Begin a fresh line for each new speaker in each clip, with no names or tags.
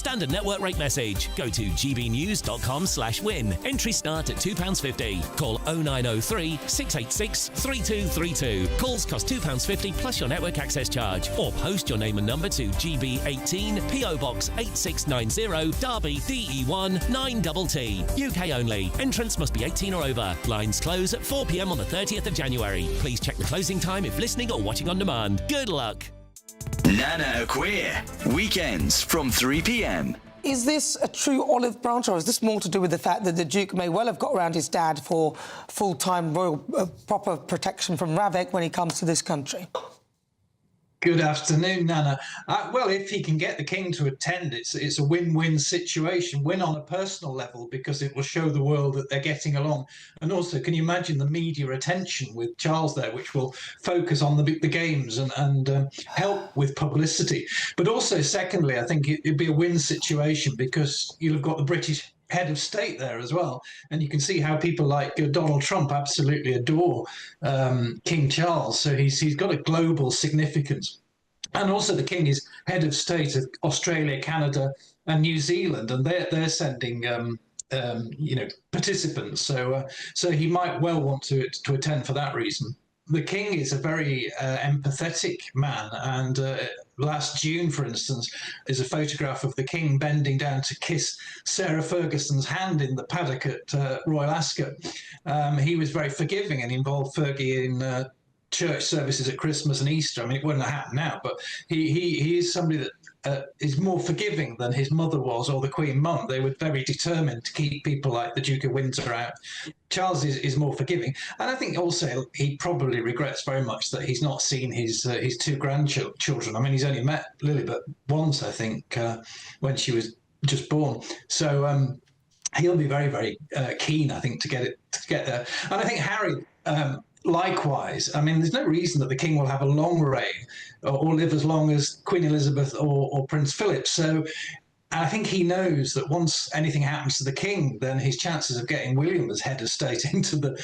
Standard network rate message. Go to gbnews.com/win. Entries start at £2.50. Call 0903 686 3232. Calls cost £2.50 plus your network access charge. Or post your name and number to GB18 PO Box 8690 Derby DE1 9TT. UK only. Entrance must be 18 or over. Lines close at 4 p.m. on the 30th of January. Please check the closing time if listening or watching on demand. Good luck.
Nana Queer. Weekends from 3 p.m.
Is this a true olive branch, or is this more to do with the fact that the Duke may well have got around his dad for full-time royal proper protection from Ravek when he comes to this country?
Good afternoon, Nana. Well, if he can get the King to attend, it's a win-win situation. Win on a personal level because it will show the world that they're getting along. And also, can you imagine the media attention with Charles there, which will focus on the games and help with publicity. But also, secondly, I think it'd be a win situation because you'll have got the British head of state there as well, and you can see how people like Donald Trump absolutely adore King Charles. So he's got a global significance, and also the King is head of state of Australia, Canada, and New Zealand, and they're sending participants. So he might well want to attend for that reason. The King is a very empathetic man, and last June, for instance, is a photograph of the King bending down to kiss Sarah Ferguson's hand in the paddock at Royal Ascot. He was very forgiving and involved Fergie in church services at Christmas and Easter. I mean, it wouldn't have happened now, but he is somebody that is more forgiving than his mother was, or the Queen Mum. They were very determined to keep people like the Duke of Windsor out. Charles is more forgiving, and I think also he probably regrets very much that he's not seen his two grandchildren. I mean, he's only met Lilibet once, I think, when she was just born. So he'll be very, very keen, I think, to get there. And I think Harry. Likewise, I mean, there's no reason that the King will have a long reign or live as long as Queen Elizabeth or Prince Philip. So I think he knows that once anything happens to the King, then his chances of getting William as head of state into the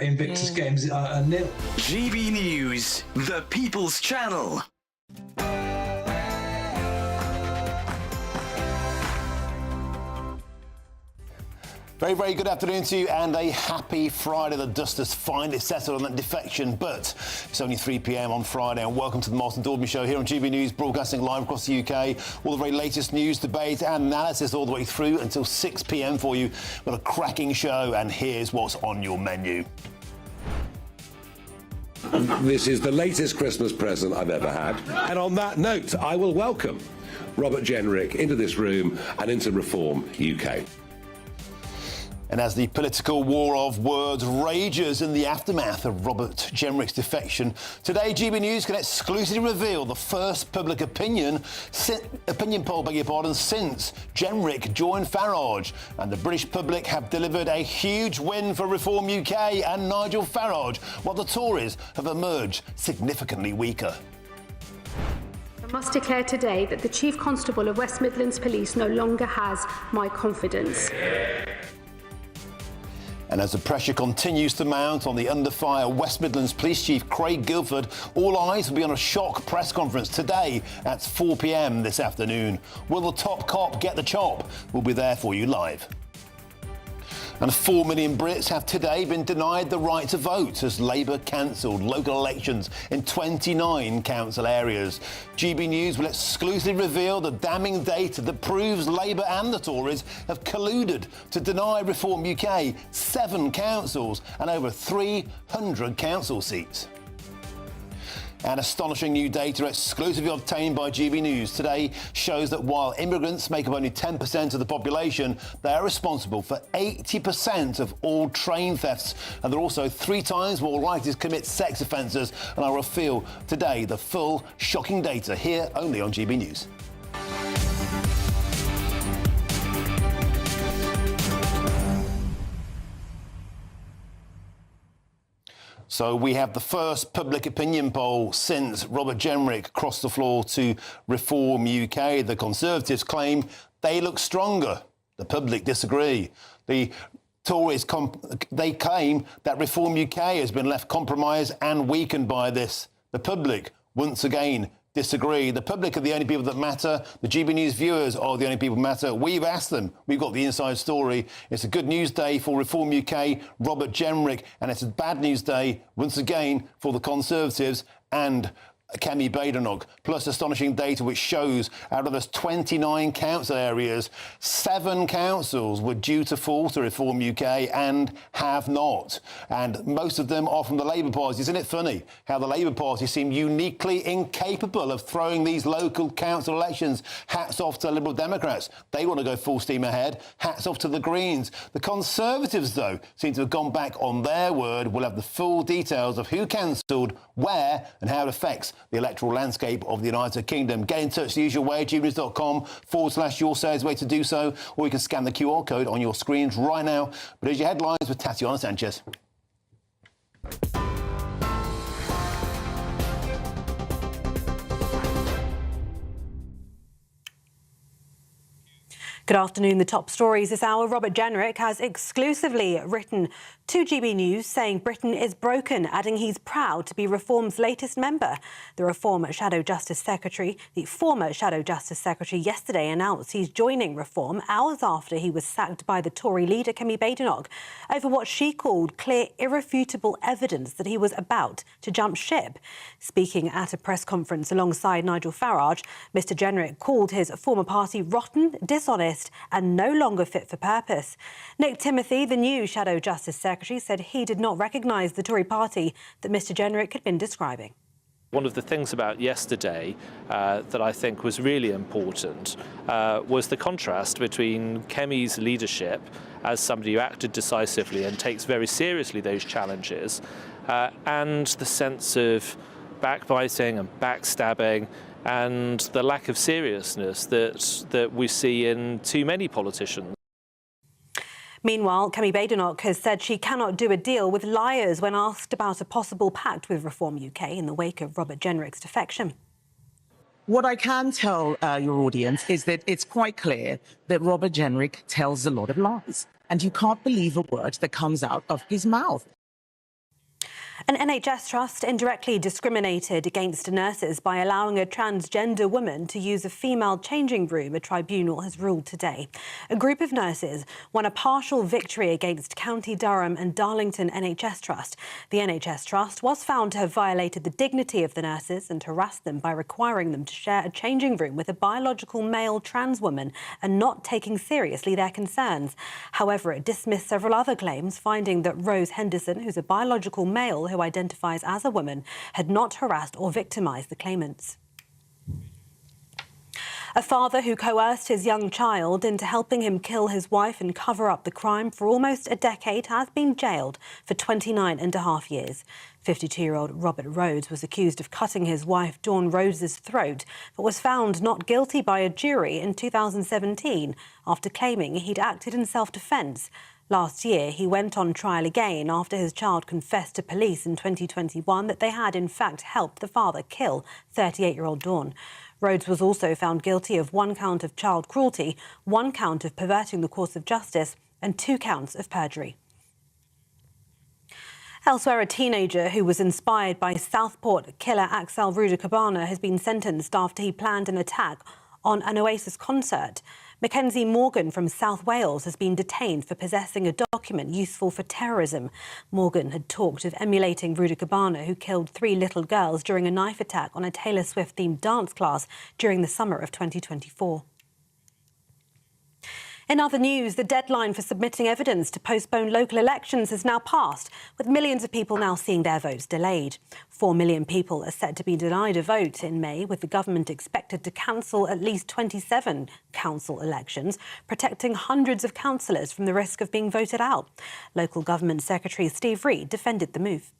Invictus Games are nil.
GB News, the People's Channel.
Very, very good afternoon to you, and a happy Friday. The dust has finally settled on that defection, but it's only 3 p.m. on Friday, and welcome to the Martin Daubney Show here on GB News, broadcasting live across the UK. All the very latest news, debate and analysis all the way through until 6 p.m. for you. What a cracking show, and here's what's on your menu.
This is the latest Christmas present I've ever had. And on that note, I will welcome Robert Jenrick into this room and into Reform UK.
And as the political war of words rages in the aftermath of Robert Jenrick's defection, today GB News can exclusively reveal the first public opinion poll, since Jenrick joined Farage. And the British public have delivered a huge win for Reform UK and Nigel Farage, while the Tories have emerged significantly weaker.
I must declare today that the Chief Constable of West Midlands Police no longer has my confidence.
And as the pressure continues to mount on the under-fire West Midlands Police Chief Craig Guilford, all eyes will be on a shock press conference today at 4 p.m. this afternoon. Will the top cop get the chop? We'll be there for you live. And 4 million Brits have today been denied the right to vote as Labour cancelled local elections in 29 council areas. GB News will exclusively reveal the damning data that proves Labour and the Tories have colluded to deny Reform UK 7 councils and over 300 council seats. And astonishing new data exclusively obtained by GB News today shows that while immigrants make up only 10% of the population, they are responsible for 80% of all train thefts, and they're also 3 times more likely to commit sex offences. And I'll reveal today the full shocking data here only on GB News. So we have the first public opinion poll since Robert Jenrick crossed the floor to Reform UK. The Conservatives claim they look stronger. The public disagree. The Tories they claim that Reform UK has been left compromised and weakened by this. The public once again disagree. The public are the only people that matter. The GB News viewers are the only people that matter. We've asked them. We've got the inside story. It's a good news day for Reform UK, Robert Jenrick, and it's a bad news day, once again, for the Conservatives and Kemi Badenoch, plus astonishing data which shows out of those 29 council areas, 7 councils were due to fall to Reform UK and have not. And most of them are from the Labour Party. Isn't it funny how the Labour Party seem uniquely incapable of throwing these local council elections? Hats off to Liberal Democrats. They want to go full steam ahead. Hats off to the Greens. The Conservatives, though, seem to have gone back on their word. We'll have the full details of who cancelled, where and how it affects the electoral landscape of the United Kingdom. Get in touch the usual way, gbnews.com/your say is the way to do so, or you can scan the QR code on your screens right now. But here's your headlines with Tatiana Sanchez.
Good afternoon. The top stories this hour. Robert Jenrick has exclusively written to GB News saying Britain is broken, adding he's proud to be Reform's latest member. The former Shadow Justice Secretary yesterday announced he's joining Reform hours after he was sacked by the Tory leader Kemi Badenoch over what she called clear, irrefutable evidence that he was about to jump ship. Speaking at a press conference alongside Nigel Farage, Mr Jenrick called his former party rotten, dishonest and no longer fit for purpose. Nick Timothy, the new Shadow Justice Secretary, said he did not recognise the Tory party that Mr Jenrick had been describing.
One of the things about yesterday that I think was really important was the contrast between Kemi's leadership as somebody who acted decisively and takes very seriously those challenges, and the sense of backbiting and backstabbing and the lack of seriousness that we see in too many politicians.
Meanwhile, Kemi Badenoch has said she cannot do a deal with liars when asked about a possible pact with Reform UK in the wake of Robert Jenrick's defection.
What I can tell your audience is that it's quite clear that Robert Jenrick tells a lot of lies, and you can't believe a word that comes out of his mouth.
An NHS trust indirectly discriminated against nurses by allowing a transgender woman to use a female changing room, a tribunal has ruled today. A group of nurses won a partial victory against County Durham and Darlington NHS Trust. The NHS Trust was found to have violated the dignity of the nurses and harassed them by requiring them to share a changing room with a biological male trans woman and not taking seriously their concerns. However, it dismissed several other claims, finding that Rose Henderson, who's a biological male who identifies as a woman, had not harassed or victimised the claimants. A father who coerced his young child into helping him kill his wife and cover up the crime for almost a decade has been jailed for 29.5 years. 52-year-old Robert Rhodes was accused of cutting his wife Dawn Rhodes's throat, but was found not guilty by a jury in 2017 after claiming he'd acted in self-defence. Last year, he went on trial again after his child confessed to police in 2021 that they had, in fact, helped the father kill 38-year-old Dawn. Rhodes was also found guilty of 1 count of child cruelty, 1 count of perverting the course of justice, and 2 counts of perjury. Elsewhere, a teenager who was inspired by Southport killer Axel Rudakabana has been sentenced after he planned an attack on an Oasis concert. Mackenzie Morgan from South Wales has been detained for possessing a document useful for terrorism. Morgan had talked of emulating Rudakabana, who killed 3 little girls during a knife attack on a Taylor Swift-themed dance class during the summer of 2024. In other news, the deadline for submitting evidence to postpone local elections has now passed, with millions of people now seeing their votes delayed. 4 million people are set to be denied a vote in May, with the government expected to cancel at least 27 council elections, protecting hundreds of councillors from the risk of being voted out. Local Government Secretary Steve Reid defended the move.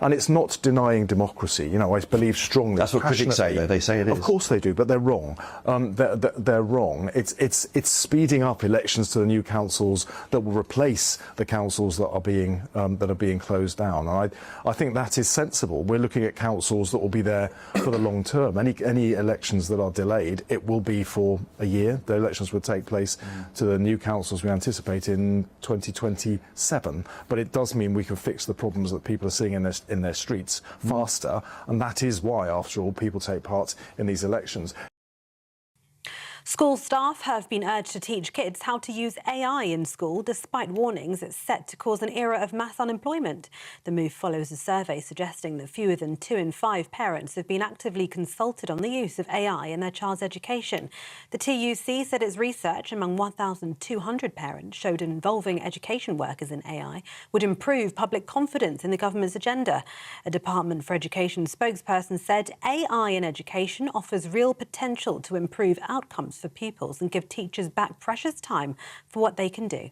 And it's not denying democracy. You know, I believe strongly.
That's what critics say, though. They say it is.
Of course they do, but they're wrong. They're wrong. It's speeding up elections to the new councils that will replace the councils that are being closed down. And I think that is sensible. We're looking at councils that will be there for the long term. Any elections that are delayed, it will be for a year. The elections would take place to the new councils we anticipate in 2027. But it does mean we can fix the problems that people are seeing in their their streets faster, and that is why, after all, people take part in these elections.
School staff have been urged to teach kids how to use AI in school, despite warnings it's set to cause an era of mass unemployment. The move follows a survey suggesting that fewer than 2 in 5 parents have been actively consulted on the use of AI in their child's education. The TUC said its research among 1,200 parents showed involving education workers in AI would improve public confidence in the government's agenda. A Department for Education spokesperson said AI in education offers real potential to improve outcomes for pupils and give teachers back precious time for what they can do.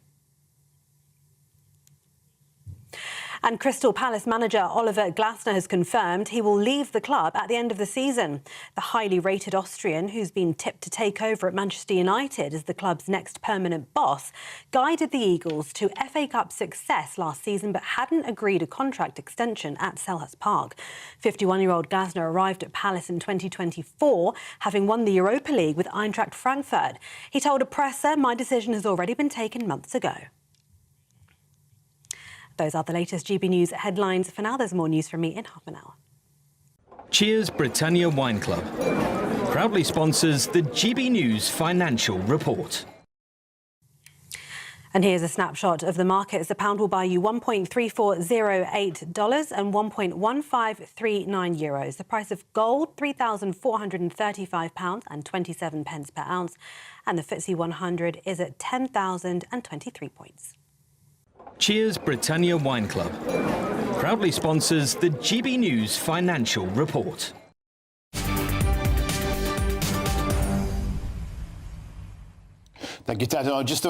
And Crystal Palace manager Oliver Glasner has confirmed he will leave the club at the end of the season. The highly rated Austrian, who's been tipped to take over at Manchester United as the club's next permanent boss, guided the Eagles to FA Cup success last season but hadn't agreed a contract extension at Selhurst Park. 51-year-old Glasner arrived at Palace in 2024, having won the Europa League with Eintracht Frankfurt. He told a presser, "My decision has already been taken months ago." Those are the latest GB News headlines. For now, there's more news from me in half an hour.
Cheers Britannia Wine Club proudly sponsors the GB News Financial Report.
And here's a snapshot of the markets. The pound will buy you $1.3408 and €1.1539 euros. The price of gold, £3,435 and 27 pence per ounce. And the FTSE 100 is at 10,023 points.
Cheers Britannia Wine Club proudly sponsors the GB News Financial Report.
Thank you, Tadano. Just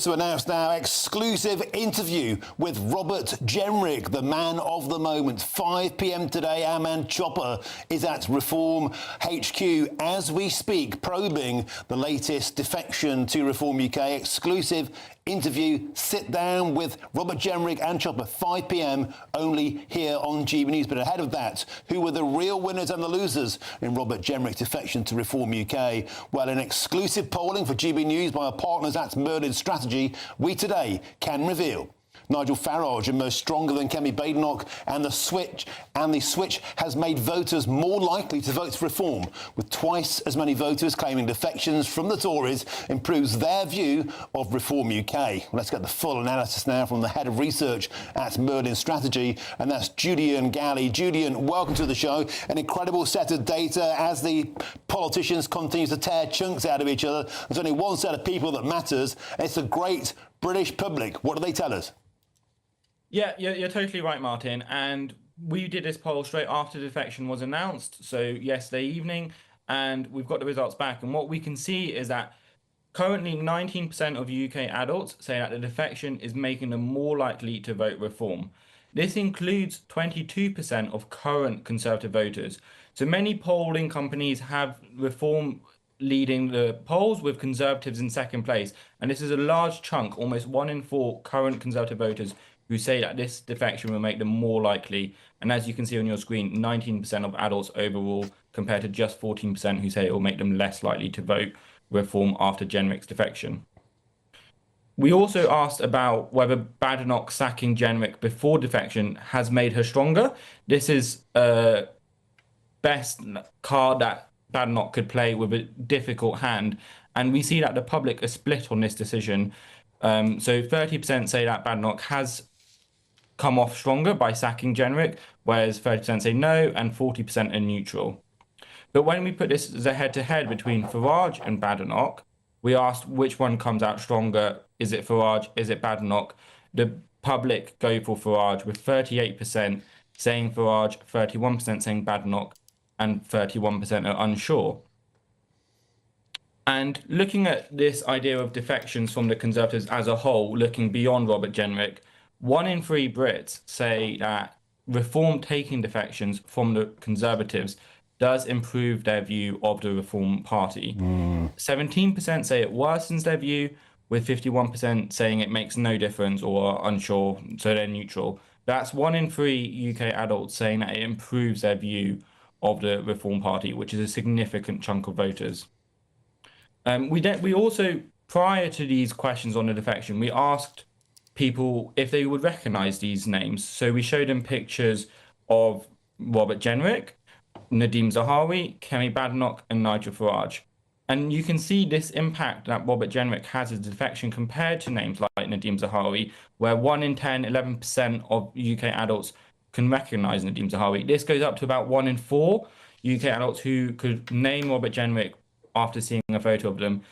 to announce now, exclusive interview with Robert Jenrick, the man of the moment. 5 p.m. today, our man Chopper is at Reform HQ as we speak, probing the latest defection to Reform UK. Exclusive interview, sit down with Robert Jenrick and Chopper, 5 p.m. only here on GB News. But ahead of that, who were the real winners and the losers in Robert Jenrick's defection to Reform UK? Well, in exclusive polling for GB News by our partners at Midlands Strategy, we today can reveal Nigel Farage emerged stronger than Kemi Badenoch, and the switch has made voters more likely to vote for Reform, with twice as many voters claiming defections from the Tories improves their view of Reform UK. Well, let's get the full analysis now from the head of research at Midlands Strategy, and that's Julian Galley. Julian, welcome to the show. An incredible set of data as the politicians continue to tear chunks out of each other. There's only one set of people that matters, and it's the great British public. What do they tell us?
Yeah, you're totally right, Martin. And we did this poll straight after defection was announced, so yesterday evening, and we've got the results back. And what we can see is that currently 19% of UK adults say that the defection is making them more likely to vote Reform. This includes 22% of current Conservative voters. So many polling companies have Reform leading the polls with Conservatives in second place. And this is a large chunk, almost 1 in 4 current Conservative voters who say that this defection will make them more likely. And as you can see on your screen, 19% of adults overall, compared to just 14% who say it will make them less likely to vote Reform after Jenrick's defection. We also asked about whether Badenoch sacking Jenrick before defection has made her stronger. This is a best card that Badenoch could play with a difficult hand. And we see that the public are split on this decision. So 30% say that Badenoch has come off stronger by sacking Jenrick, whereas 30% say no and 40% are neutral. But when we put this as a head-to-head between Farage and Badenoch, we asked which one comes out stronger. Is it Farage? Is it Badenoch? The public go for Farage, with 38% saying Farage, 31% saying Badenoch, and 31% are unsure. And looking at this idea of defections from the Conservatives as a whole, looking beyond Robert Jenrick, 1 in 3 Brits say that Reform taking defections from the Conservatives does improve their view of the Reform Party. 17% say it worsens their view, with 51% saying it makes no difference or are unsure, so they're neutral. That's 1 in 3 UK adults saying that it improves their view of the Reform Party, which is a significant chunk of voters. We also, prior to these questions on the defection, we asked people if they would recognise these names. So we showed them pictures of Robert Jenrick, Nadeem Zahawi, Kemi Badenoch and Nigel Farage. And you can see this impact that Robert Jenrick has as defection compared to names like Nadeem Zahawi, where 1 in 10, 11% of UK adults can recognise Nadeem Zahawi. This goes up to about 1 in 4 UK adults who could name Robert Jenrick after seeing a photo of them.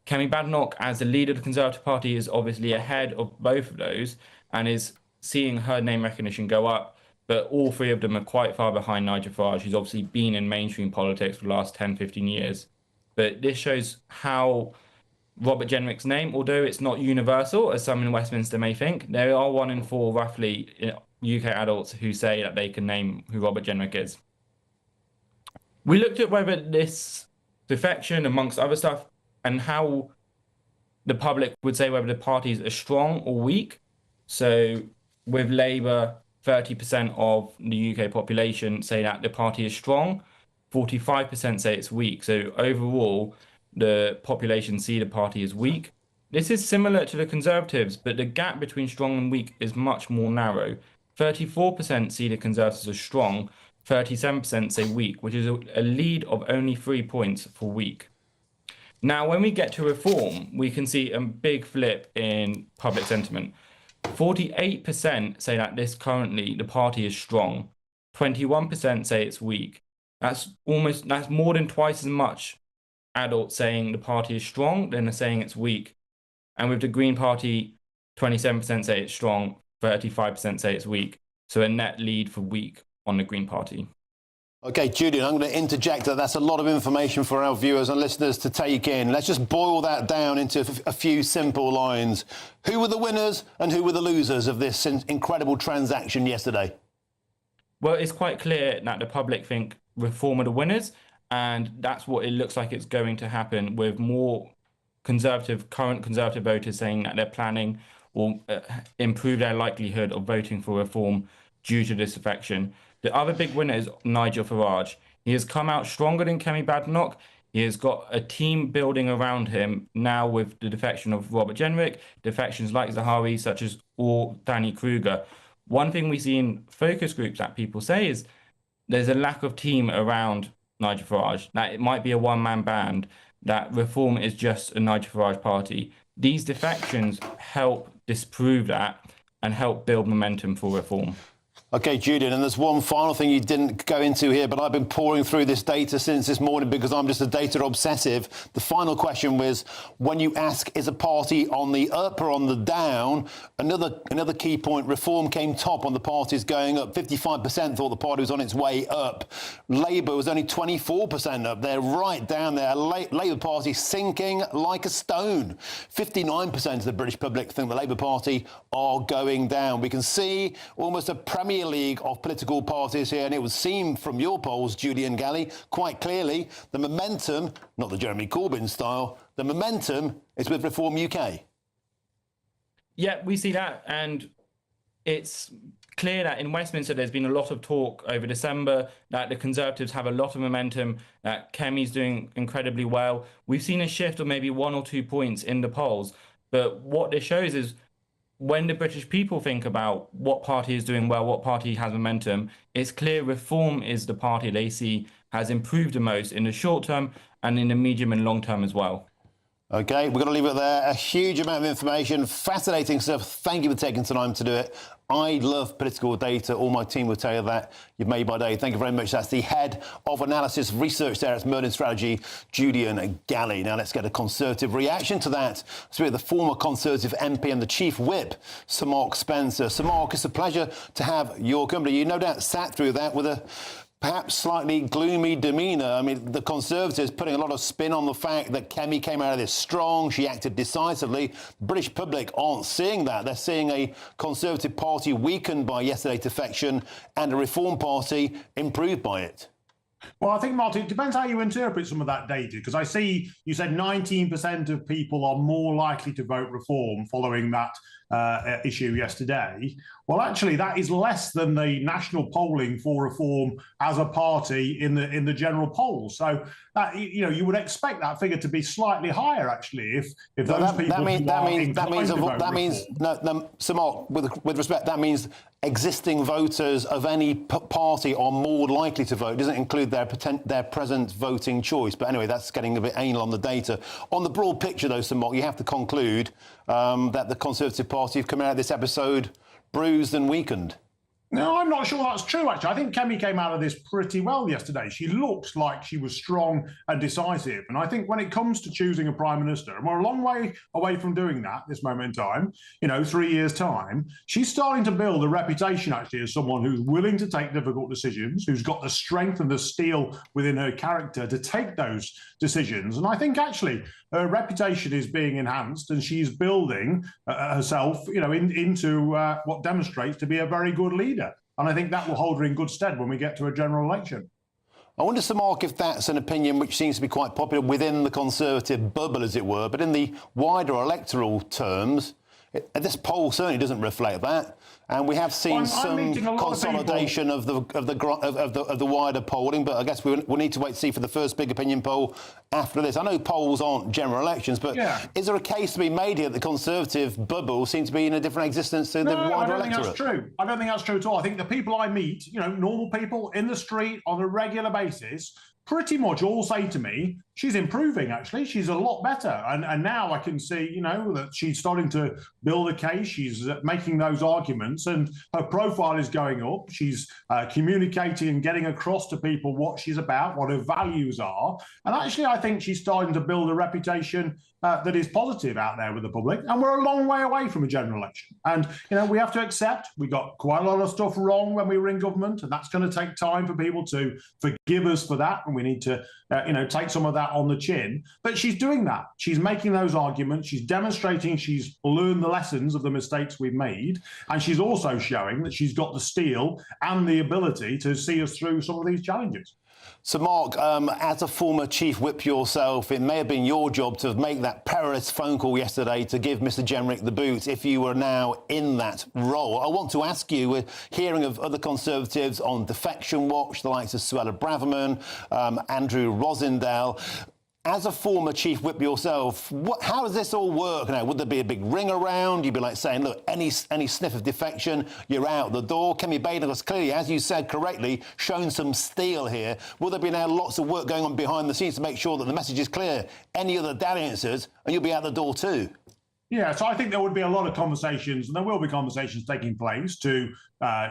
Kemi Badenoch, as the leader of the Conservative Party, is obviously ahead of both of those and is seeing her name recognition go up. But all three of them are quite far behind Nigel Farage, who's obviously been in mainstream politics for the last 10, 15 years. But this shows how Robert Jenrick's name, although it's not universal, as some in Westminster may think, there are 1 in 4 roughly UK adults who say that they can name who Robert Jenrick is. We looked at whether this defection, amongst other stuff, and how the public would say whether the parties are strong or weak. So with Labour, 30% of the UK population say that the party is strong, 45% say it's weak. So overall, the population see the party as weak. This is similar to the Conservatives, but the gap between strong and weak is much more narrow. 34% see the Conservatives as strong, 37% say weak, which is a lead of only 3 points for weak. Now, when we get to reform, we can see a big flip in public sentiment. 48% say that the party is strong. 21% say it's weak. That's more than twice as much adults saying the party is strong than are saying it's weak. And with the Green Party, 27% say it's strong, 35% say it's weak. So a net lead for weak on the Green Party.
OK, Julian, I'm going to interject that that's a lot of information for our viewers and listeners to take in. Let's just boil that down into a few simple lines. Who were the winners and who were the losers of this incredible transaction yesterday?
Well, it's quite clear that the public think Reform are the winners, and that's what it looks like it's going to happen, with more current Conservative voters saying that they're planning or improve their likelihood of voting for Reform due to this defection. The other big winner is Nigel Farage. He has come out stronger than Kemi Badenoch. He has got a team building around him now with the defection of Robert Jenrick, defections like Zahawi, such as Danny Kruger. One thing we see in focus groups that people say is there's a lack of team around Nigel Farage, that it might be a one-man band, that Reform is just a Nigel Farage party. These defections help disprove that and help build momentum for Reform.
OK, Julian, and there's one final thing you didn't go into here, but I've been pouring through this data since this morning because I'm just a data obsessive. The final question was, when you ask, is a party on the up or on the down, another key point, Reform came top on the parties going up. 55% thought the party was on its way up. Labour was only 24% up. They're right down there. Labour Party sinking like a stone. 59% of the British public think the Labour Party are going down. We can see almost a Premier League of political parties here, and it would seem from your polls, Julian Galley, quite clearly the momentum, not the Jeremy Corbyn style, the momentum is with Reform UK.
Yeah, we see that, and it's clear that in Westminster there's been a lot of talk over December that the Conservatives have a lot of momentum, that Kemi's doing incredibly well. We've seen a shift of maybe 1 or 2 points in the polls, but what this shows is when the British people think about what party is doing well, what party has momentum, it's clear Reform is the party they see has improved the most in the short term and in the medium and long term as well.
OK, we're going to leave it there. A huge amount of information, fascinating stuff. Thank you for taking time to do it. I love political data. All my team will tell you that. You've made my day. Thank you very much. That's the head of analysis research there at Merlin Strategy, Julian Galley. Now let's get a Conservative reaction to that. Let's meet the former Conservative MP and the Chief Whip, Sir Mark Spencer. Sir Mark, it's a pleasure to have your company. You no doubt sat through that with a perhaps slightly gloomy demeanour. I mean, the Conservatives putting a lot of spin on the fact that Kemi came out of this strong, she acted decisively. The British public aren't seeing that. They're seeing a Conservative Party weakened by yesterday's defection and a Reform Party improved by it.
Well, I think, Martin, it depends how you interpret some of that data, because I see you said 19% of people are more likely to vote Reform following that issue yesterday. Well, actually, that is less than the national polling for Reform as a party in the general polls. So that, you know, you would expect that figure to be slightly higher, actually, if those people
that means, Sir Mark, with respect, that means existing voters of any party are more likely to vote. It doesn't include their present voting choice. But anyway, that's getting a bit anal on the data. On the broad picture, though, Sir Mark, you have to conclude that the Conservative Party have come out of this episode bruised and weakened.
No, I'm not sure that's true, actually. I think Kemi came out of this pretty well yesterday. She looked like she was strong and decisive. And I think when it comes to choosing a prime minister, and we're a long way away from doing that this moment in time, 3 years' time, she's starting to build a reputation, actually, as someone who's willing to take difficult decisions, who's got the strength and the steel within her character to take those decisions. And I think, actually, her reputation is being enhanced and she's building herself, into what demonstrates to be a very good leader. And I think that will hold her in good stead when we get to a general election.
I wonder, Sir Mark, if that's an opinion which seems to be quite popular within the Conservative bubble, as it were, but in the wider electoral terms, this poll certainly doesn't reflect that. And we have seen some consolidation of the wider polling, but I guess we'll need to wait to see for the first big opinion poll after this. I know polls aren't general elections, but is there a case to be made here that the Conservative bubble seems to be in a different existence to the wider electorate?
I don't think that's true. I don't think that's true at all. I think the people I meet, normal people in the street on a regular basis, pretty much all say to me, she's improving, actually. She's a lot better. And now I can see, that she's starting to build a case. She's making those arguments and her profile is going up. She's communicating and getting across to people what she's about, what her values are. And actually, I think she's starting to build a reputation that is positive out there with the public. And we're a long way away from a general election. And, we have to accept we got quite a lot of stuff wrong when we were in government. And that's going to take time for people to forgive us for that. And we need to, take some of that on the chin. But she's doing that. She's making those arguments. She's demonstrating she's learned the lessons of the mistakes we've made. And she's also showing that she's got the steel and the ability to see us through some of these challenges.
So, Mark, as a former chief whip yourself, it may have been your job to make that perilous phone call yesterday to give Mr Jenrick the boot if you were now in that role. I want to ask you, we're hearing of other Conservatives on defection watch, the likes of Suella Braverman, Andrew Rosindale. As a former chief whip yourself, how does this all work now? Would there be a big ring around? You'd be like saying, look, any sniff of defection, you're out the door. Kemi Badenoch has clearly, as you said correctly, shown some steel here. Will there be now lots of work going on behind the scenes to make sure that the message is clear? Any other dalliances, and you'll be out the door too?
Yeah, so I think there would be a lot of conversations, and there will be conversations taking place to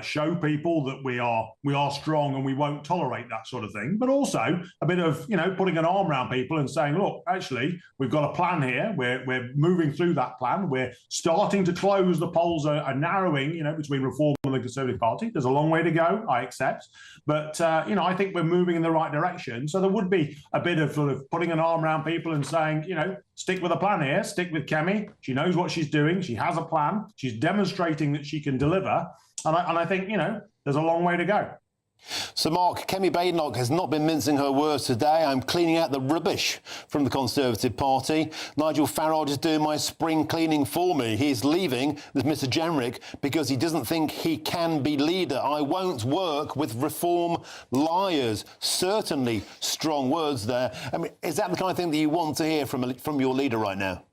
show people that we are strong and we won't tolerate that sort of thing. But also a bit of, putting an arm around people and saying, look, actually, we've got a plan here. We're moving through that plan. We're starting to close. The polls are narrowing, between Reform and the Conservative Party. There's a long way to go, I accept. But, I think we're moving in the right direction. So there would be a bit of sort of putting an arm around people and saying, stick with a plan here, stick with Kemi. She knows what she's doing. She has a plan. She's demonstrating that she can deliver. And I think, there's a long way to go.
So, Mark, Kemi Badenoch has not been mincing her words today. I'm cleaning out the rubbish from the Conservative Party. Nigel Farage is doing my spring cleaning for me. He's leaving with Mr Jenrick because he doesn't think he can be leader. I won't work with reform liars. Certainly strong words there. I mean, is that the kind of thing that you want to hear from your leader right now?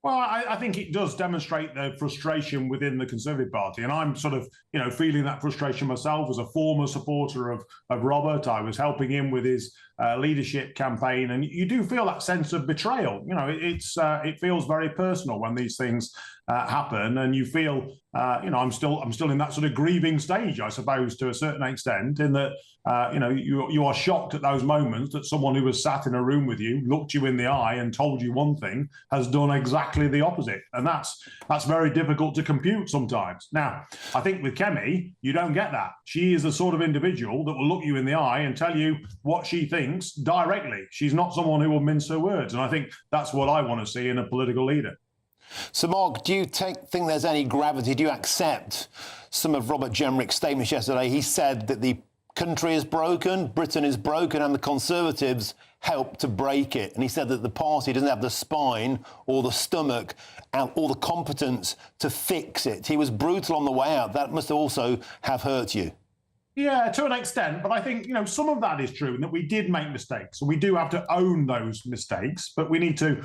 Well, I think it does demonstrate the frustration within the Conservative Party. And I'm sort of, feeling that frustration myself as a former supporter of Robert. I was helping him with his leadership campaign. And you do feel that sense of betrayal. It feels very personal when these things happen. And you feel, I'm still in that sort of grieving stage, I suppose, to a certain extent, in that, you are shocked at those moments that someone who was sat in a room with you, looked you in the eye and told you one thing, has done exactly the opposite. And that's very difficult to compute sometimes. Now, I think with Kemi, you don't get that. She is the sort of individual that will look you in the eye and tell you what she thinks directly. She's not someone who will mince her words. And I think that's what I want to see in a political leader.
So, Mark, do you think there's any gravity? Do you accept some of Robert Jenrick's statements yesterday? He said that the country is broken, Britain is broken, and the Conservatives helped to break it. And he said that the party doesn't have the spine or the stomach or the competence to fix it. He was brutal on the way out. That must also have hurt you.
Yeah, to an extent, but I think, some of that is true and that we did make mistakes. And we do have to own those mistakes, but we need to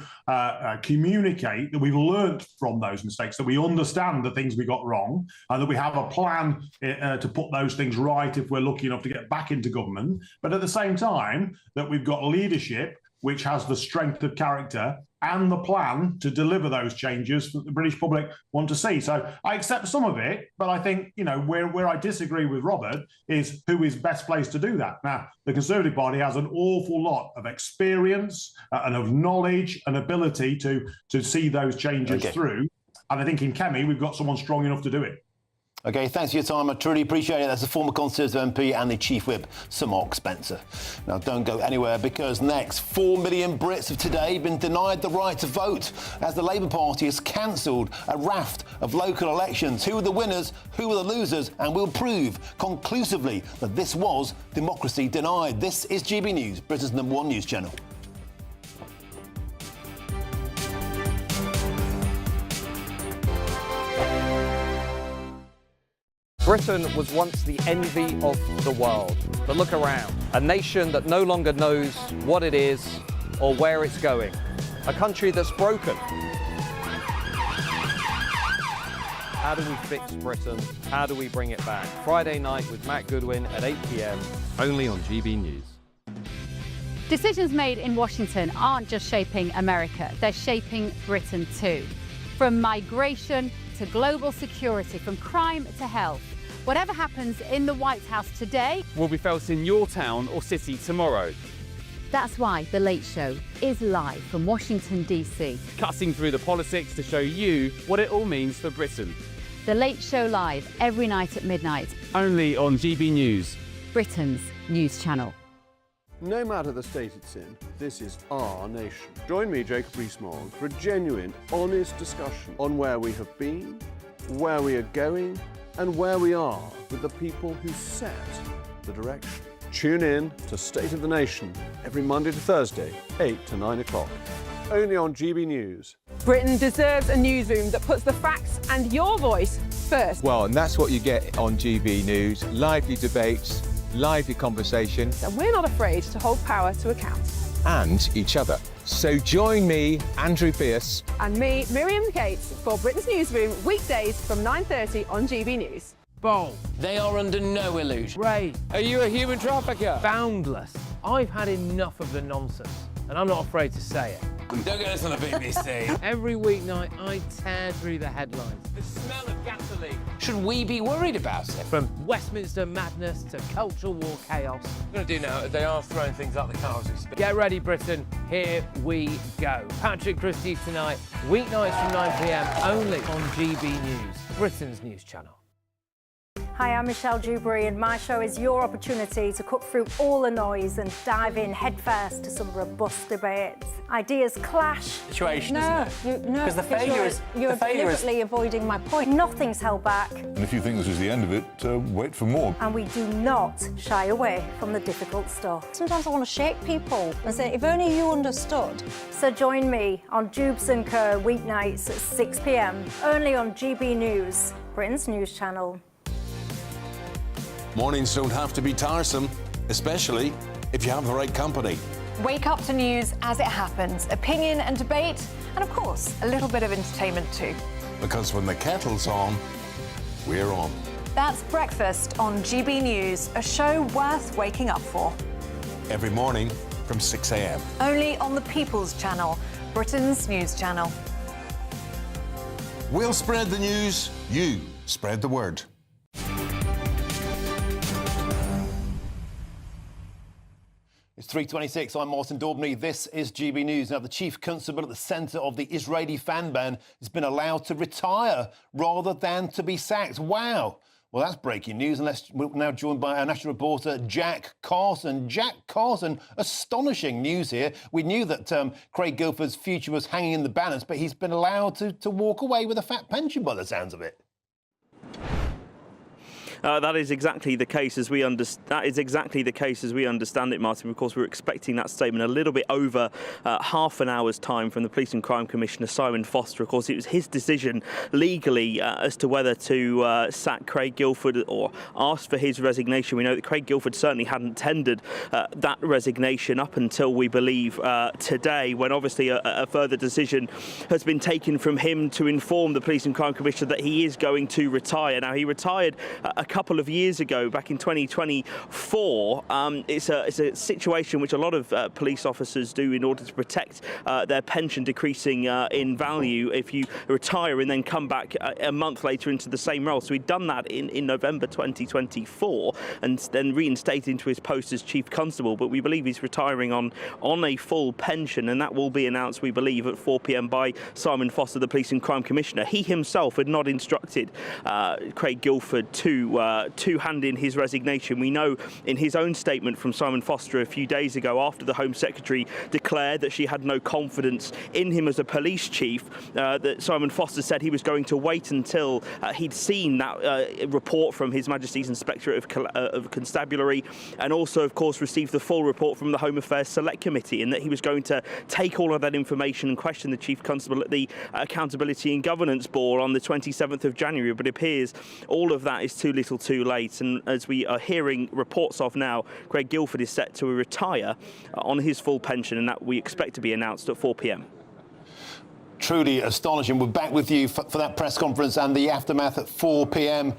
communicate that we've learnt from those mistakes, that we understand the things we got wrong, and that we have a plan to put those things right if we're lucky enough to get back into government. But at the same time, that we've got leadership which has the strength of character and the plan to deliver those changes that the British public want to see. So I accept some of it, but I think, where I disagree with Robert is who is best placed to do that. Now, the Conservative Party has an awful lot of experience and of knowledge and ability to see those changes through. And I think in Kemi, we've got someone strong enough to do it.
OK, thanks for your time. I truly appreciate it. That's the former Conservative MP and the Chief Whip, Sir Mark Spencer. Now, don't go anywhere, because next, 4 million Brits have today been denied the right to vote as the Labour Party has cancelled a raft of local elections. Who are the winners, who are the losers, and we'll prove conclusively that this was democracy denied. This is GB News, Britain's #1 news channel.
Britain was once the envy of the world. But look around. A nation that no longer knows what it is or where it's going. A country that's broken. How do we fix Britain? How do we bring it back? Friday night with Matt Goodwin at 8 p.m. only on GB News.
Decisions made in Washington aren't just shaping America, they're shaping Britain too. From migration to global security, from crime to health. Whatever happens in the White House today
will be felt in your town or city tomorrow.
That's why The Late Show is live from Washington, D.C.
Cutting through the politics to show you what it all means for Britain.
The Late Show live every night at midnight.
Only on GB News,
Britain's news channel.
No matter the state it's in, this is our nation. Join me, Jacob Rees-Mogg, for a genuine, honest discussion on where we have been, where we are going, and where we are with the people who set the direction. Tune in to State of the Nation every Monday to Thursday, 8 to 9 o'clock. Only on GB News.
Britain deserves a newsroom that puts the facts and your voice first.
Well, and that's what you get on GB News. Lively debates, lively conversation.
And we're not afraid to hold power to account.
And each other. So join me, Andrew Pierce.
And me, Miriam Cates, for Britain's Newsroom, weekdays from 9:30 on GB News.
Bold. They are under no illusion.
Ray,
are you a human trafficker?
Boundless. I've had enough of the nonsense, and I'm not afraid to say it.
Don't get this on the BBC.
Every weeknight, I tear through the headlines.
The smell of gasoline. Should we be worried about it?
From Westminster madness to cultural war chaos.
What I'm going to do now is they are throwing things out the car as we speak.
Get ready, Britain. Here we go. Patrick Christie tonight, weeknights from 9 p.m. only on GB News, Britain's news channel.
Hi, I'm Michelle Dewberry, and my show is your opportunity to cut through all the noise and dive in headfirst to some robust debates. Ideas clash.
Situation,
no,
isn't it?
Because
the failure is
you're deliberately avoiding my point. Nothing's held back.
And if you think this is the end of it, wait for more.
And we do not shy away from the difficult stuff. Sometimes I want to shake people and say, if only you understood. So join me on Jubes & Co. weeknights at 6 p.m. only on GB News, Britain's news channel.
Mornings don't have to be tiresome, especially if you have the right company.
Wake up to news as it happens, opinion and debate, and of course, a little bit of entertainment too.
Because when the kettle's on, we're on.
That's Breakfast on GB News, a show worth waking up for.
Every morning from 6 a.m.
Only on the People's Channel, Britain's news channel.
We'll spread the news, you spread the word.
It's 3:26. I'm Martin Daubney. This is GB News. Now, the chief constable at the centre of the Israeli fan ban has been allowed to retire rather than to be sacked. Wow. Well, that's breaking news. We're now joined by our national reporter, Jack Carson. Jack Carson, astonishing news here. We knew that Craig Guilford's future was hanging in the balance, but he's been allowed to walk away with a fat pension by the sounds of it.
That is exactly the case as we understand it, Martin. Of course, we were expecting that statement a little bit over half an hour's time from the Police and Crime Commissioner, Simon Foster. Of course, it was his decision legally as to whether to sack Craig Guildford or ask for his resignation. We know that Craig Guildford certainly hadn't tendered that resignation up until, we believe, today, when obviously a further decision has been taken from him to inform the Police and Crime Commissioner that he is going to retire. Now, he retired a couple of years ago, back in 2024. It's a situation which a lot of police officers do in order to protect their pension decreasing in value if you retire and then come back a month later into the same role. So he'd done that in November 2024 and then reinstated into his post as Chief Constable. But we believe he's retiring on a full pension, and that will be announced, we believe, at 4 p.m. by Simon Foster, the Police and Crime Commissioner. He himself had not instructed Craig Guildford to hand in his resignation. We know in his own statement from Simon Foster a few days ago, after the Home Secretary declared that she had no confidence in him as a police chief, that Simon Foster said he was going to wait until he'd seen that report from His Majesty's Inspectorate of Constabulary, and also, of course, received the full report from the Home Affairs Select Committee, and that he was going to take all of that information and question the Chief Constable at the Accountability and Governance Board on the 27th of January. But it appears all of that is too little too late, and as we are hearing reports of now, Craig Guildford is set to retire on his full pension, and that we expect to be announced at 4 p.m.
Truly astonishing. We're back with you for that press conference and the aftermath at 4 p.m.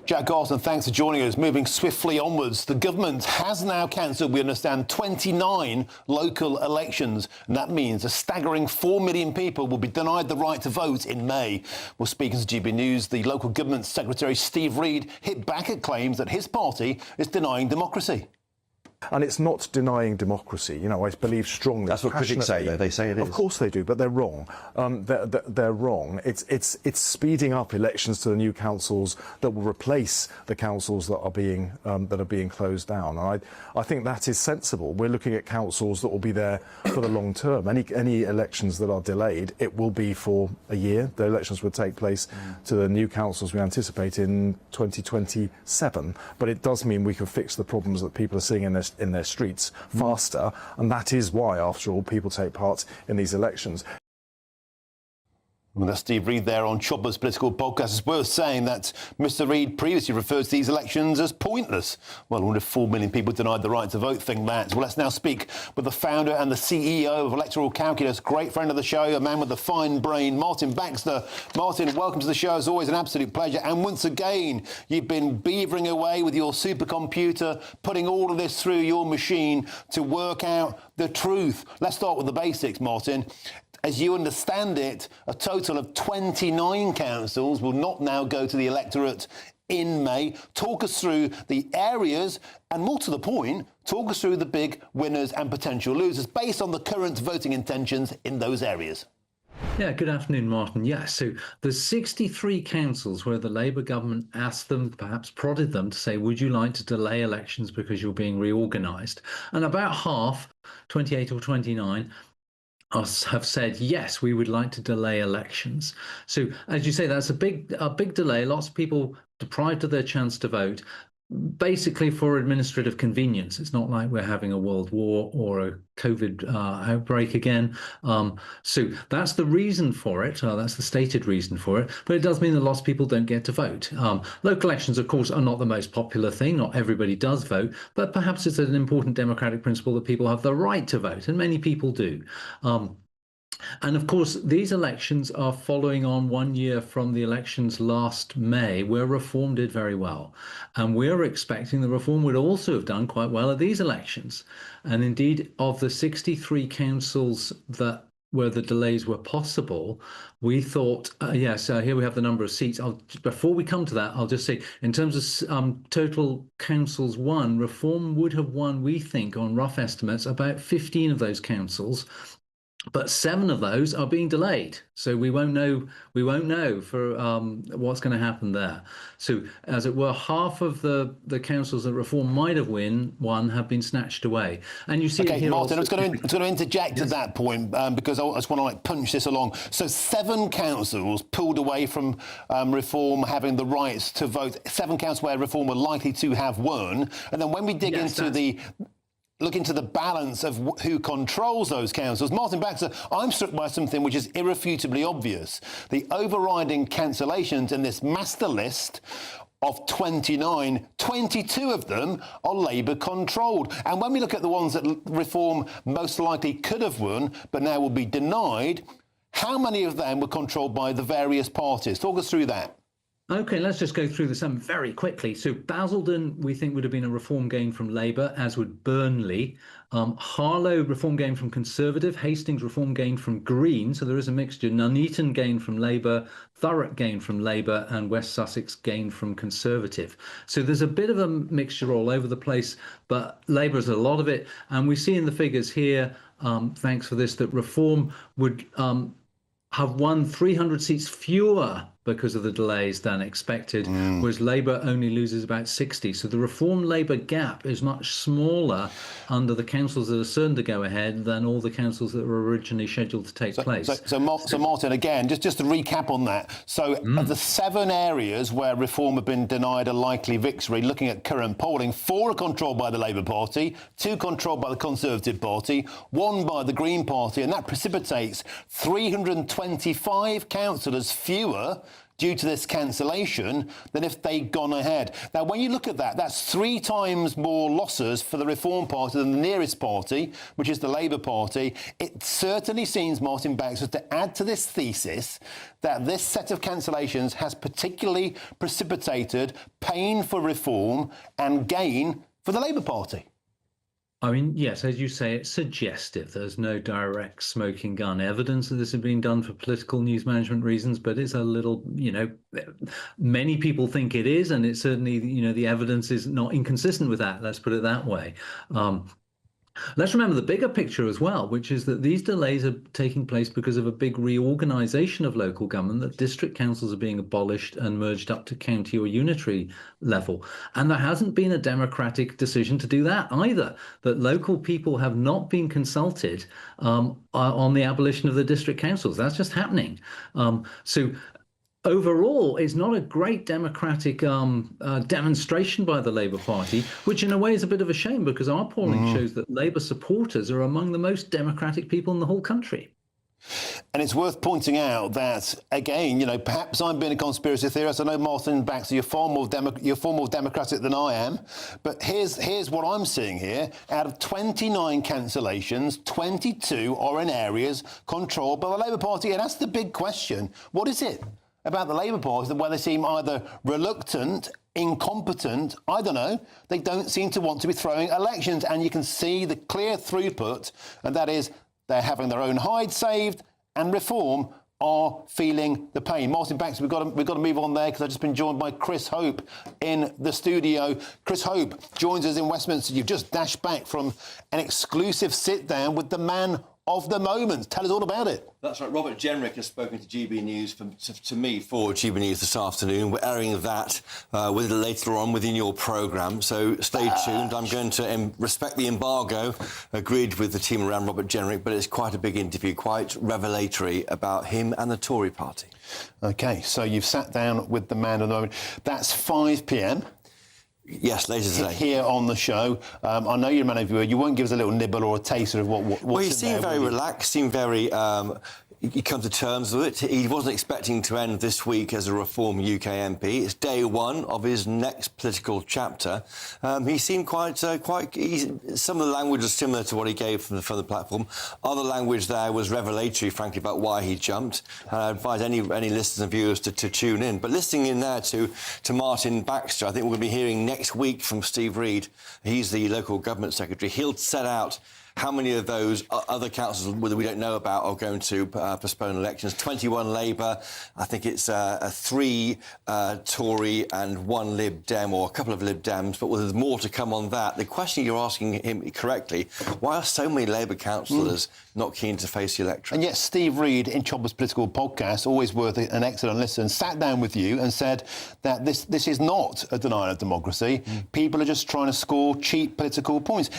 Jack Garson, thanks for joining us. Moving swiftly onwards, the government has now cancelled, we understand, 29 local elections, and that means a staggering 4 million people will be denied the right to vote in May. Well, speaking to GB News, the local government secretary, Steve Reid, hit back at claims that his party is denying democracy.
And it's not denying democracy. You know, I believe strongly.
That's what critics say, though. They say it is.
Of course they do, but they're wrong. They're wrong. It's speeding up elections to the new councils that will replace the councils that are being closed down. And I think that is sensible. We're looking at councils that will be there for the long term. Any elections that are delayed, it will be for a year. The elections would take place to the new councils we anticipate in 2027. But it does mean we can fix the problems that people are seeing in their streets faster, and that is why, after all, people take part in these elections.
Well, that's Steve Reid there on Chopper's Political Podcast. It's worth saying that Mr. Reid previously referred to these elections as pointless. Well, I wonder if 4 million people denied the right to vote think that. Well, let's now speak with the founder and the CEO of Electoral Calculus, great friend of the show, a man with a fine brain, Martin Baxter. Martin, welcome to the show. It's always an absolute pleasure. And once again, you've been beavering away with your supercomputer, putting all of this through your machine to work out the truth. Let's start with the basics, Martin. As you understand it, a total of 29 councils will not now go to the electorate in May. Talk us through the areas, and more to the point, talk us through the big winners and potential losers based on the current voting intentions in those areas.
Yeah, good afternoon, Martin. Yeah, so there's 63 councils where the Labour government asked them, perhaps prodded them to say, would you like to delay elections because you're being reorganised? And about half, 28 or 29, have said, yes, we would like to delay elections. So, as you say, that's a big delay. Lots of people deprived of their chance to vote, basically for administrative convenience. It's not like we're having a world war or a COVID outbreak again. So that's the reason for it. That's the stated reason for it. But it does mean that lots of people don't get to vote. Local elections, of course, are not the most popular thing. Not everybody does vote, but perhaps it's an important democratic principle that people have the right to vote, and many people do. And of course, these elections are following on 1 year from the elections last May, where Reform did very well. And we're expecting the Reform would also have done quite well at these elections. And indeed, of the 63 councils where the delays were possible, we thought, yes, here we have the number of seats. Before we come to that, I'll just say, in terms of total councils won, Reform would have won, we think, on rough estimates, about 15 of those councils. But 7 of those are being delayed, so we won't know. We won't know for what's going to happen there. So, as it were, half of the councils that Reform might have won have been snatched away. And you see it here.
Martin, I was going to interject at that point because I just want to punch this along. So 7 councils pulled away from Reform having the rights to vote. 7 councils where Reform were likely to have won, and then when we dig look into the balance of who controls those councils. Martin Baxter, I'm struck by something which is irrefutably obvious. The overriding cancellations in this master list of 29, 22 of them are Labour controlled. And when we look at the ones that Reform most likely could have won, but now will be denied, how many of them were controlled by the various parties? Talk us through that.
OK, let's just go through the sum very quickly. So Basildon, we think, would have been a Reform gain from Labour, as would Burnley. Harlow, Reform gain from Conservative. Hastings, Reform gain from Green. So there is a mixture. Nuneaton, gain from Labour. Thurrock, gain from Labour. And West Sussex, gain from Conservative. So there's a bit of a mixture all over the place, but Labour is a lot of it. And we see in the figures here, thanks for this, that Reform would have won 300 seats fewer because of the delays than expected, whereas Labour only loses about 60. So the Reform-Labour gap is much smaller under the councils that are certain to go ahead than all the councils that were originally scheduled to take place.
So Martin, again, just to recap on that. So of the 7 areas where Reform have been denied a likely victory, looking at current polling, 4 are controlled by the Labour Party, 2 controlled by the Conservative Party, 1 by the Green Party, and that precipitates 325 councillors fewer due to this cancellation than if they'd gone ahead. Now, when you look at that, that's 3 times more losses for the Reform Party than the nearest party, which is the Labour Party. It certainly seems, Martin Baxter, to add to this thesis that this set of cancellations has particularly precipitated pain for Reform and gain for the Labour Party.
I mean, yes, as you say, it's suggestive. There's no direct smoking gun evidence that this has been done for political news management reasons, but it's a little, many people think it is, and it's certainly, the evidence is not inconsistent with that. Let's put it that way. Let's remember the bigger picture as well, which is that these delays are taking place because of a big reorganisation of local government, that district councils are being abolished and merged up to county or unitary level. And there hasn't been a democratic decision to do that either, that local people have not been consulted on the abolition of the district councils. That's just happening. So overall, it's not a great democratic demonstration by the Labour Party, which in a way is a bit of a shame because our polling shows that Labour supporters are among the most democratic people in the whole country.
And it's worth pointing out that, again, perhaps I'm being a conspiracy theorist. I know, Martin Baxter, you're far more democratic than I am. But here's what I'm seeing here. Out of 29 cancellations, 22 are in areas controlled by the Labour Party. And that's the big question. What is it about the Labour Party where they seem either reluctant, incompetent, I don't know, they don't seem to want to be throwing elections. And you can see the clear throughput, and that is they're having their own hide saved, and Reform are feeling the pain. Martin Baxter, we've got to move on there because I've just been joined by Chris Hope in the studio. Chris Hope joins us in Westminster. You've just dashed back from an exclusive sit-down with the man of the moment. Tell us all about it.
That's right. Robert Jenrick has spoken to GBNews, to me for GBNews this afternoon. We're airing that with later on within your programme, so stay tuned. I'm going to respect the embargo agreed with the team around Robert Jenrick, but it's quite a big interview, quite revelatory about him and the Tory party.
OK, so you've sat down with the man of the moment. That's 5 p.m.
Yes, later today.
Here on the show. I know you're a man of your word. You won't give us a little nibble or a taster of what's
well, he
in
seemed
there,
very relaxed, seemed very... he come to terms with it. He wasn't expecting to end this week as a Reform UK MP. It's day 1 of his next political chapter. He seemed quite easy. Some of the language was similar to what he gave from the platform. Other language there was revelatory, frankly, about why he jumped. And I advise any listeners and viewers to tune in. But listening in there to Martin Baxter, I think we're going to be hearing next week from Steve Reid. He's the local government secretary. He'll set out how many of those other councils that we don't know about are going to postpone elections? 21 Labour, I think it's 3 Tory and 1 Lib Dem, or a couple of Lib Dems, but there's more to come on that. The question you're asking him correctly, why are so many Labour councillors not keen to face the electorate.
And yet Steve Reed in Chopper's Political Podcast, always worth an excellent listen, sat down with you and said that this is not a denial of democracy. People are just trying to score cheap political points.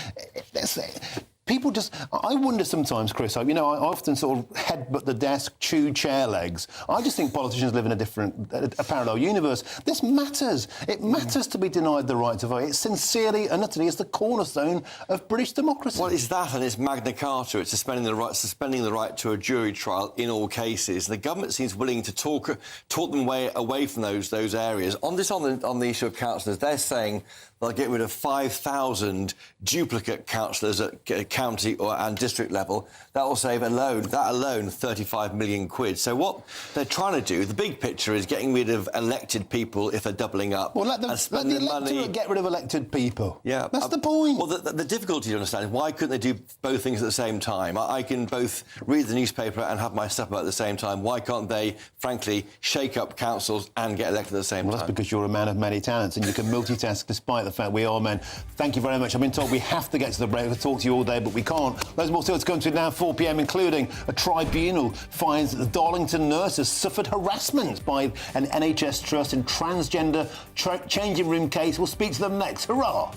People just... I wonder sometimes, Chris, I often sort of headbutt the desk, chew chair legs. I just think politicians live in a parallel universe. This matters. It matters to be denied the right to vote. It sincerely and utterly is the cornerstone of British democracy.
Well, it's that and it's Magna Carta. It's suspending the right to a jury trial in all cases. The government seems willing to talk them away from those areas. On the issue of councillors, they're saying they'll get rid of 5,000 duplicate councillors at county and district level. That will save alone 35 million quid. So what they're trying to do, the big picture, is getting rid of elected people if they're doubling up.
Well, let the electorate get rid of elected people. Yeah. That's the point.
Well, the difficulty to understand is why couldn't they do both things at the same time? I can both read the newspaper and have my supper at the same time. Why can't they, frankly, shake up councils and get elected at the same time?
That's because you're a man of many talents and you can multitask despite the fact we are men. Thank you very much. I've been told we have to get to the break. We'll talk to you all day, but we can't. Loads more still to come to now, 4 p.m, including a tribunal finds that the Darlington nurses suffered harassment by an NHS trust in transgender changing room case. We'll speak to them next. Hurrah!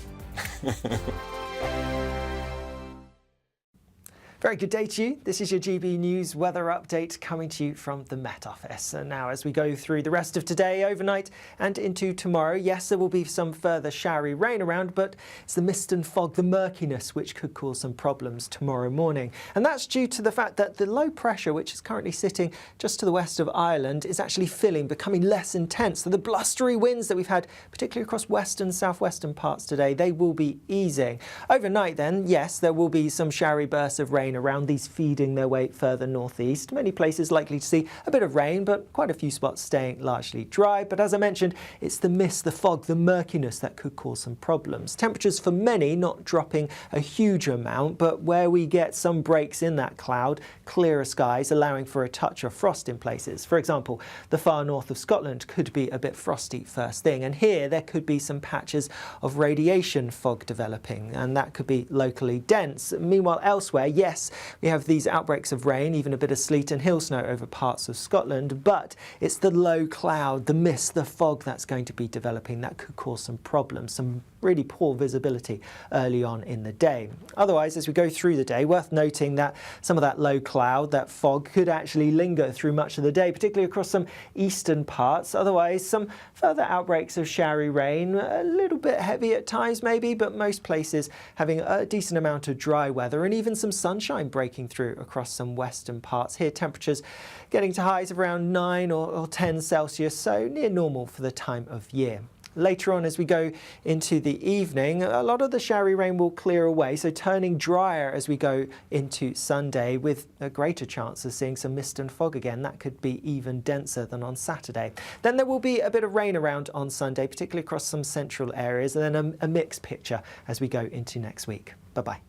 Very good day to you. This is your GB News weather update coming to you from the Met Office. And now as we go through the rest of today, overnight and into tomorrow, yes, there will be some further showery rain around, but it's the mist and fog, the murkiness, which could cause some problems tomorrow morning. And that's due to the fact that the low pressure, which is currently sitting just to the west of Ireland, is actually filling, becoming less intense. So the blustery winds that we've had, particularly across western, southwestern parts today, they will be easing. Overnight then, yes, there will be some showery bursts of rain around, these feeding their way further northeast. Many places likely to see a bit of rain, but quite a few spots staying largely dry. But as I mentioned, it's the mist, the fog, the murkiness that could cause some problems. Temperatures for many not dropping a huge amount, but where we get some breaks in that cloud, clearer skies, allowing for a touch of frost in places. For example, the far north of Scotland could be a bit frosty first thing, and here there could be some patches of radiation fog developing, and that could be locally dense. Meanwhile, elsewhere, yes, we have these outbreaks of rain, even a bit of sleet and hill snow over parts of Scotland, but it's the low cloud, the mist, the fog that's going to be developing that could cause some problems, some really poor visibility early on in the day. Otherwise, as we go through the day, worth noting that some of that low cloud, that fog, could actually linger through much of the day, particularly across some eastern parts. Otherwise, some further outbreaks of showery rain, a little bit heavy at times maybe, but most places having a decent amount of dry weather and even some sunshine breaking through across some western parts. Here, temperatures getting to highs of around 9 or 10 Celsius, so near normal for the time of year. Later on, as we go into the evening, a lot of the showery rain will clear away, so turning drier as we go into Sunday, with a greater chance of seeing some mist and fog again. That could be even denser than on Saturday. Then there will be a bit of rain around on Sunday, particularly across some central areas, and then a mixed picture as we go into next week. Bye-bye.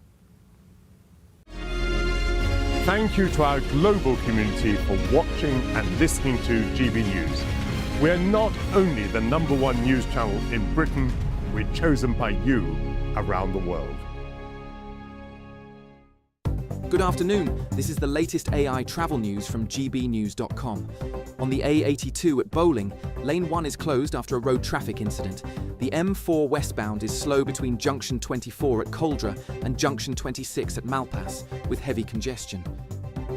Thank you to our global community for watching and listening to GB News. We're not only the #1 news channel in Britain, we're chosen by you around the world.
Good afternoon. This is the latest AI travel news from GBnews.com. On the A82 at Bowling, lane 1 is closed after a road traffic incident. The M4 westbound is slow between junction 24 at Coldra and junction 26 at Malpass, with heavy congestion.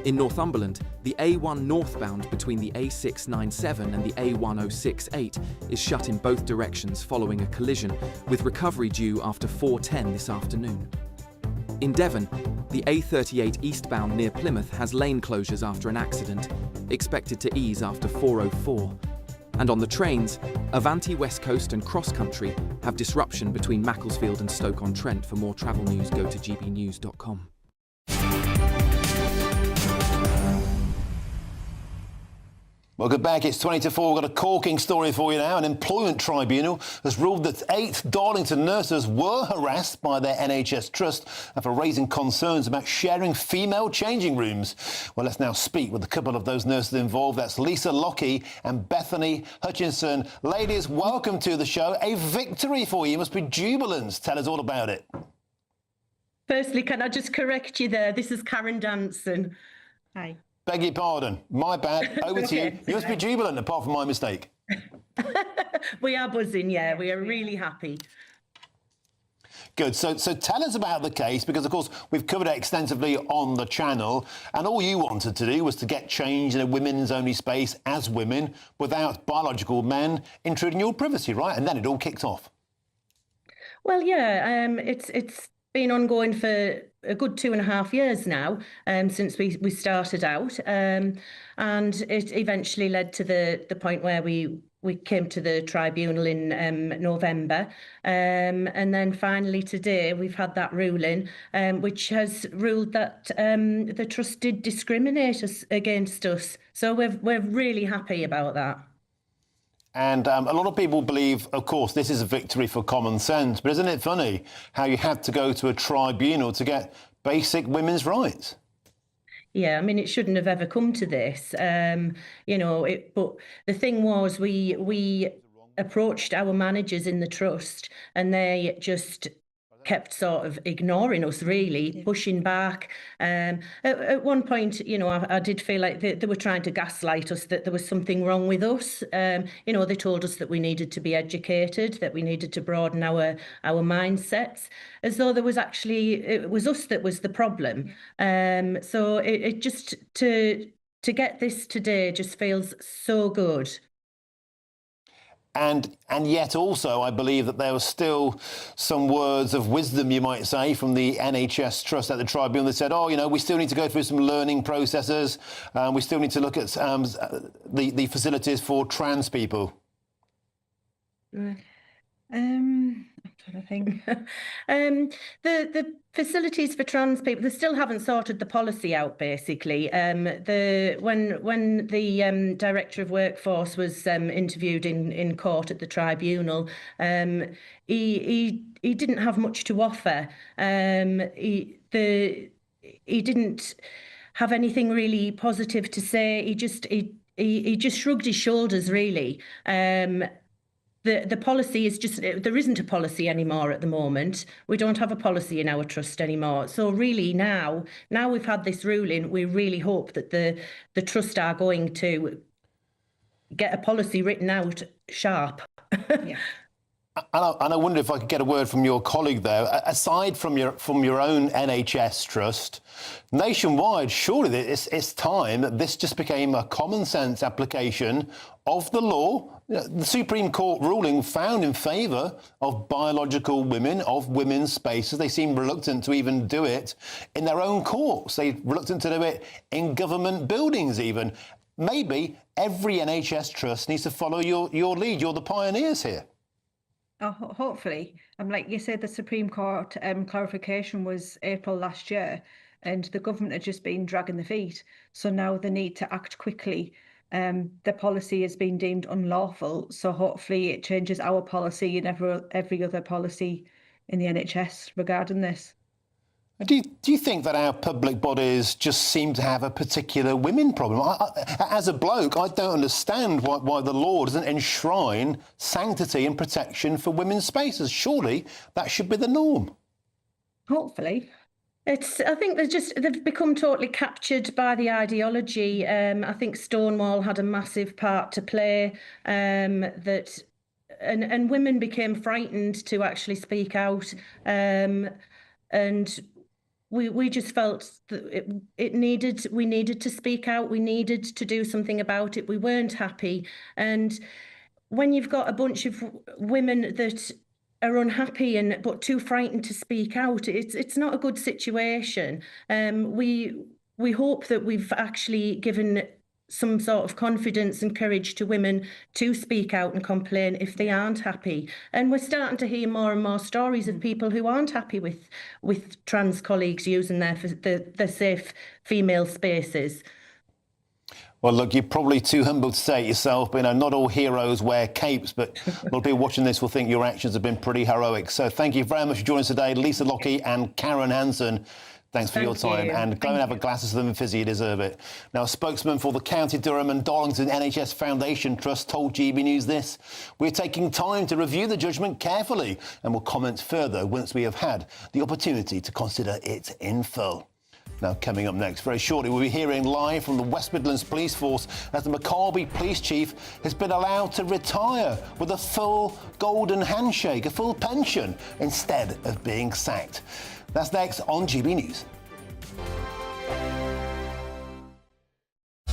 In Northumberland, the A1 northbound between the A697 and the A1068 is shut in both directions following a collision, with recovery due after 4:10 this afternoon. In Devon, the A38 eastbound near Plymouth has lane closures after an accident, expected to ease after 4:04. And on the trains, Avanti West Coast and Cross Country have disruption between Macclesfield and Stoke-on-Trent. For more travel news, go to gbnews.com.
Welcome back. It's 20 to 4. We've got a corking story for you now. An employment tribunal has ruled that 8 Darlington nurses were harassed by their NHS trust after raising concerns about sharing female changing rooms. Well, let's now speak with a couple of those nurses involved. That's Lisa Lockie and Bethany Hutchinson. Ladies, welcome to the show. A victory for you. You must be jubilant. Tell us all about it.
Firstly, can I just correct you there? This is Karen Danson. Hi.
Beg your pardon. My bad. Over to you. You must be jubilant, apart from my mistake.
We are buzzing, yeah. We are really happy.
Good. So tell us about the case, because, of course, we've covered it extensively on the channel, and all you wanted to do was to get change in a women's-only space as women without biological men intruding your privacy, right? And then it all kicked off.
Well, yeah, it's been ongoing for a good 2.5 years now, since we started out, and it eventually led to the point where we came to the tribunal in November, and then finally today we've had that ruling, which has ruled that the trust did discriminate against us. So we're really happy about that.
And a lot of people believe, of course, this is a victory for common sense. But isn't it funny how you had to go to a tribunal to get basic women's rights?
Yeah, I mean, it shouldn't have ever come to this, you know. But the thing was, we approached our managers in the trust, and they just kept sort of ignoring us, really, pushing back. At one point, you know, I did feel like they were trying to gaslight us, that there was something wrong with us. You know, they told us that we needed to be educated, that we needed to broaden our mindsets, as though there was actually, it was us that was the problem. So it just, to get this today just feels so good.
And yet also, I believe that there was still some words of wisdom, you might say, from the NHS Trust at the tribunal that said, oh, you know, we still need to go through some learning processes. We still need to look at the facilities for trans people.
I'm trying to think. The facilities for trans people, they still haven't sorted the policy out, basically. When the Director of Workforce was interviewed in court at the tribunal, he didn't have much to offer. He didn't have anything really positive to say. He just shrugged his shoulders, really. The policy is just, there isn't a policy anymore at the moment. We don't have a policy in our trust anymore. So really now we've had this ruling, we really hope that the trust are going to get a policy written out sharp. Yeah.
And I wonder if I could get a word from your colleague there. Aside from your own NHS trust, nationwide, surely it's time that this just became a common sense application of the law. The Supreme Court ruling found in favour of biological women, of women's spaces. They seem reluctant to even do it in their own courts. They're reluctant to do it in government buildings even. Maybe every NHS trust needs to follow your lead. You're the pioneers here.
Oh, hopefully. Like you said, the Supreme Court clarification was April last year, and the government had just been dragging their feet. So now they need to act quickly. The policy has been deemed unlawful, so hopefully it changes our policy and every other policy in the NHS regarding this.
Do you think that our public bodies just seem to have a particular women problem? As a bloke, I don't understand why the law doesn't enshrine sanctity and protection for women's spaces. Surely that should be the norm.
Hopefully.
I think they've become totally captured by the ideology. I think Stonewall had a massive part to play, and women became frightened to actually speak out, and we just felt that we needed to speak out. We needed to do something about it. We weren't happy. And when you've got a bunch of women that are unhappy but too frightened to speak out, it's not a good situation. We hope that we've actually given some sort of confidence and courage to women to speak out and complain if they aren't happy. And we're starting to hear more and more stories of people who aren't happy with trans colleagues using their safe female spaces.
Well, look, you're probably too humble to say it yourself, but, you know, not all heroes wear capes, but a lot of people watching this will think your actions have been pretty heroic. So thank you very much for joining us today, Lisa Lockie and Karen Hansen. Thanks for your time. And go and have a glass of something fizzy, you deserve it. Now, a spokesman for the County Durham and Darlington NHS Foundation Trust told GB News this: "We're taking time to review the judgment carefully and will comment further once we have had the opportunity to consider it in full." Now, coming up next, very shortly, we'll be hearing live from the West Midlands Police Force as the Maccabi Police Chief has been allowed to retire with a full golden handshake, a full pension, instead of being sacked. That's next on GB News.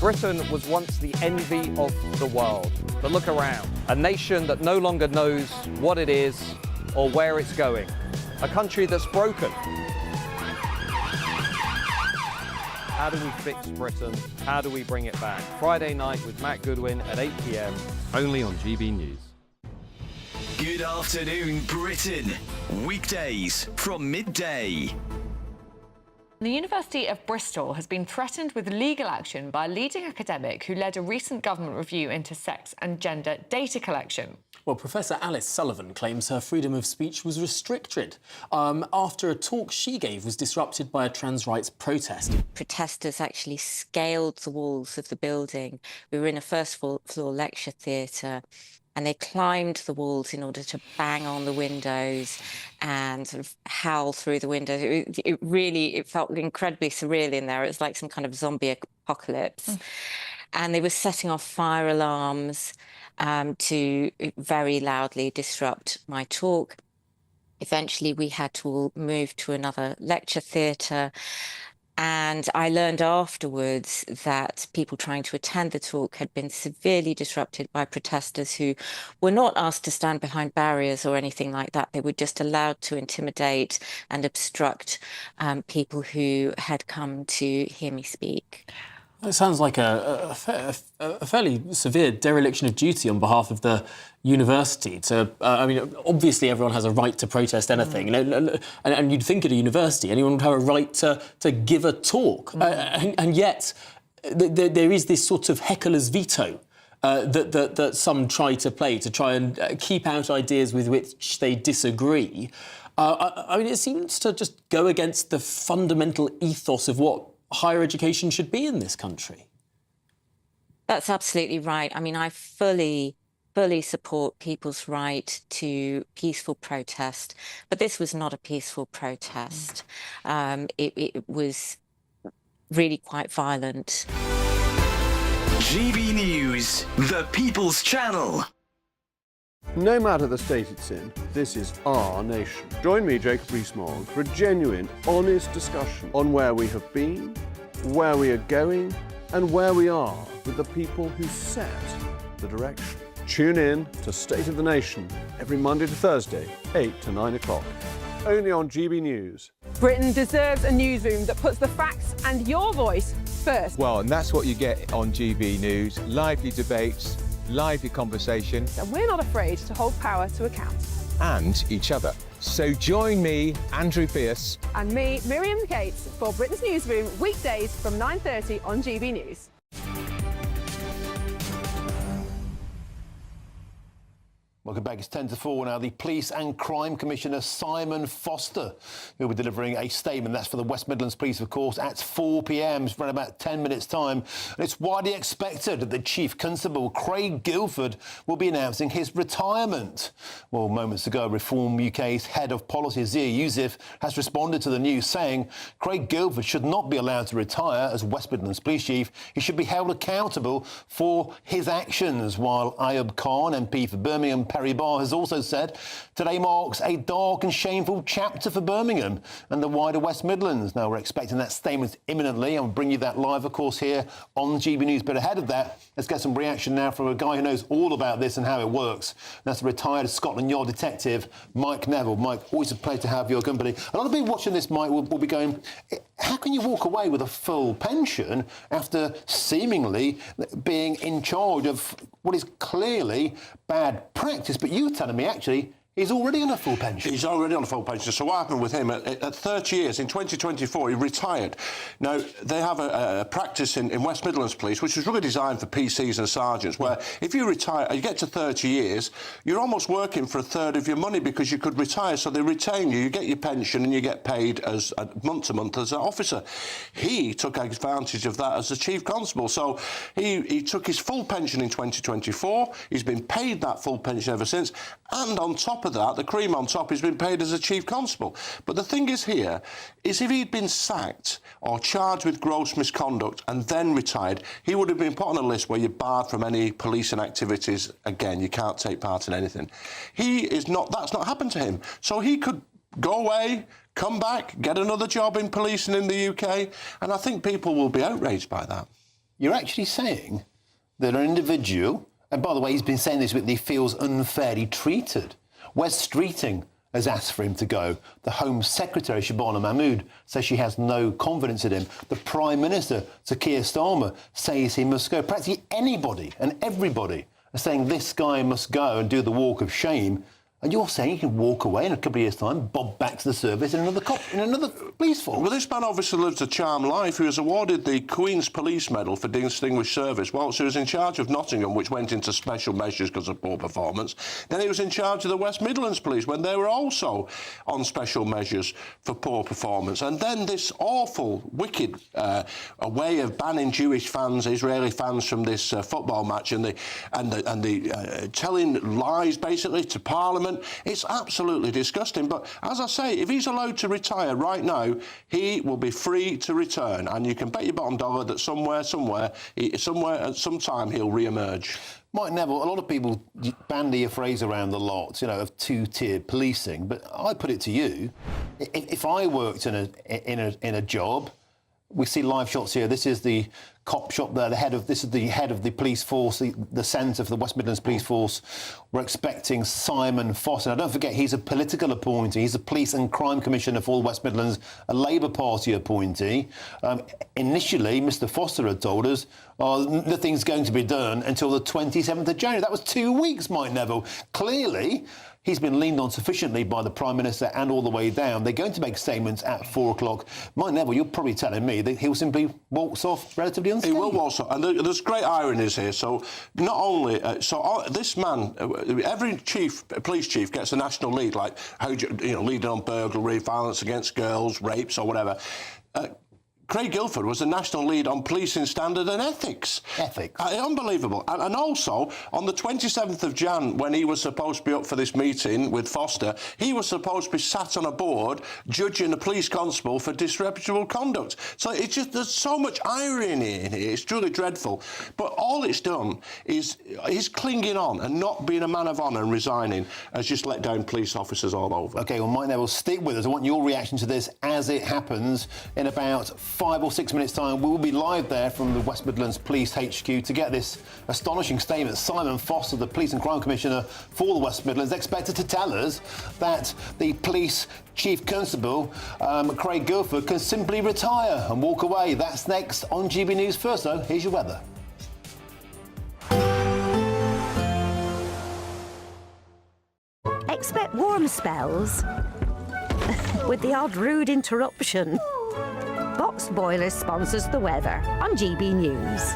Britain was once the envy of the world. But look around. A nation that no longer knows what it is or where it's going. A country that's broken. How do we fix Britain? How do we bring it back? Friday night with Matt Goodwin at 8 p.m, only on GB News.
Good afternoon, Britain. Weekdays from midday.
The University of Bristol has been threatened with legal action by a leading academic who led a recent government review into sex and gender data collection.
Well, Professor Alice Sullivan claims her freedom of speech was restricted after a talk she gave was disrupted by a trans rights protest.
Protesters actually scaled the walls of the building. We were in a first floor lecture theatre, and they climbed the walls in order to bang on the windows and sort of howl through the windows. It felt incredibly surreal in there. It was like some kind of zombie apocalypse. And they were setting off fire alarms to very loudly disrupt my talk. Eventually, we had to all move to another lecture theatre. And I learned afterwards that people trying to attend the talk had been severely disrupted by protesters who were not asked to stand behind barriers or anything like that. They were just allowed to intimidate and obstruct people who had come to hear me speak.
It sounds like a fairly severe dereliction of duty on behalf of the university. I mean, obviously everyone has a right to protest anything, and you'd think at a university anyone would have a right to give a talk, and yet there is this sort of heckler's veto that some try to play to try and keep out ideas with which they disagree. I mean, it seems to just go against the fundamental ethos of what higher education should be in this country.
That's absolutely right. I mean, I fully support people's right to peaceful protest, but this was not a peaceful protest. It was really quite violent.
GB News, the People's Channel.
No matter the state it's in, this is our nation. Join me, Jacob Rees-Mogg, for a genuine, honest discussion on where we have been, where we are going, and where we are with the people who set the direction. Tune in to State of the Nation every Monday to Thursday, 8 to 9 o'clock. Only on GB News.
Britain deserves a newsroom that puts the facts and your voice first.
Well, and that's what you get on GB News. Lively debates, lively conversation.
And we're not afraid to hold power to account.
And each other. So join me, Andrew Pearce.
And me, Miriam Cates, for Britain's Newsroom, weekdays from 9:30 on GB News.
Welcome back. It's 10 to 4 now. The Police and Crime Commissioner Simon Foster will be delivering a statement. That's for the West Midlands Police, of course, at 4 p.m. It's around about 10 minutes' time. And it's widely expected that the Chief Constable, Craig Guilford, will be announcing his retirement. Well, moments ago, Reform UK's head of policy, Zia Youssef, has responded to the news, saying Craig Guilford should not be allowed to retire as West Midlands Police Chief. He should be held accountable for his actions, while Ayub Khan, MP for Birmingham, Perry Barr, has also said today marks a dark and shameful chapter for Birmingham and the wider West Midlands. Now, we're expecting that statement imminently. I'll bring you that live, of course, here on GB News. But ahead of that, let's get some reaction now from a guy who knows all about this and how it works. That's retired Scotland Yard detective Mike Neville. Mike, always a pleasure to have your company. A lot of people watching this, Mike, will be going, how can you walk away with a full pension after seemingly being in charge of what is clearly bad practice? But you were telling me, actually, He's already on a full pension.
He's already on a full pension. So what happened with him, at 30 years, in 2024, he retired. Now, they have a practice in West Midlands Police, which was really designed for PCs and sergeants, where if you retire, you get to 30 years, you're almost working for a third of your money because you could retire. So they retain you, you get your pension and you get paid as month to month as an officer. He took advantage of that as a chief constable. So he took his full pension in 2024. He's been paid that full pension ever since. And on top of that, the cream on top, he's been paid as a chief constable. But the thing is here, is if he'd been sacked or charged with gross misconduct and then retired, he would have been put on a list where you're barred from any policing activities. Again, you can't take part in anything. That's not happened to him. So he could go away, come back, get another job in policing in the UK, and I think people will be outraged by that.
You're actually saying that an individual, and by the way, he's been saying this, but he feels unfairly treated. Wes Streeting has asked for him to go. The Home Secretary, Shabana Mahmood, says she has no confidence in him. The Prime Minister, Sir Keir Starmer, says he must go. Practically anybody and everybody are saying this guy must go and do the walk of shame. And you're saying he can walk away in a couple of years' time, bob back to the service in another police force?
Well, this man obviously lives a charmed life. He was awarded the Queen's Police Medal for distinguished service whilst he was in charge of Nottingham, which went into special measures because of poor performance. Then he was in charge of the West Midlands Police when they were also on special measures for poor performance. And then this awful, wicked way of banning Jewish fans, Israeli fans from this football match and telling lies basically to Parliament. It's absolutely disgusting. But as I say, if he's allowed to retire right now, he will be free to return. And you can bet your bottom dollar that somewhere, at some time, he'll re-emerge.
Mike Neville, a lot of people bandy a phrase around a lot, of two-tiered policing. But I put it to you, if I worked in a job, we see live shots here. This is the cop shop there. This is the head of the police force, the centre for the West Midlands Police Force. We're expecting Simon Foster. Now, don't forget, he's a political appointee. He's a Police and Crime Commissioner for the West Midlands, a Labour Party appointee. Initially, Mr Foster had told us, nothing's going to be done until the 27th of January. That was 2 weeks, Mike Neville. Clearly, he's been leaned on sufficiently by the Prime Minister and all the way down. They're going to make statements at 4 o'clock. Mike Neville, you're probably telling me that he'll simply waltz off relatively unscathed.
He will waltz off. And there's great ironies here. So not only... this man, every police chief gets a national lead, like leading on burglary, violence against girls, rapes or whatever. Craig Guilford was the national lead on policing standard and ethics. Unbelievable. And also, on the 27th of Jan, when he was supposed to be up for this meeting with Foster, he was supposed to be sat on a board judging a police constable for disreputable conduct. So it's just, there's so much irony in here. It's truly dreadful. But all it's done is his clinging on and not being a man of honour and resigning has just let down police officers all over.
OK, well, Mike Neville, stick with us. I want your reaction to this as it happens in about 5 or 6 minutes' time. We will be live there from the West Midlands Police HQ to get this astonishing statement. Simon Foster, the Police and Crime Commissioner for the West Midlands, expected to tell us that the Police Chief Constable, Craig Guilford, can simply retire and walk away. That's next on GB News. First, though, here's your weather.
Expect warm spells with the odd rude interruption. Box Boilers sponsors the weather on GB News.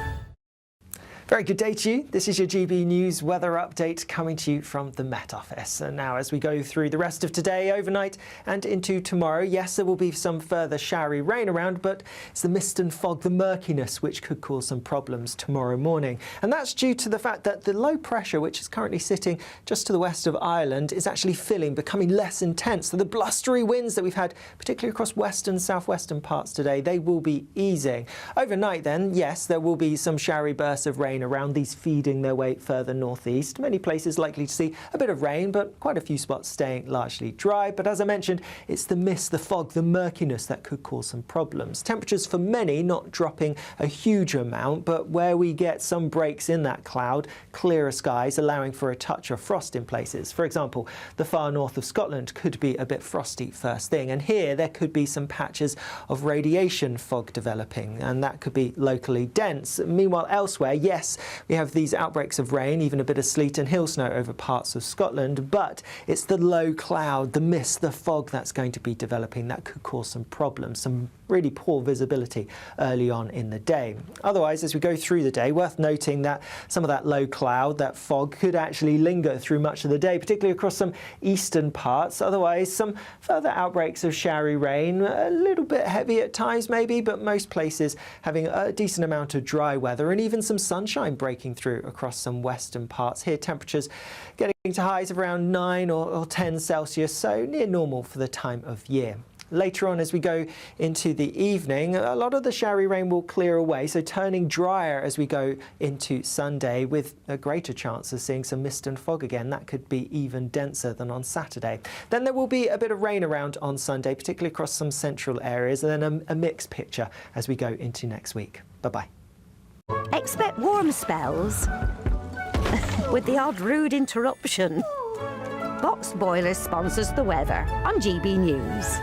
Very good day to you. This is your GB News weather update coming to you from the Met Office. And now as we go through the rest of today, overnight and into tomorrow, yes, there will be some further showery rain around, but it's the mist and fog, the murkiness, which could cause some problems tomorrow morning. And that's due to the fact that the low pressure, which is currently sitting just to the west of Ireland, is actually filling, becoming less intense. So the blustery winds that we've had, particularly across western, southwestern parts today, they will be easing. Overnight then, yes, there will be some showery bursts of rain around, these feeding their way further northeast. Many places likely to see a bit of rain, but quite a few spots staying largely dry. But as I mentioned, it's the mist, the fog, the murkiness that could cause some problems. Temperatures for many not dropping a huge amount, but where we get some breaks in that cloud, clearer skies, allowing for a touch of frost in places. For example, the far north of Scotland could be a bit frosty first thing, and here there could be some patches of radiation fog developing, and that could be locally dense. Meanwhile, elsewhere, yes, yes, we have these outbreaks of rain, even a bit of sleet and hail snow over parts of Scotland, but it's the low cloud, the mist, the fog that's going to be developing that could cause some problems, some really poor visibility early on in the day. Otherwise, as we go through the day, worth noting that some of that low cloud, that fog, could actually linger through much of the day, particularly across some eastern parts. Otherwise, some further outbreaks of showery rain, a little bit heavy at times maybe, but most places having a decent amount of dry weather and even some sunshine breaking through across some western parts. Here, temperatures getting to highs of around 9 or 10 Celsius, so near normal for the time of year. Later on, as we go into the evening, a lot of the showery rain will clear away, so turning drier as we go into Sunday, with a greater chance of seeing some mist and fog again. That could be even denser than on Saturday. Then there will be a bit of rain around on Sunday, particularly across some central areas, and then a mixed picture as we go into next week. Bye-bye.
Expect warm spells with the odd rude interruption. Box Boilers sponsors the weather on GB News.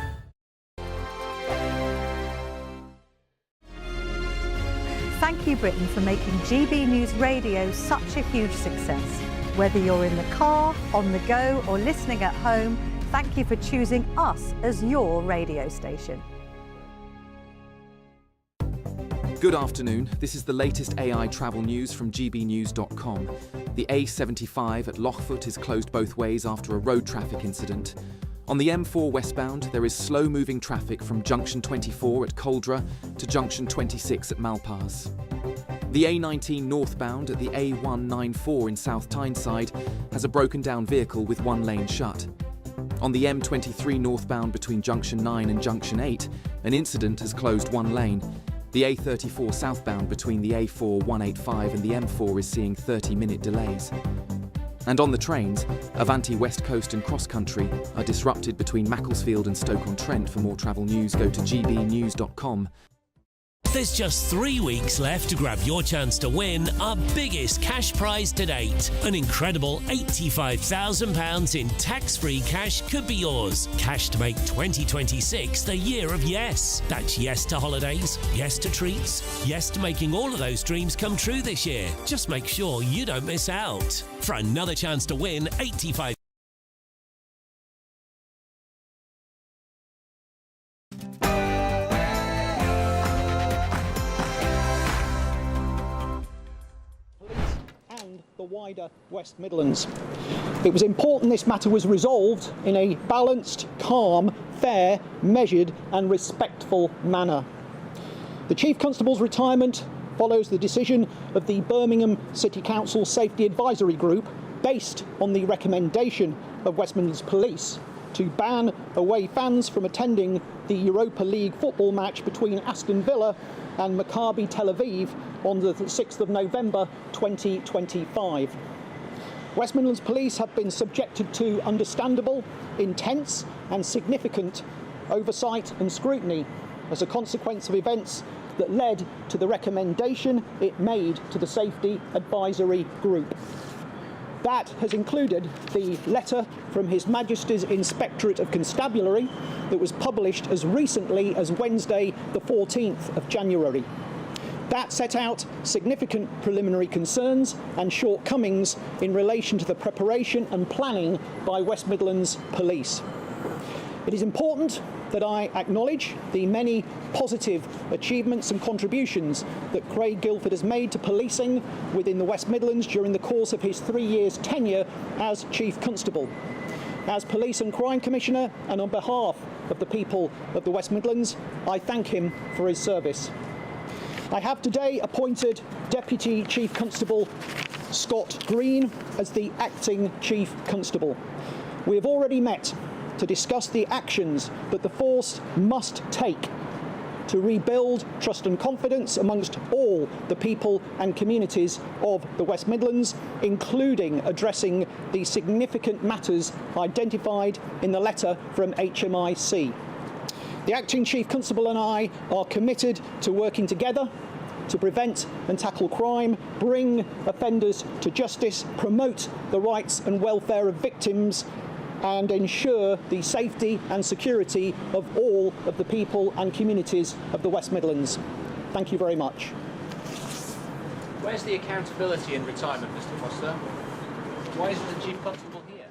Thank you, Britain, for making GB News Radio such a huge success. Whether you're in the car, on the go, or listening at home, thank you for choosing us as your radio station.
Good afternoon. This is the latest AI travel news from GBNews.com. The A75 at Lochfoot is closed both ways after a road traffic incident. On the M4 westbound, there is slow-moving traffic from junction 24 at Coldra to junction 26 at Malpas. The A19 northbound at the A194 in South Tyneside has a broken-down vehicle with one lane shut. On the M23 northbound between junction 9 and junction 8, an incident has closed one lane. The A34 southbound between the A4 185 and the M4 is seeing 30-minute delays. And on the trains, Avanti West Coast and Cross Country are disrupted between Macclesfield and Stoke-on-Trent. For more travel news, go to gbnews.com.
There's just 3 weeks left to grab your chance to win our biggest cash prize to date. An incredible £85,000 in tax-free cash could be yours. Cash to make 2026 the year of yes. That's yes to holidays, yes to treats, yes to making all of those dreams come true this year. Just make sure you don't miss out. For another chance to win £85,000.
The wider West Midlands. It was important this matter was resolved in a balanced, calm, fair, measured and respectful manner. The Chief Constable's retirement follows the decision of the Birmingham City Council Safety Advisory Group, based on the recommendation of West Midlands Police, to ban away fans from attending the Europa League football match between Aston Villa and Maccabi Tel Aviv on the 6th of November 2025. West Midlands Police have been subjected to understandable, intense and significant oversight and scrutiny as a consequence of events that led to the recommendation it made to the Safety Advisory Group. That has included the letter from His Majesty's Inspectorate of Constabulary that was published as recently as Wednesday, the 14th of January. That set out significant preliminary concerns and shortcomings in relation to the preparation and planning by West Midlands Police. It is important that I acknowledge the many positive achievements and contributions that Craig Guildford has made to policing within the West Midlands during the course of his 3 years tenure as Chief Constable. As Police and Crime Commissioner, and on behalf of the people of the West Midlands, I thank him for his service. I have today appointed Deputy Chief Constable Scott Green as the Acting Chief Constable. We have already met to discuss the actions that the force must take to rebuild trust and confidence amongst all the people and communities of the West Midlands, including addressing the significant matters identified in the letter from HMIC. The Acting Chief Constable and I are committed to working together to prevent and tackle crime, bring offenders to justice, promote the rights and welfare of victims, and ensure the safety and security of all of the people and communities of the West Midlands. Thank you very much.
Where's the accountability in retirement, Mr. Foster? Why isn't the Chief Constable here?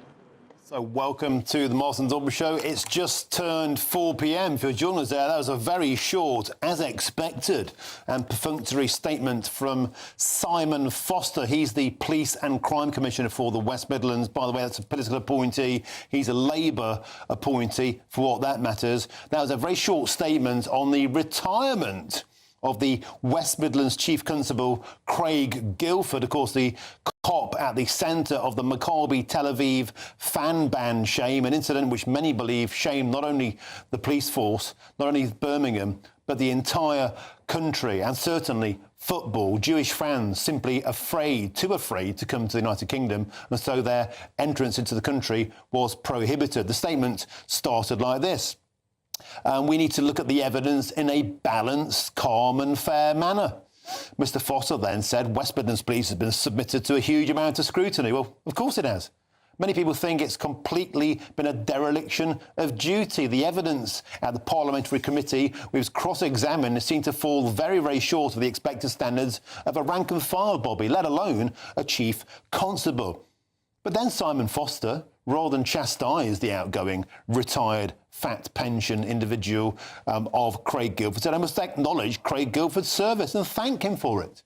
So welcome to the Martin Daubney Show. It's just turned 4 p.m. If you're joining us there, that was a very short, as expected, and perfunctory statement from Simon Foster. He's the Police and Crime Commissioner for the West Midlands. By the way, that's a political appointee. He's a Labour appointee, for what that matters. That was a very short statement on the retirement of the West Midlands Chief Constable, Craig Guildford. Of course, the cop at the centre of the Maccabi Tel Aviv fan ban shame, an incident which many believe shamed not only the police force, not only Birmingham, but the entire country, and certainly football. Jewish fans simply too afraid to come to the United Kingdom, and so their entrance into the country was prohibited. The statement started like this. We need to look at the evidence in a balanced, calm and fair manner. Mr Foster then said West Midlands Police has been submitted to a huge amount of scrutiny. Well, of course it has. Many people think it's completely been a dereliction of duty. The evidence at the Parliamentary Committee was cross-examined seemed to fall very, very short of the expected standards of a rank-and-file bobby, let alone a chief constable. But then Simon Foster, rather than chastise the outgoing, retired, fat pension individual of Craig Guildford, said, I must acknowledge Craig Guildford's service and thank him for it.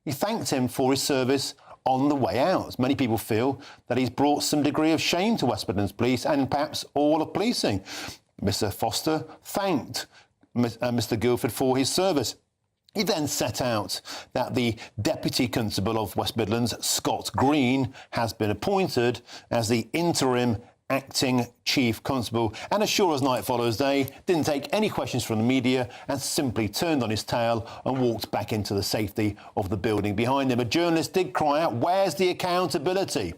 He thanked him for his service on the way out. Many people feel that he's brought some degree of shame to West Midlands Police and perhaps all of policing. Mr Foster thanked Mr Guildford for his service. He then set out that the Deputy Constable of West Midlands, Scott Green, has been appointed as the interim acting Chief Constable, and as sure as night follows day, didn't take any questions from the media and simply turned on his tail and walked back into the safety of the building behind him. A journalist did cry out, where's the accountability?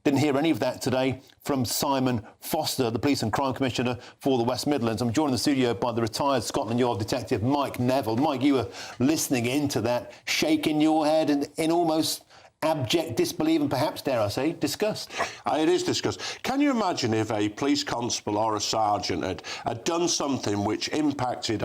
Didn't hear any of that today from Simon Foster, the Police and Crime Commissioner for the West Midlands. I'm joined in the studio by the retired Scotland Yard detective Mike Neville. Mike, you were listening into that, shaking your head in almost abject disbelief and perhaps, dare I say, disgust.
It is disgust. Can you imagine if a police constable or a sergeant had done something which impacted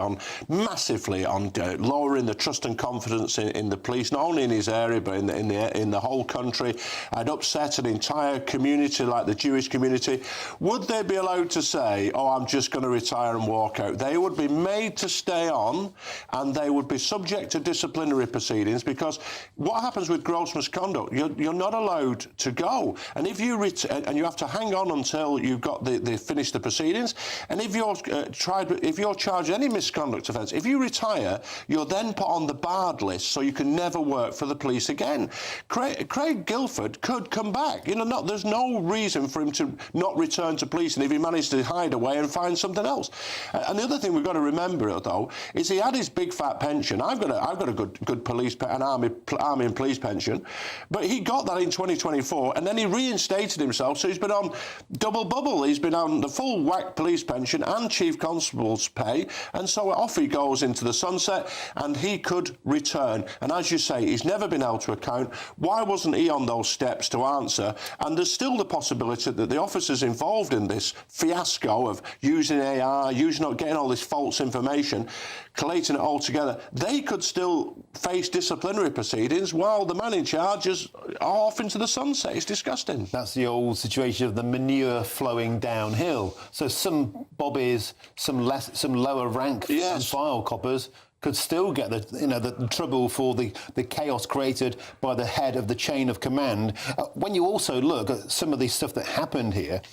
massively on lowering the trust and confidence in the police, not only in his area but in the whole country, had upset an entire community like the Jewish community? Would they be allowed to say, oh, I'm just going to retire and walk out? They would be made to stay on and they would be subject to disciplinary proceedings, because what happens with gross misconduct, you're not allowed to go, and if you and you have to hang on until you've got the finish the proceedings. And if you're charged any misconduct offence, if you retire, you're then put on the barred list, so you can never work for the police again. Craig Guildford could come back. There's no reason for him to not return to policing if he managed to hide away and find something else. And the other thing we've got to remember, though, is he had his big fat pension. I've got a good police an army and police pension. But he got that in 2024, and then he reinstated himself, so he's been on double bubble. He's been on the full whack police pension and chief constable's pay, and so off he goes into the sunset, and he could return. And as you say, he's never been held to account. Why wasn't he on those steps to answer? And there's still the possibility that the officers involved in this fiasco of using AI, getting all this false information, collating it all together, they could still face disciplinary proceedings while the man in charge is off into the sunset. It's disgusting.
That's the old situation of the manure flowing downhill. So some bobbies, some lower rank and file coppers could still get the trouble for the chaos created by the head of the chain of command. When you also look at some of the stuff that happened here,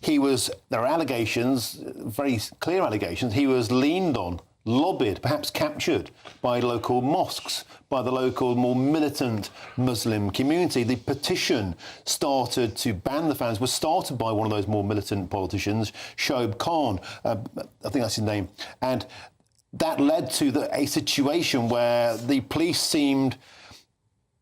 there are allegations, very clear allegations, he was leaned on, lobbied, perhaps captured by local mosques, by the local more militant Muslim community. The petition started to ban the fans was started by one of those more militant politicians, Shoaib Khan, I think that's his name, and that led to a situation where the police seemed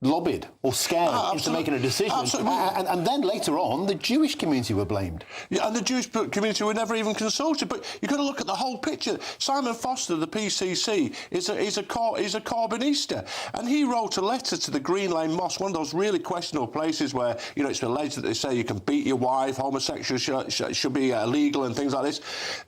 lobbied or scared into making a decision. And then later on, the Jewish community were blamed.
Yeah, and the Jewish community were never even consulted. But you've got to look at the whole picture. Simon Foster, the PCC, is a Corbynista, and he wrote a letter to the Green Lane Mosque, one of those really questionable places where, you know, it's been alleged that they say you can beat your wife, homosexual should be illegal and things like this.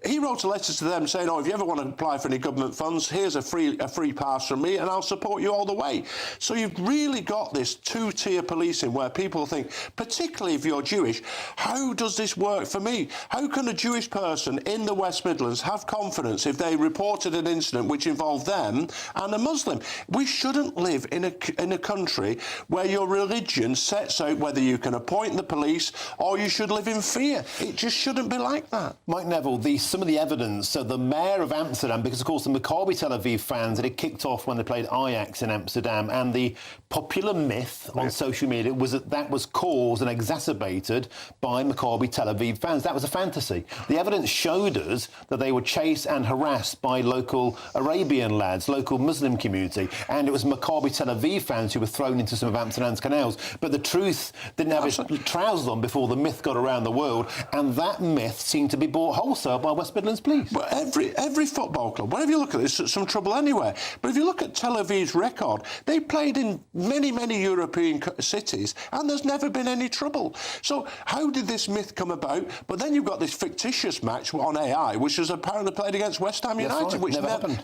He wrote a letter to them saying, oh, if you ever want to apply for any government funds, here's a free pass from me and I'll support you all the way. So you've really got this two-tier policing where people think, particularly if you're Jewish, how does this work for me? How can a Jewish person in the West Midlands have confidence if they reported an incident which involved them and a Muslim? We shouldn't live in a country where your religion sets out whether you can appoint the police or you should live in fear. It just shouldn't be like that.
Mike Neville, some of the evidence, so the mayor of Amsterdam, because of course the Maccabi Tel Aviv fans that it kicked off when they played Ajax in Amsterdam, and the popular myth on social media was that was caused and exacerbated by Maccabi Tel Aviv fans. That was a fantasy. The evidence showed us that they were chased and harassed by local Arabian lads, local Muslim community, and it was Maccabi Tel Aviv fans who were thrown into some of Amsterdam's canals. But the truth didn't have its trousers on before the myth got around the world, and that myth seemed to be bought wholesale by West Midlands Police.
But every football club, whenever you look at this, there's some trouble anywhere. But if you look at Tel Aviv's record, they played in many European cities, and there's never been any trouble. So how did this myth come about? But then you've got this fictitious match on AI, which was apparently played against West Ham United, which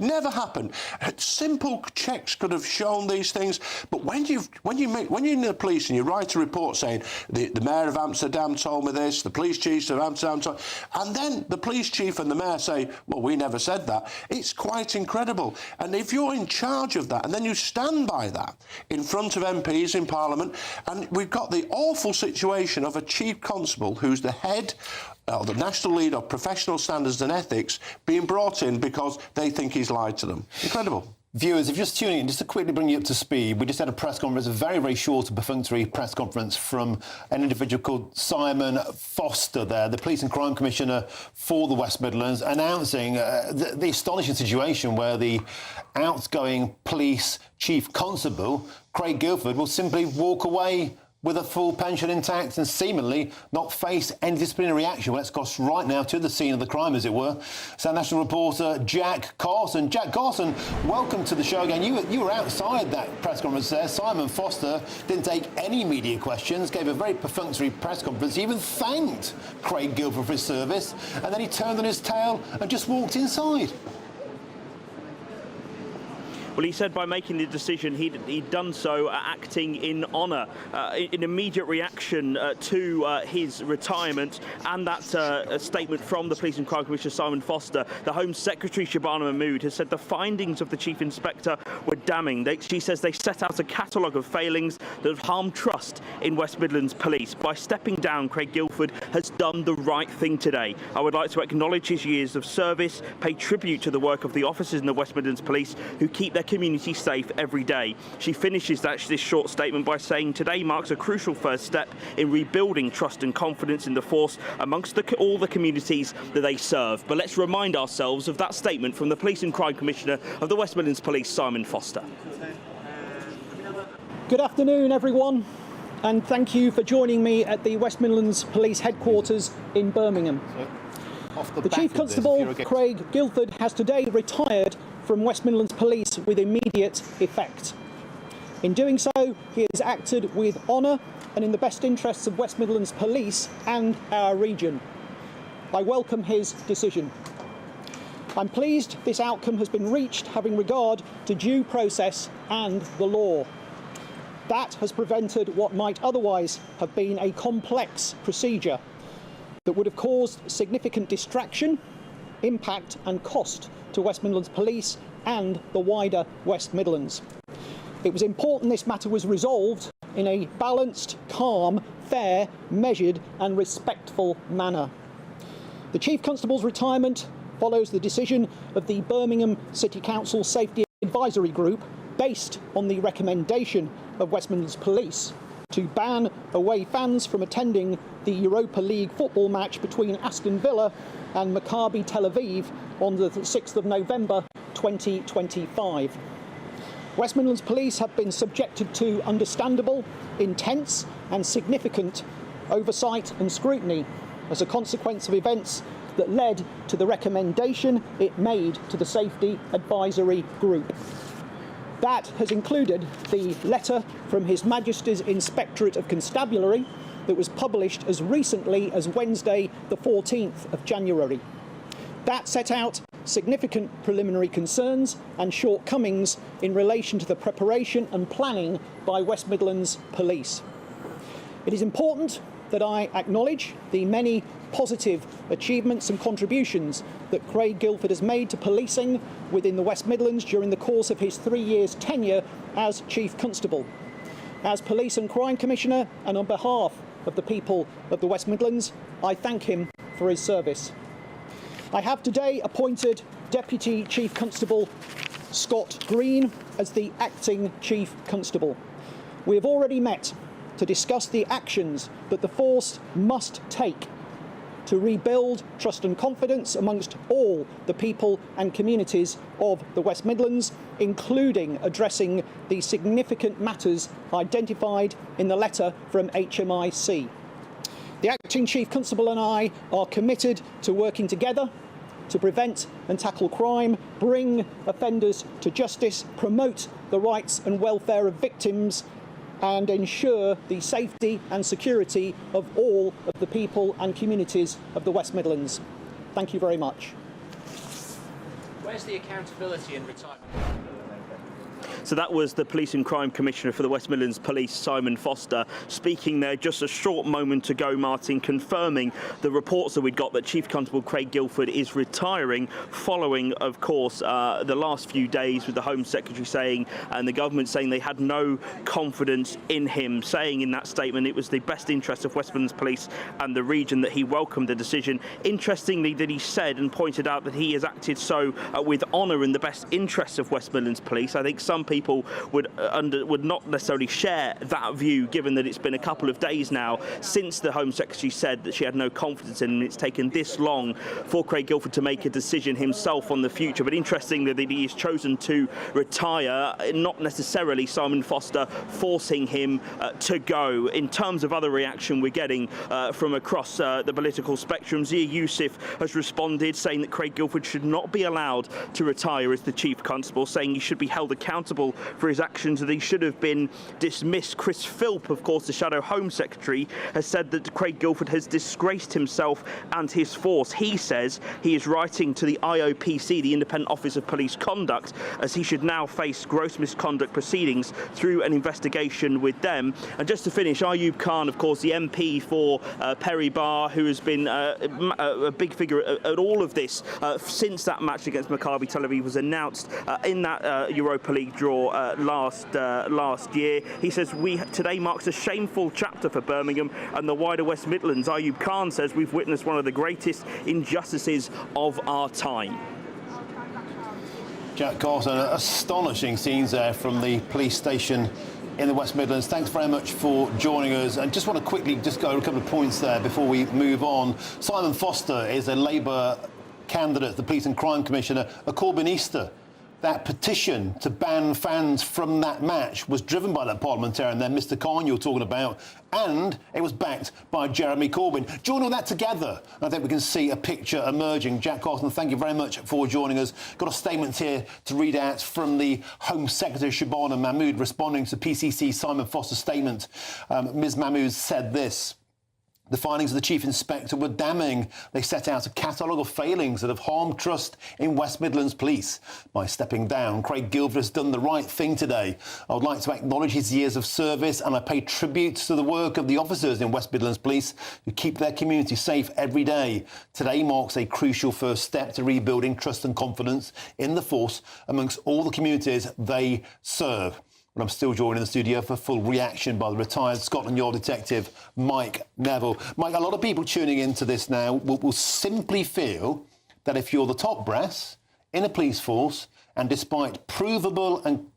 never happened. Simple checks could have shown these things. But when you're in the police and you write a report saying the mayor of Amsterdam told me this, the police chief of Amsterdam told, and then the police chief and the mayor say, well, we never said that, it's quite incredible. And if you're in charge of that and then you stand by that in front of MPs in Parliament, and we've got the awful situation of a chief constable who's the head the national lead of professional standards and ethics being brought in because they think he's lied to them. Incredible.
Viewers, if you're just tuning in, just to quickly bring you up to speed, we just had a press conference, a very short and perfunctory press conference from an individual called Simon Foster there, the Police and Crime Commissioner for the West Midlands, announcing the astonishing situation where the outgoing police chief constable, Craig Guilford, will simply walk away with a full pension intact and seemingly not face any disciplinary action. Well, let's go right now to the scene of the crime, as it were. So, national reporter Jack Carson. Jack Carson, welcome to the show again. You were outside that press conference there. Simon Foster didn't take any media questions, gave a very perfunctory press conference. He even thanked Craig Guilford for his service, and then he turned on his tail and just walked inside.
Well, he said by making the decision, he'd done so acting in honour, in immediate reaction to his retirement, and that statement from the Police and Crime Commissioner Simon Foster. The Home Secretary Shabana Mahmood has said the findings of the Chief Inspector were damning. She says they set out a catalogue of failings that have harmed trust in West Midlands Police. By stepping down, Craig Guilford has done the right thing today. I would like to acknowledge his years of service, pay tribute to the work of the officers in the West Midlands Police who keep their community safe every day. She finishes this short statement by saying today marks a crucial first step in rebuilding trust and confidence in the force amongst all the communities that they serve. But let's remind ourselves of that statement from the Police and Crime Commissioner of the West Midlands Police, Simon Foster.
Good afternoon, everyone, and thank you for joining me at the West Midlands Police headquarters in Birmingham. The Chief Constable, Craig Guilford, has today retired from West Midlands Police with immediate effect. In doing so, he has acted with honour and in the best interests of West Midlands Police and our region. I welcome his decision. I'm pleased this outcome has been reached having regard to due process and the law. That has prevented what might otherwise have been a complex procedure that would have caused significant distraction, impact and cost to West Midlands Police and the wider West Midlands. It was important this matter was resolved in a balanced, calm, fair, measured and respectful manner. The Chief Constable's retirement follows the decision of the Birmingham City Council Safety Advisory Group, based on the recommendation of West Midlands Police, to ban away fans from attending the Europa League football match between Aston Villa and Maccabi Tel Aviv on the 6th of November 2025. West Midlands Police have been subjected to understandable, intense and significant oversight and scrutiny as a consequence of events that led to the recommendation it made to the Safety Advisory Group. That has included the letter from His Majesty's Inspectorate of Constabulary that was published as recently as Wednesday, the 14th of January. That set out significant preliminary concerns and shortcomings in relation to the preparation and planning by West Midlands Police. It is important that I acknowledge the many positive achievements and contributions that Craig Guildford has made to policing within the West Midlands during the course of his 3 years' tenure as Chief Constable. As Police and Crime Commissioner, and on behalf of the people of the West Midlands, I thank him for his service. I have today appointed Deputy Chief Constable Scott Green as the Acting Chief Constable. We have already met to discuss the actions that the force must take to rebuild trust and confidence amongst all the people and communities of the West Midlands, including addressing the significant matters identified in the letter from HMIC. The Acting Chief Constable and I are committed to working together to prevent and tackle crime, bring offenders to justice, promote the rights and welfare of victims, and ensure the safety and security of all of the people and communities of the West Midlands. Thank you very much.
Where's the accountability in retirement?
So that was the Police and Crime Commissioner for the West Midlands Police, Simon Foster, speaking there just a short moment ago, Martin, confirming the reports that we'd got that Chief Constable Craig Guildford is retiring following, of course, the last few days with the Home Secretary saying, and the government saying they had no confidence in him, saying in that statement it was the best interest of West Midlands Police and the region that he welcomed the decision. Interestingly, that he said and pointed out that he has acted so with honour in the best interests of West Midlands Police. I think some people would not necessarily share that view, given that it's been a couple of days now since the Home Secretary said that she had no confidence in him. It's taken this long for Craig Guildford to make a decision himself on the future. But interestingly that he has chosen to retire, not necessarily Simon Foster forcing him to go. In terms of other reaction we're getting from across the political spectrum, Zia Youssef has responded, saying that Craig Guildford should not be allowed to retire as the Chief Constable, saying he should be held accountable for his actions, that he should have been dismissed. Chris Philp, of course, the Shadow Home Secretary, has said that Craig Guildford has disgraced himself and his force. He says he is writing to the IOPC, the Independent Office of Police Conduct, as he should now face gross misconduct proceedings through an investigation with them. And just to finish, Ayub Khan, of course, the MP for Perry Barr, who has been a big figure at all of this since that match against Maccabi Tel Aviv was announced in that Europa League draw last year. He says today marks a shameful chapter for Birmingham and the wider West Midlands. Ayub Khan says we've witnessed one of the greatest injustices of our time.
Jack Carson, astonishing scenes there from the police station in the West Midlands. Thanks very much for joining us. And just want to quickly just go over a couple of points there before we move on. Simon Foster is a Labour candidate, the Police and Crime Commissioner, a Corbynista. That petition to ban fans from that match was driven by that parliamentarian there, Mr. Khan you're talking about, and it was backed by Jeremy Corbyn. Join all that together, I think we can see a picture emerging. Jack Carson, thank you very much for joining us. Got a statement here to read out from the Home Secretary, Shabana Mahmood, responding to PCC Simon Foster's statement. Ms Mahmood said this: the findings of the Chief Inspector were damning. They set out a catalogue of failings that have harmed trust in West Midlands Police. By stepping down, Craig Guildford has done the right thing today. I would like to acknowledge his years of service, and I pay tribute to the work of the officers in West Midlands Police who keep their community safe every day. Today marks a crucial first step to rebuilding trust and confidence in the force amongst all the communities they serve. And I'm still joined in the studio for full reaction by the retired Scotland Yard detective, Mike Neville. Mike, a lot of people tuning into this now will simply feel that if you're the top brass in a police force, and despite provable and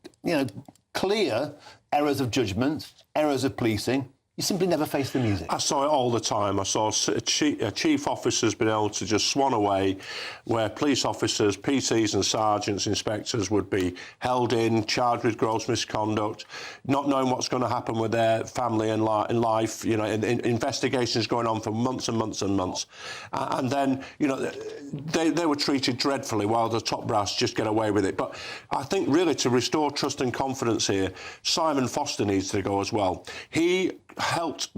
clear errors of judgment, errors of policing, You simply never face the music.
I saw it all the time. I saw chief officers being able to just swan away, where police officers, PCs and sergeants, inspectors would be held in, charged with gross misconduct, not knowing what's going to happen with their family and life. You know, investigations going on for months and months and months. And then, you know, they were treated dreadfully while the top brass just get away with it. But I think really to restore trust and confidence here, Simon Foster needs to go as well. He helped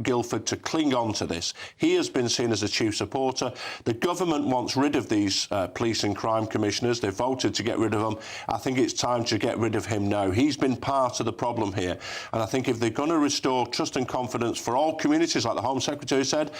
Guildford to cling on to this. He has been seen as a chief supporter. The government wants rid of these police and crime commissioners. They voted to get rid of them. I think it's time to get rid of him now. He's been part of the problem here. And I think if they're going to restore trust and confidence for all communities, like the Home Secretary said,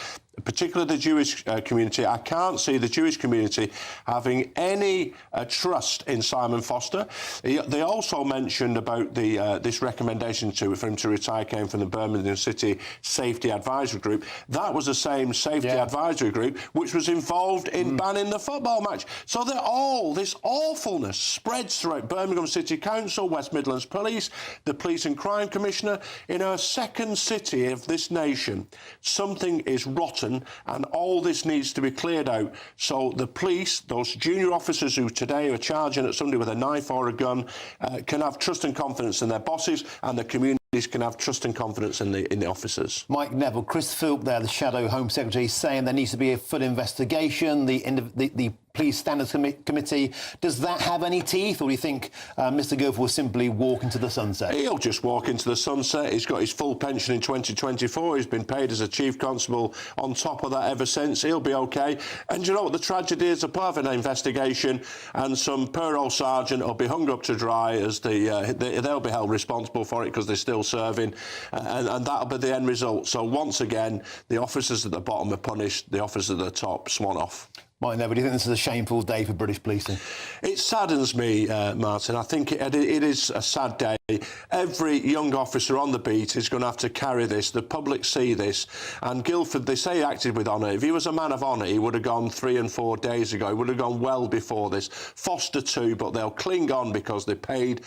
particularly the Jewish community, I can't see the Jewish community having any trust in Simon Foster. They also mentioned about this recommendation for him to retire came from the Birmingham City Safety Advisory Group. That was the same safety advisory group which was involved in banning the football match. So this awfulness spreads throughout Birmingham City Council, West Midlands Police, the Police and Crime Commissioner. In our second city of this nation, something is rotten and all this needs to be cleared out. So the police, those junior officers who today are charging at somebody with a knife or a gun, can have trust and confidence in their bosses, and the community can have trust and confidence in the officers.
Mike Neville, Chris Philp there, the Shadow Home Secretary, saying there needs to be a full investigation. The Police Standards Committee, does that have any teeth, or do you think Mr Guildford will simply walk into the sunset?
He'll just walk into the sunset. He's got his full pension in 2024. He's been paid as a chief constable on top of that ever since. He'll be OK. And you know what the tragedy is? A part of an investigation, and some poor old sergeant will be hung up to dry as they'll be held responsible for it because they're still serving, and that'll be the end result. So once again, the officers at the bottom are punished, the officers at the top swan off.
Mike Neville, do you think this is a shameful day for British policing?
It saddens me, Martin. I think it is a sad day. Every young officer on the beat is going to have to carry this. The public see this. And Guildford, they say he acted with honour. If he was a man of honour, he would have gone 3 and 4 days ago. He would have gone well before this. Foster too, but they'll cling on because they paid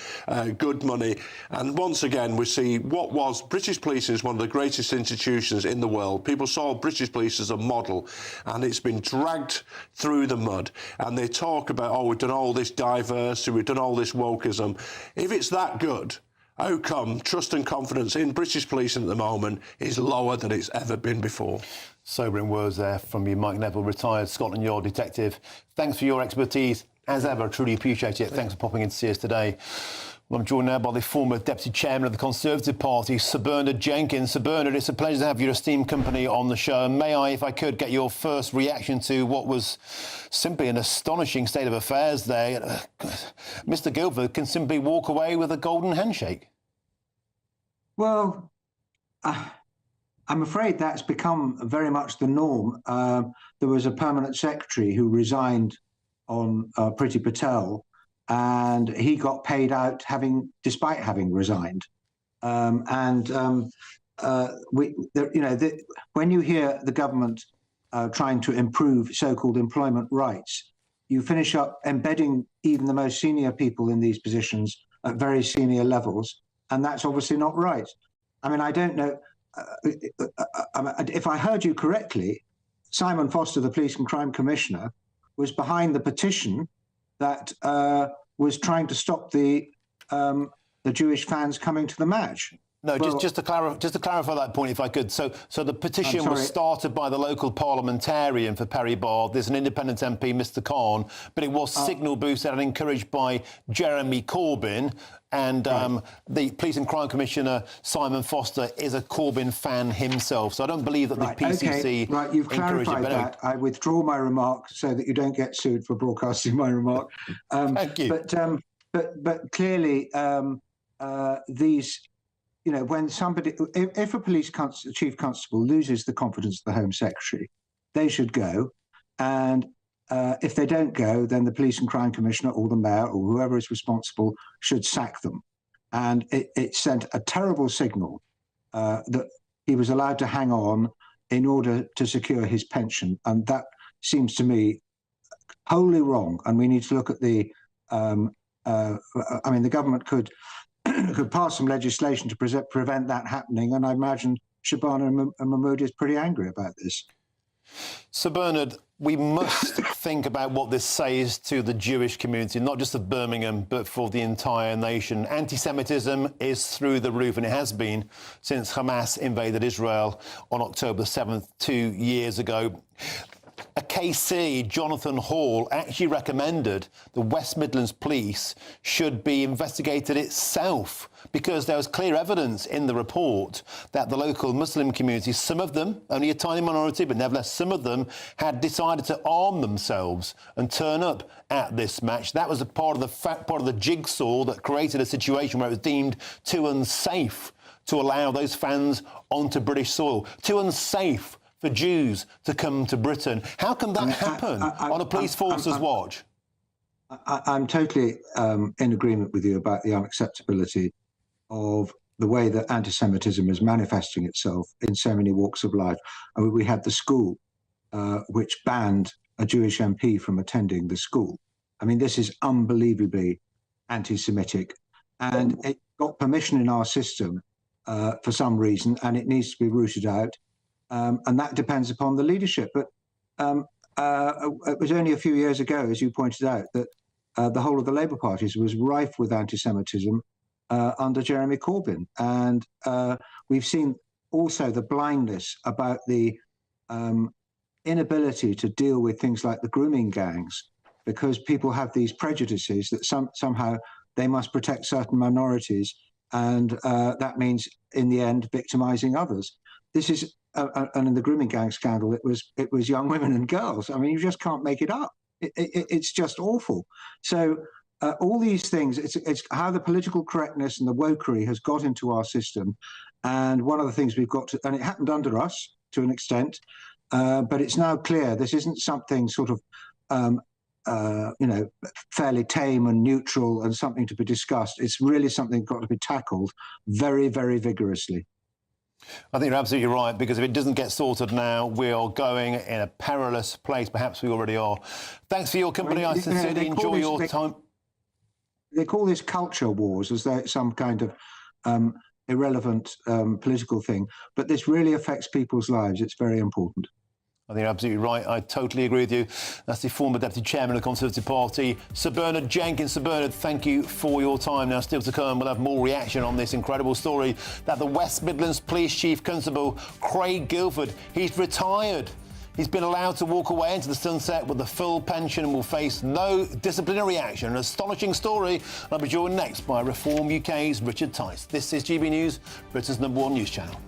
good money. And once again, we see what was British policing is one of the greatest institutions in the world. People saw British police as a model, and it's been dragged through the mud. And they talk about, oh, we've done all this diversity, we've done all this wokeism. If it's that good, how come trust and confidence in British policing at the moment is lower than it's ever been before?
Sobering words there from you, Mike Neville, retired Scotland Yard detective. Thanks for your expertise. As ever, I truly appreciate it. Thanks for popping in to see us today. Well, I'm joined now by the former Deputy Chairman of the Conservative Party, Sir Bernard Jenkins. Sir Bernard, it's a pleasure to have your esteemed company on the show. And may I, if I could, get your first reaction to what was simply an astonishing state of affairs there. Mr Guildford can simply walk away with a golden handshake.
Well, I'm afraid that's become very much the norm. There was a permanent secretary who resigned on Priti Patel, and he got paid out despite having resigned. When you hear the government trying to improve so-called employment rights, you finish up embedding even the most senior people in these positions at very senior levels, and that's obviously not right. I mean, I don't know if I heard you correctly. Simon Foster, the Police and Crime Commissioner, was behind the petition that was trying to stop the Jewish fans coming to the match.
No, well, just to clarify that point, if I could. So the petition was started by the local parliamentarian for Perry Barr. There's an independent MP, Mr. Khan, but it was signal boosted and encouraged by Jeremy Corbyn. And the Police and Crime Commissioner, Simon Foster, is a Corbyn fan himself. So I don't believe that the PCC...
Okay. Right, you've clarified that. I withdraw my remark so that you don't get sued for broadcasting my remark.
Thank you.
But clearly, these... You know, when somebody, if a police chief constable loses the confidence of the Home Secretary, they should go. And if they don't go, then the Police and Crime Commissioner or the Mayor or whoever is responsible should sack them. And it sent a terrible signal that he was allowed to hang on in order to secure his pension. And that seems to me wholly wrong. And we need to look at the, I mean, the government could could pass some legislation to prevent that happening. And I imagine Shabana and Mahmood is pretty angry about this.
Sir Bernard, we must think about what this says to the Jewish community, not just of Birmingham, but for the entire nation. Anti-Semitism is through the roof, and it has been since Hamas invaded Israel on October 7th, 2 years ago. A KC, Jonathan Hall, actually recommended the West Midlands Police should be investigated itself because there was clear evidence in the report that the local Muslim community, some of them, only a tiny minority, but nevertheless some of them, had decided to arm themselves and turn up at this match. That was a part of the jigsaw that created a situation where it was deemed too unsafe to allow those fans onto British soil, too unsafe for Jews to come to Britain. How can that happen on a police force's watch?
I'm totally in agreement with you about the unacceptability of the way that anti-Semitism is manifesting itself in so many walks of life. I mean, we had the school which banned a Jewish MP from attending the school. I mean, this is unbelievably anti-Semitic, and it got permission in our system for some reason, and it needs to be rooted out. And that depends upon the leadership. But it was only a few years ago, as you pointed out, that the whole of the Labour parties was rife with anti-Semitism under Jeremy Corbyn. And we've seen also the blindness about the inability to deal with things like the grooming gangs, because people have these prejudices that somehow they must protect certain minorities, and that means, in the end, victimising others. This is and in the grooming gang scandal, it was young women and girls. I mean, you just can't make it up. It's just awful. So all these things, it's how the political correctness and the wokery has got into our system. And one of the things we've got to, and it happened under us to an extent, but it's now clear this isn't something sort of, fairly tame and neutral and something to be discussed. It's really something that's got to be tackled very, very vigorously.
I think you're absolutely right, because if it doesn't get sorted now, we are going in a perilous place. Perhaps we already are. Thanks for your company. I sincerely enjoy your time.
They call this culture wars, as though it's some kind of irrelevant political thing. But this really affects people's lives. It's very important.
I think you're absolutely right. I totally agree with you. That's the former Deputy Chairman of the Conservative Party, Sir Bernard Jenkins. Sir Bernard, thank you for your time. Now, still to come, we'll have more reaction on this incredible story that the West Midlands Police Chief Constable, Craig Guilford, he's retired. He's been allowed to walk away into the sunset with a full pension and will face no disciplinary action. An astonishing story. I'll be joined next by Reform UK's Richard Tice. This is GB News, Britain's #1 news channel.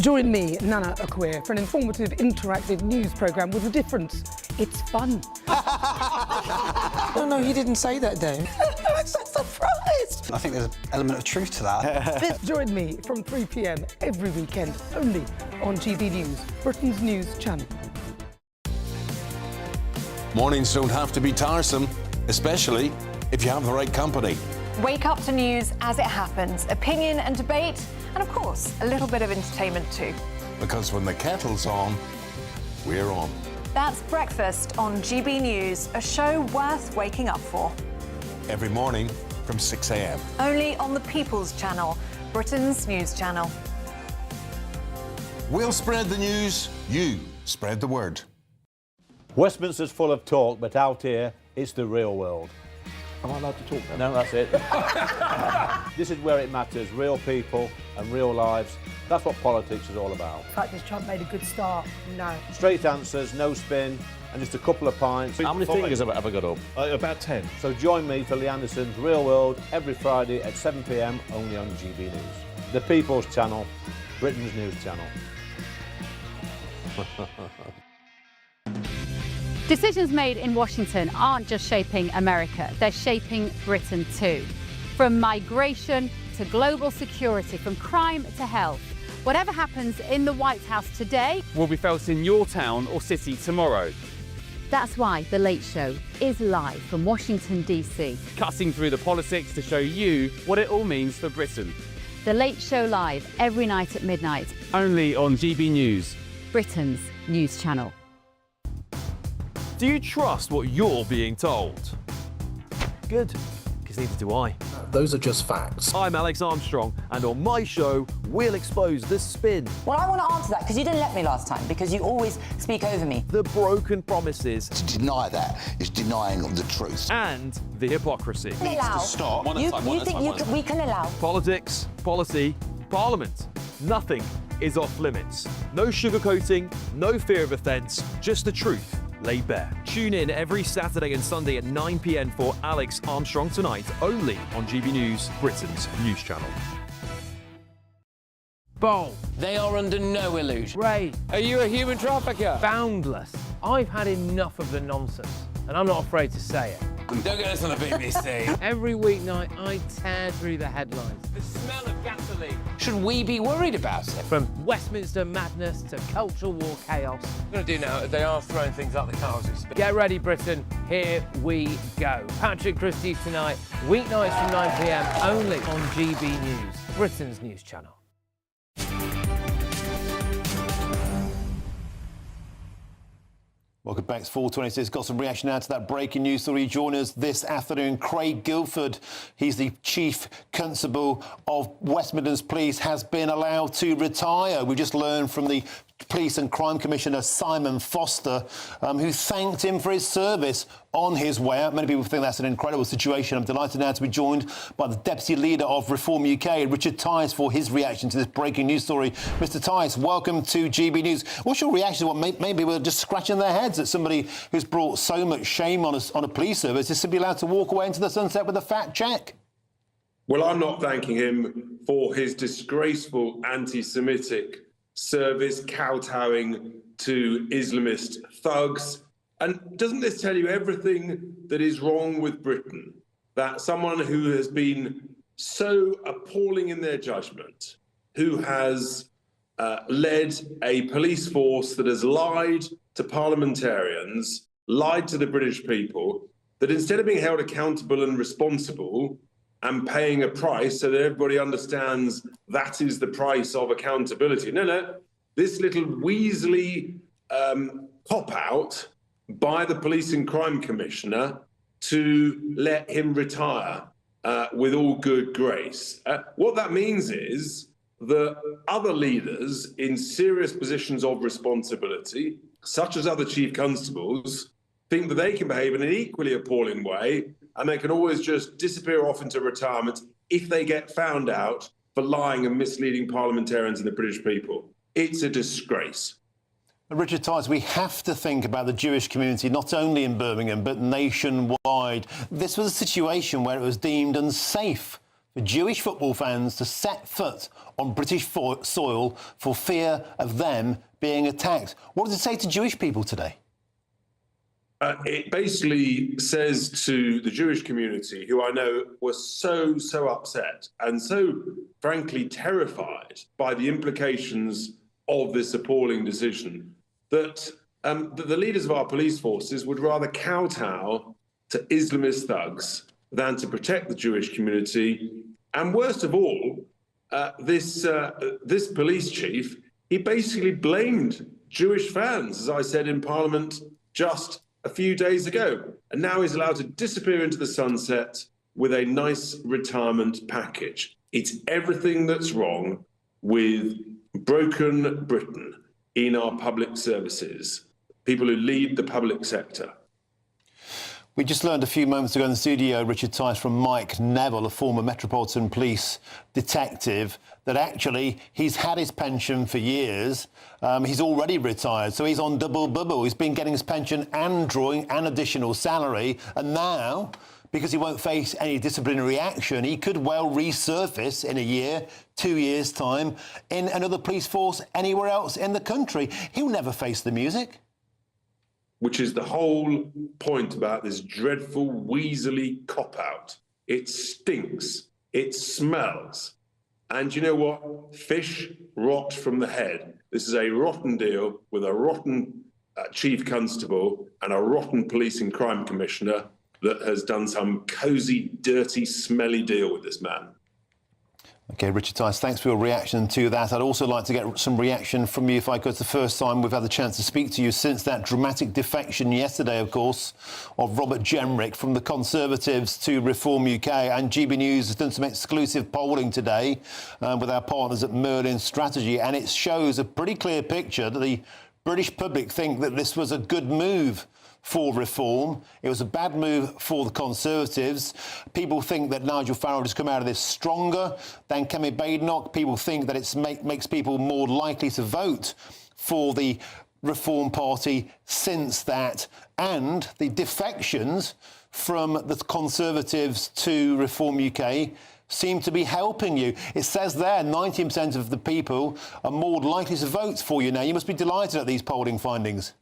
Join me, Nana Akwe, for an informative, interactive news programme with a difference. It's fun.
No, he didn't say that, Dave.
I'm so surprised.
I think there's an element of truth to that.
Join me from 3 p.m. every weekend, only on GB News, Britain's news channel.
Mornings don't have to be tiresome, especially if you have the right company.
Wake up to news as it happens, opinion and debate, and of course, a little bit of entertainment too.
Because when the kettle's on, we're on.
That's Breakfast on GB News, a show worth waking up for.
Every morning from 6 a.m.
Only on the People's Channel, Britain's news channel.
We'll spread the news, you spread the word.
Westminster's full of talk, but out here, it's the real world. Am I allowed to talk now? No, that's it. This is where it matters, real people and real lives. That's what politics is all about.
In fact, has Trump made a good start? No.
Straight answers, no spin, and just a couple of pints.
How many fingers have I got up?
About 10. So join me for Lee Anderson's Real World every Friday at 7 p.m, only on GB News. The People's Channel, Britain's news channel.
Decisions made in Washington aren't just shaping America, they're shaping Britain too. From migration to global security, from crime to health. Whatever happens in the White House today
will be felt in your town or city tomorrow.
That's why The Late Show is live from Washington, D.C.
Cutting through the politics to show you what it all means for Britain.
The Late Show live every night at midnight.
Only on GB News.
Britain's news channel.
Do you trust what you're being told? Good, because neither do I.
Those are just facts.
I'm Alex Armstrong, and on my show, we'll expose the spin.
Well, I want to answer that, because you didn't let me last time, because you always speak over me.
The broken promises.
To deny that is denying the truth.
And the hypocrisy.
Needs to stop. You think we can allow?
Politics, policy, Parliament. Nothing is off limits. No sugarcoating, no fear of offence, just the truth laid bare. Tune in every Saturday and Sunday at 9 p.m. for Alex Armstrong Tonight, only on GB News, Britain's news channel.
Bold. They are under no illusion.
Ray.
Are you a human trafficker?
Boundless. I've had enough of the nonsense, and I'm not afraid to say it.
Don't get us on the BBC.
Every weeknight, I tear through the headlines.
The smell of gasoline. Should we be worried about it?
From Westminster madness to cultural war chaos.
What I'm going to do now, they are throwing things out the car as we speak.
Get ready, Britain. Here we go. Patrick Christie tonight, weeknights from 9 p.m, only on GB News, Britain's news channel.
Welcome back to 426. Got some reaction now to that breaking news story. Join us this afternoon. Craig Guildford, he's the Chief Constable of West Midlands Police, has been allowed to retire. We just learned from the Police and Crime Commissioner Simon Foster, who thanked him for his service on his way out. Many people think that's an incredible situation. I'm delighted now to be joined by the Deputy Leader of Reform UK, Richard Tice, for his reaction to this breaking news story. Mr Tice, welcome to GB News. What's your reaction to what maybe we're just scratching their heads at somebody who's brought so much shame on a police service is simply allowed to walk away into the sunset with a fat cheque?
Well, I'm not thanking him for his disgraceful anti-Semitic service, kowtowing to Islamist thugs. And doesn't this tell you everything that is wrong with Britain? That someone who has been so appalling in their judgment, who has led a police force that has lied to parliamentarians, lied to the British people, that instead of being held accountable and responsible and paying a price so that everybody understands that is the price of accountability. No, this little Weasley cop-out by the Police and Crime Commissioner to let him retire with all good grace. What that means is that other leaders in serious positions of responsibility, such as other chief constables, think that they can behave in an equally appalling way, and they can always just disappear off into retirement if they get found out for lying and misleading parliamentarians and the British people. It's a disgrace.
Richard Tice, we have to think about the Jewish community, not only in Birmingham, but nationwide. This was a situation where it was deemed unsafe for Jewish football fans to set foot on British soil for fear of them being attacked. What does it say to Jewish people today?
It basically says to the Jewish community, who I know was so upset and so, frankly, terrified by the implications of this appalling decision, that the leaders of our police forces would rather kowtow to Islamist thugs than to protect the Jewish community. And worst of all, this police chief, he basically blamed Jewish fans, as I said in Parliament just a few days ago, and now he's allowed to disappear into the sunset with a nice retirement package. It's everything that's wrong with broken Britain in our public services, people who lead the public sector.
We just learned a few moments ago in the studio, Richard Tice, from Mike Neville, a former Metropolitan Police detective, that actually he's had his pension for years. He's already retired, so he's on double bubble. He's been getting his pension and drawing an additional salary. And now, because he won't face any disciplinary action, he could well resurface in a year, 2 years' time, in another police force anywhere else in the country. He'll never face the music.
Which is the whole point about this dreadful Weasley cop-out. It stinks, it smells. And you know what? Fish rot from the head. This is a rotten deal with a rotten chief constable and a rotten police and crime commissioner that has done some cosy, dirty, smelly deal with this man.
OK, Richard Tice, thanks for your reaction to that. I'd also like to get some reaction from you, if I could. It's the first time we've had the chance to speak to you since that dramatic defection yesterday, of course, of Robert Jenrick from the Conservatives to Reform UK. And GBNews has done some exclusive polling today with our partners at Merlin Strategy, and it shows a pretty clear picture that the British public think that this was a good move for Reform. It was a bad move for the Conservatives. People think that Nigel Farage has come out of this stronger than Kemi Badenoch. People think that it makes people more likely to vote for the Reform Party since that. And the defections from the Conservatives to Reform UK seem to be helping you. It says there 19% of the people are more likely to vote for you now. You must be delighted at these polling findings.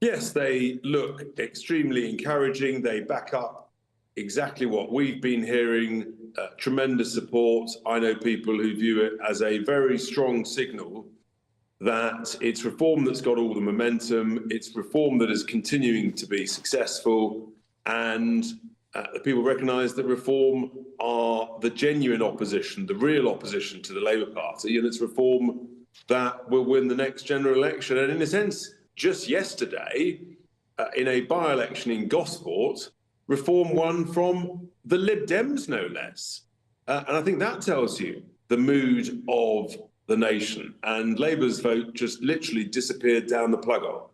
Yes, they look extremely encouraging. They back up exactly what we've been hearing, tremendous support. I know people who view it as a very strong signal that it's Reform that's got all the momentum, it's Reform that is continuing to be successful, and people recognise that Reform are the genuine opposition, the real opposition to the Labour Party, and it's Reform that will win the next general election. And in a sense, just yesterday, in a by-election in Gosport, Reform won from the Lib Dems, no less. And I think that tells you the mood of the nation. And Labour's vote just literally disappeared down the plug hole.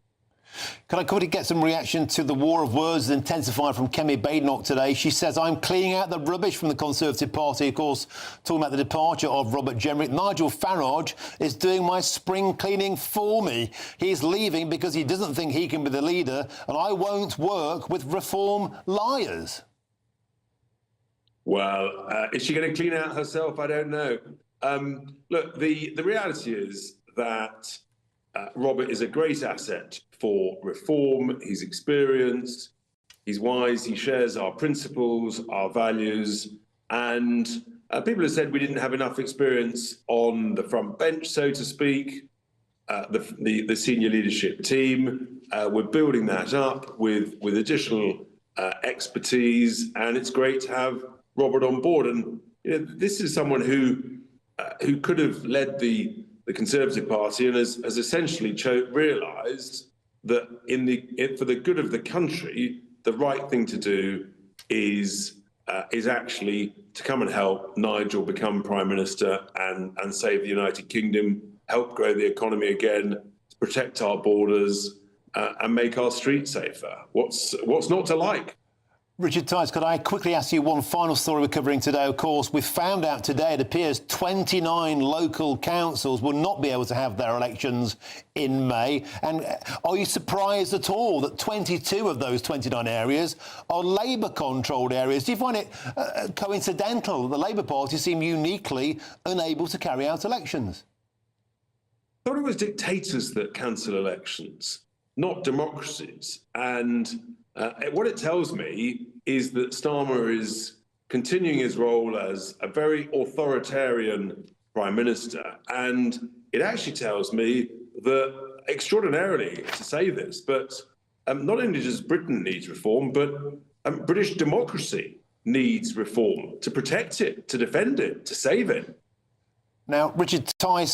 Can I quickly get some reaction to the war of words that intensified from Kemi Badenoch today? She says, I'm cleaning out the rubbish from the Conservative Party. Of course, talking about the departure of Robert Jenrick. Nigel Farage is doing my spring cleaning for me. He's leaving because he doesn't think he can be the leader, and I won't work with Reform liars.
Well, is she going to clean out herself? I don't know. Look, the reality is that Robert is a great asset for Reform. He's experienced, he's wise, he shares our principles, our values, and people have said we didn't have enough experience on the front bench, so to speak. The senior leadership team, we're building that up with additional expertise, and it's great to have Robert on board. And you know, this is someone who could have led the Conservative Party and has essentially realised that for the good of the country, the right thing to do is actually to come and help Nigel become Prime Minister and save the United Kingdom, help grow the economy again, protect our borders, and make our streets safer. What's not to like?
Richard Tice, could I quickly ask you one final story we're covering today? Of course, we found out today it appears 29 local councils will not be able to have their elections in May. And are you surprised at all that 22 of those 29 areas are Labour-controlled areas? Do you find it coincidental that the Labour Party seem uniquely unable to carry out elections?
I thought it was dictators that cancel elections, not democracies. And what it tells me is that Starmer is continuing his role as a very authoritarian Prime Minister. And it actually tells me that, extraordinarily to say this, but not only does Britain need reform, but British democracy needs reform to protect it, to defend it, to save it.
Now, Richard Tice,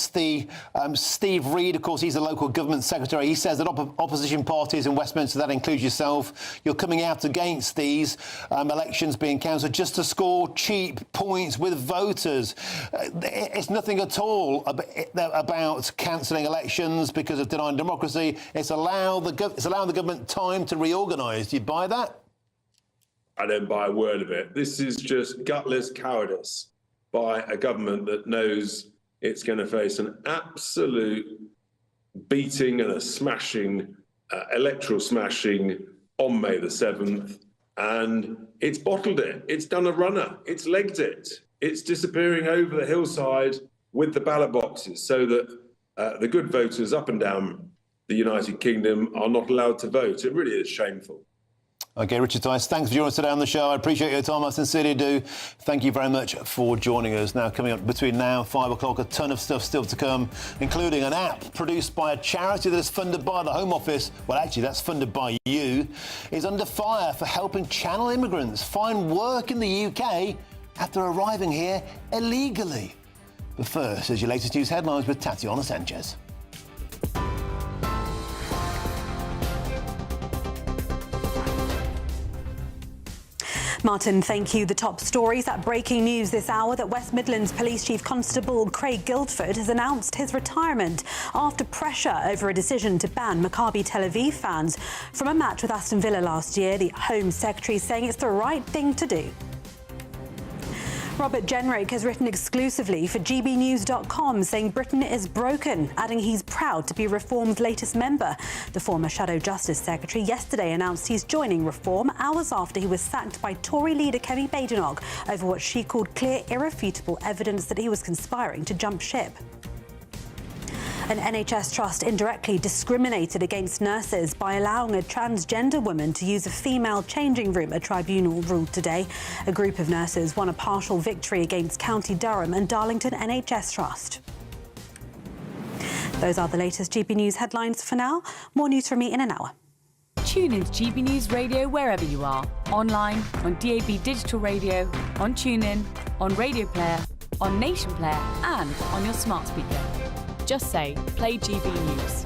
Steve Reid, of course, he's the local government secretary. He says that opposition parties in Westminster, that includes yourself, you're coming out against these elections being cancelled just to score cheap points with voters. It's nothing at all about cancelling elections because of denying democracy. It's allowing the government time to reorganise. Do you buy that?
I don't buy a word of it. This is just gutless cowardice by a government that knows it's going to face an absolute beating and a smashing, electoral smashing on May the 7th. And it's bottled it. It's done a runner. It's legged it. It's disappearing over the hillside with the ballot boxes so that the good voters up and down the United Kingdom are not allowed to vote. It really is shameful.
OK, Richard Tice, thanks for joining us today on the show. I appreciate your time. I sincerely do. Thank you very much for joining us. Now, coming up between now and 5 o'clock, a ton of stuff still to come, including an app produced by a charity that is funded by the Home Office. Well, actually, that's funded by you. Is under fire for helping Channel immigrants find work in the UK after arriving here illegally. But first, here's your latest news headlines with Tatiana Sanchez.
Martin, thank you. The top stories at breaking news this hour that West Midlands Police Chief Constable Craig Guildford has announced his retirement after pressure over a decision to ban Maccabi Tel Aviv fans from a match with Aston Villa last year. The Home Secretary saying it's the right thing to do. Robert Jenrick has written exclusively for GBNews.com saying Britain is broken, adding he's proud to be Reform's latest member. The former Shadow Justice Secretary yesterday announced he's joining Reform hours after he was sacked by Tory leader Kemi Badenoch over what she called clear, irrefutable evidence that he was conspiring to jump ship. An NHS trust indirectly discriminated against nurses by allowing a transgender woman to use a female changing room, a tribunal ruled today. A group of nurses won a partial victory against County Durham and Darlington NHS Trust. Those are the latest GB News headlines for now. More news from me in an hour.
Tune into GB News Radio wherever you are. Online, on DAB digital radio, on TuneIn, on Radio Player, on Nation Player and on your smart speaker. Just say, play GB News.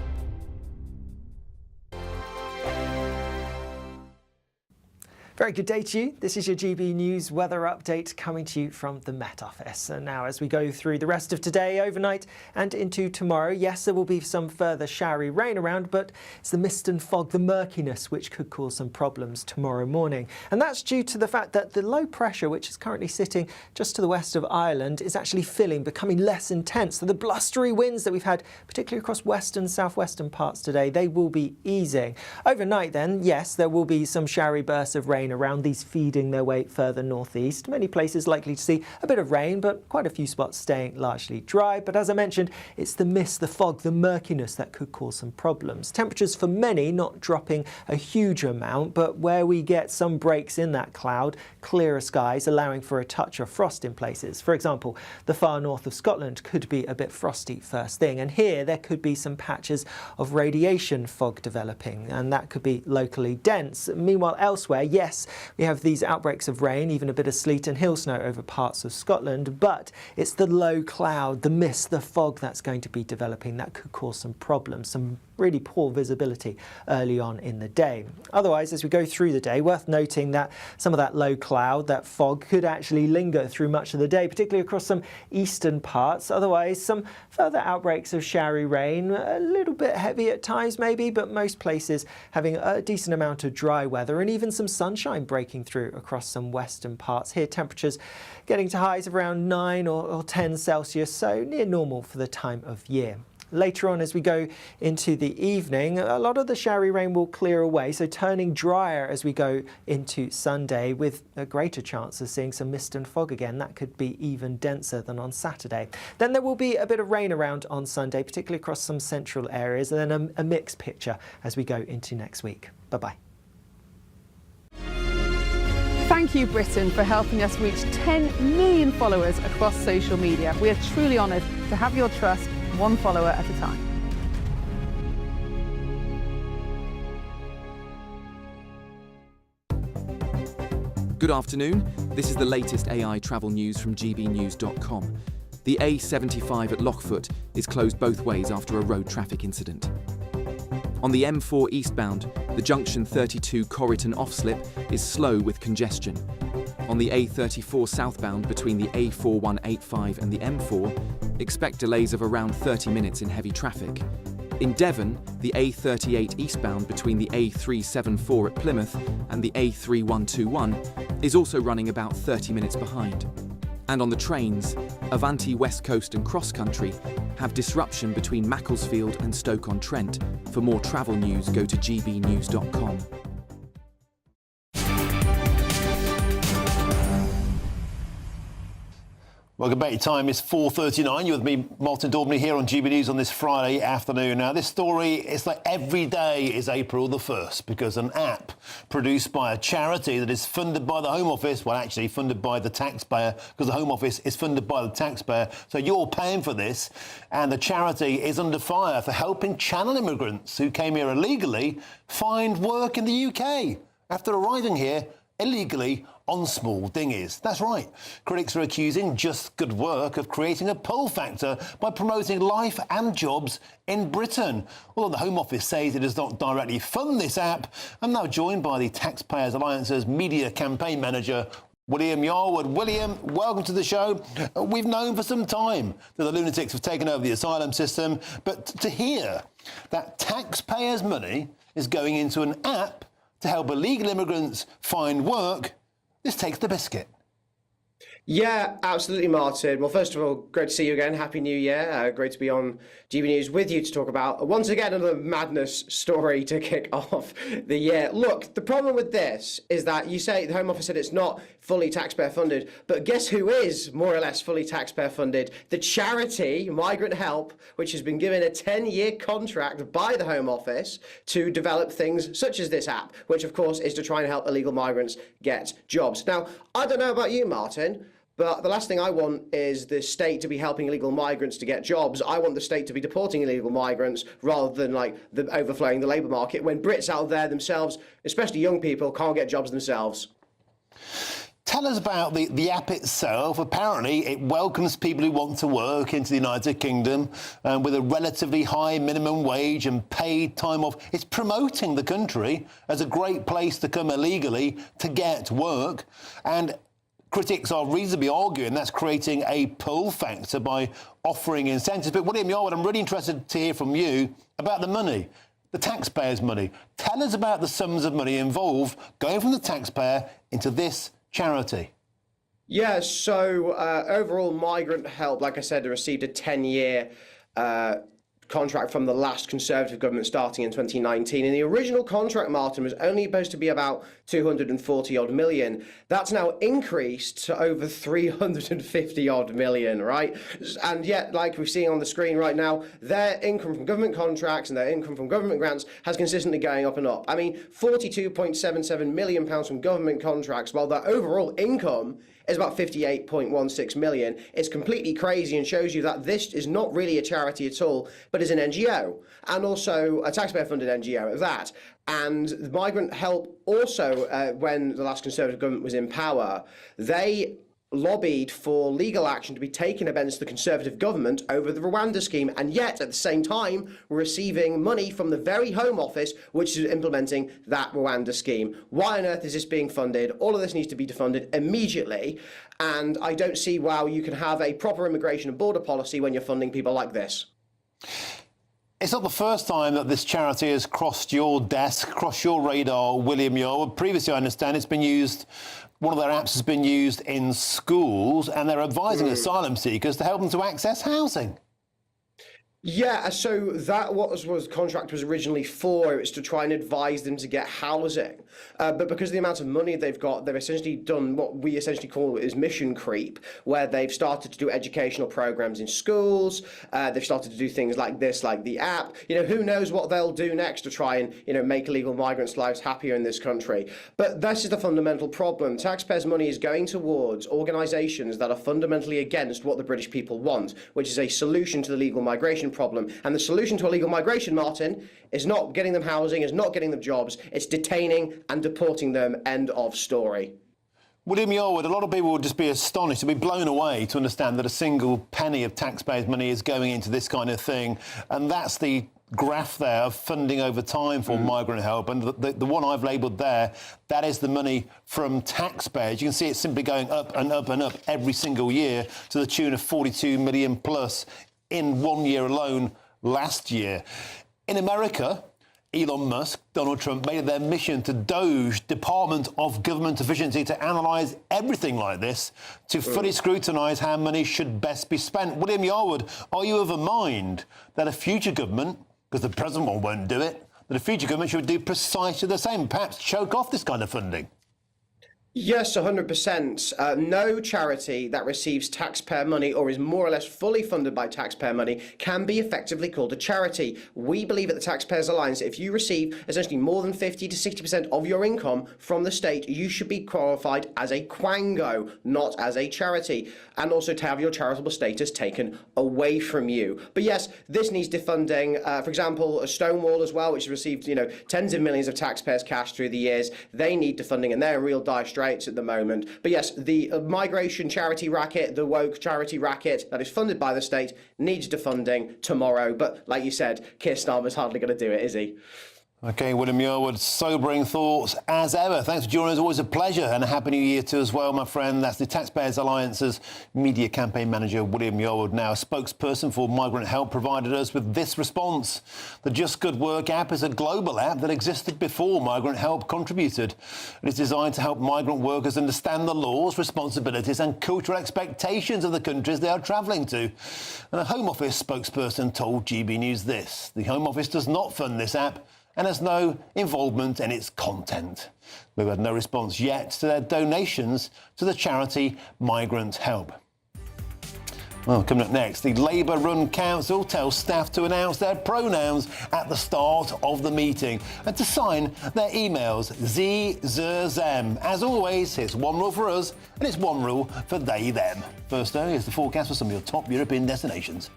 Very good day to you. This is your GB News weather update coming to you from the Met Office. And now as we go through the rest of today, overnight and into tomorrow, yes, there will be some further showery rain around, but it's the mist and fog, the murkiness, which could cause some problems tomorrow morning. And that's due to the fact that the low pressure, which is currently sitting just to the west of Ireland, is actually filling, becoming less intense. So the blustery winds that we've had, particularly across western, southwestern parts today, they will be easing. Overnight then, yes, there will be some showery bursts of rain around, these feeding their way further northeast. Many places likely to see a bit of rain, but quite a few spots staying largely dry. But as I mentioned, it's the mist, the fog, the murkiness that could cause some problems. Temperatures for many not dropping a huge amount, but where we get some breaks in that cloud, clearer skies, allowing for a touch of frost in places. For example, the far north of Scotland could be a bit frosty first thing, and here there could be some patches of radiation fog developing, and that could be locally dense. Meanwhile, elsewhere, yes, we have these outbreaks of rain, even a bit of sleet and hill snow over parts of Scotland, but it's the low cloud, the mist, the fog that's going to be developing that could cause some problems, some really poor visibility early on in the day. Otherwise, as we go through the day, worth noting that some of that low cloud, that fog, could actually linger through much of the day, particularly across some eastern parts. Otherwise, some further outbreaks of showery rain, a little bit heavy at times maybe, but most places having a decent amount of dry weather and even some sunshine breaking through across some western parts. Here, temperatures getting to highs of around 9 or 10 Celsius, so near normal for the time of year. Later on, as we go into the evening, a lot of the showery rain will clear away, so turning drier as we go into Sunday, with a greater chance of seeing some mist and fog again. That could be even denser than on Saturday. Then there will be a bit of rain around on Sunday, particularly across some central areas, and then a mixed picture as we go into next week. Bye-bye.
Thank you, Britain, for helping us reach 10 million followers across social media. We are truly honoured to have your trust, one follower at a time.
Good afternoon. This is the latest AI travel news from GBNews.com. The A75 at Lockfoot is closed both ways after a road traffic incident. On the M4 eastbound, the junction 32 Corriton off-slip is slow with congestion. On the A34 southbound between the A4185 and the M4, expect delays of around 30 minutes in heavy traffic. In Devon, the A38 eastbound between the A374 at Plymouth and the A3121 is also running about 30 minutes behind. And on the trains, Avanti West Coast and Cross Country have disruption between Macclesfield and Stoke-on-Trent. For more travel news, go to gbnews.com.
Welcome back. Your time is 4:39. You're with me, Martin Daubney, here on GB News on this Friday afternoon. Now, this story is like every day is April the 1st, because an app produced by a charity that is funded by the Home Office, well, actually funded by the taxpayer, because the Home Office is funded by the taxpayer, so you're paying for this, and the charity is under fire for helping Channel immigrants who came here illegally find work in the UK after arriving here illegally on small dinghies. That's right. Critics are accusing Just Good Work of creating a pull factor by promoting life and jobs in Britain. Although the Home Office says it does not directly fund this app, I'm now joined by the Taxpayers Alliance's media campaign manager, William Yarwood. William, welcome to the show. We've known for some time that the lunatics have taken over the asylum system, but to hear that taxpayers' money is going into an app to help illegal immigrants find work, this takes the biscuit.
Yeah, absolutely, Martin. Well, first of all, great to see you again. Happy New Year. Great to be on GB News with you to talk about, once again, another madness story to kick off the year. Look, the problem with this is that you say the Home Office said it's not fully taxpayer funded, but guess who is more or less fully taxpayer funded? The charity Migrant Help, which has been given a 10-year contract by the Home Office to develop things such as this app, which, of course, is to try and help illegal migrants get jobs. Now, I don't know about you, Martin, but the last thing I want is the state to be helping illegal migrants to get jobs. I want the state to be deporting illegal migrants rather than overflowing the labour market when Brits out there themselves, especially young people, can't get jobs themselves.
Tell us about the app itself. Apparently, it welcomes people who want to work into the United Kingdom with a relatively high minimum wage and paid time off. It's promoting the country as a great place to come illegally to get work. And critics are reasonably arguing that's creating a pull factor by offering incentives. But William Yarwood, I'm really interested to hear from you about the money, the taxpayers' money. Tell us about the sums of money involved going from the taxpayer into this charity.
Yeah, so overall, Migrant Help, like I said, received a 10-year contract from the last Conservative government starting in 2019. And the original contract, Martin, was only supposed to be about 240 odd million. That's now increased to over 350 odd million, right? And yet, like we're seeing on the screen right now, their income from government contracts and their income from government grants has consistently going up and up. I mean, £42.77 million from government contracts, while their overall income is about 58.16 million. It's completely crazy and shows you that this is not really a charity at all, but is an NGO, and also a taxpayer-funded NGO at that. And the Migrant Help also, when the last Conservative government was in power, they lobbied for legal action to be taken against the Conservative government over the Rwanda scheme, and yet at the same time we're receiving money from the very Home Office which is implementing that Rwanda scheme. Why on earth is this being funded? All of this needs to be defunded immediately, and I don't see how you can have a proper immigration and border policy when you're funding people like this.
It's not the first time that this charity has crossed your desk, crossed your radar, William Yarwood. Previously, I understand it's been used, one of their apps has been used in schools, and they're advising asylum seekers to help them to access housing.
Yeah, so that what the contract was originally for. It was to try and advise them to get housing. But because of the amount of money they've got, they've essentially done what we essentially call is mission creep, where they've started to do educational programs in schools. They've started to do things like this, like the app. You know, who knows what they'll do next to try and, you know, make illegal migrants' lives happier in this country. But this is the fundamental problem. Taxpayers' money is going towards organisations that are fundamentally against what the British people want, which is a solution to the legal migration problem. And the solution to illegal migration, Martin, is not getting them housing, is not getting them jobs, it's detaining and deporting them. End of story.
William Yarwood, a lot of people would just be astonished, to be blown away to understand that a single penny of taxpayers' money is going into this kind of thing. And that's the graph there of funding over time for Migrant Help. And the one I've labelled there, that is the money from taxpayers. You can see it's simply going up and up and up every single year to the tune of 42 million plus in 1 year alone last year. In America, Elon Musk, Donald Trump made it their mission to DOGE, Department of Government Efficiency, to analyse everything like this, to fully scrutinise how money should best be spent. William Yarwood, are you of a mind that a future government, because the present one won't do it, that a future government should do precisely the same, perhaps choke off this kind of funding?
Yes, 100%. No charity that receives taxpayer money or is more or less fully funded by taxpayer money can be effectively called a charity. We believe at the Taxpayers Alliance that if you receive essentially more than 50 to 60% of your income from the state, you should be qualified as a quango, not as a charity, and also to have your charitable status taken away from you. But yes, this needs defunding. For example, Stonewall as well, which has received tens of millions of taxpayers' cash through the years. They need defunding, and they're in real dire straits at the moment. But yes, the migration charity racket, the woke charity racket that is funded by the state needs defunding tomorrow. But like you said, Keir Starmer's hardly going to do it, is he?
OK, William Yearwood, sobering thoughts as ever. Thanks for joining us. Always a pleasure, and a Happy New Year to as well, my friend. That's the Taxpayers Alliance's media campaign manager, William Yearwood. Now, a spokesperson for Migrant Help provided us with this response. The Just Good Work app is a global app that existed before Migrant Help contributed. It is designed to help migrant workers understand the laws, responsibilities and cultural expectations of the countries they are travelling to. And a Home Office spokesperson told GB News this. The Home Office does not fund this app and has no involvement in its content. We've had no response yet to their donations to the charity Migrant Help. Well, coming up next, the Labour-run council tells staff to announce their pronouns at the start of the meeting and to sign their emails, sie, ze, them. As always, it's one rule for us and it's one rule for they, them. First, though, is the forecast for some of your top European destinations.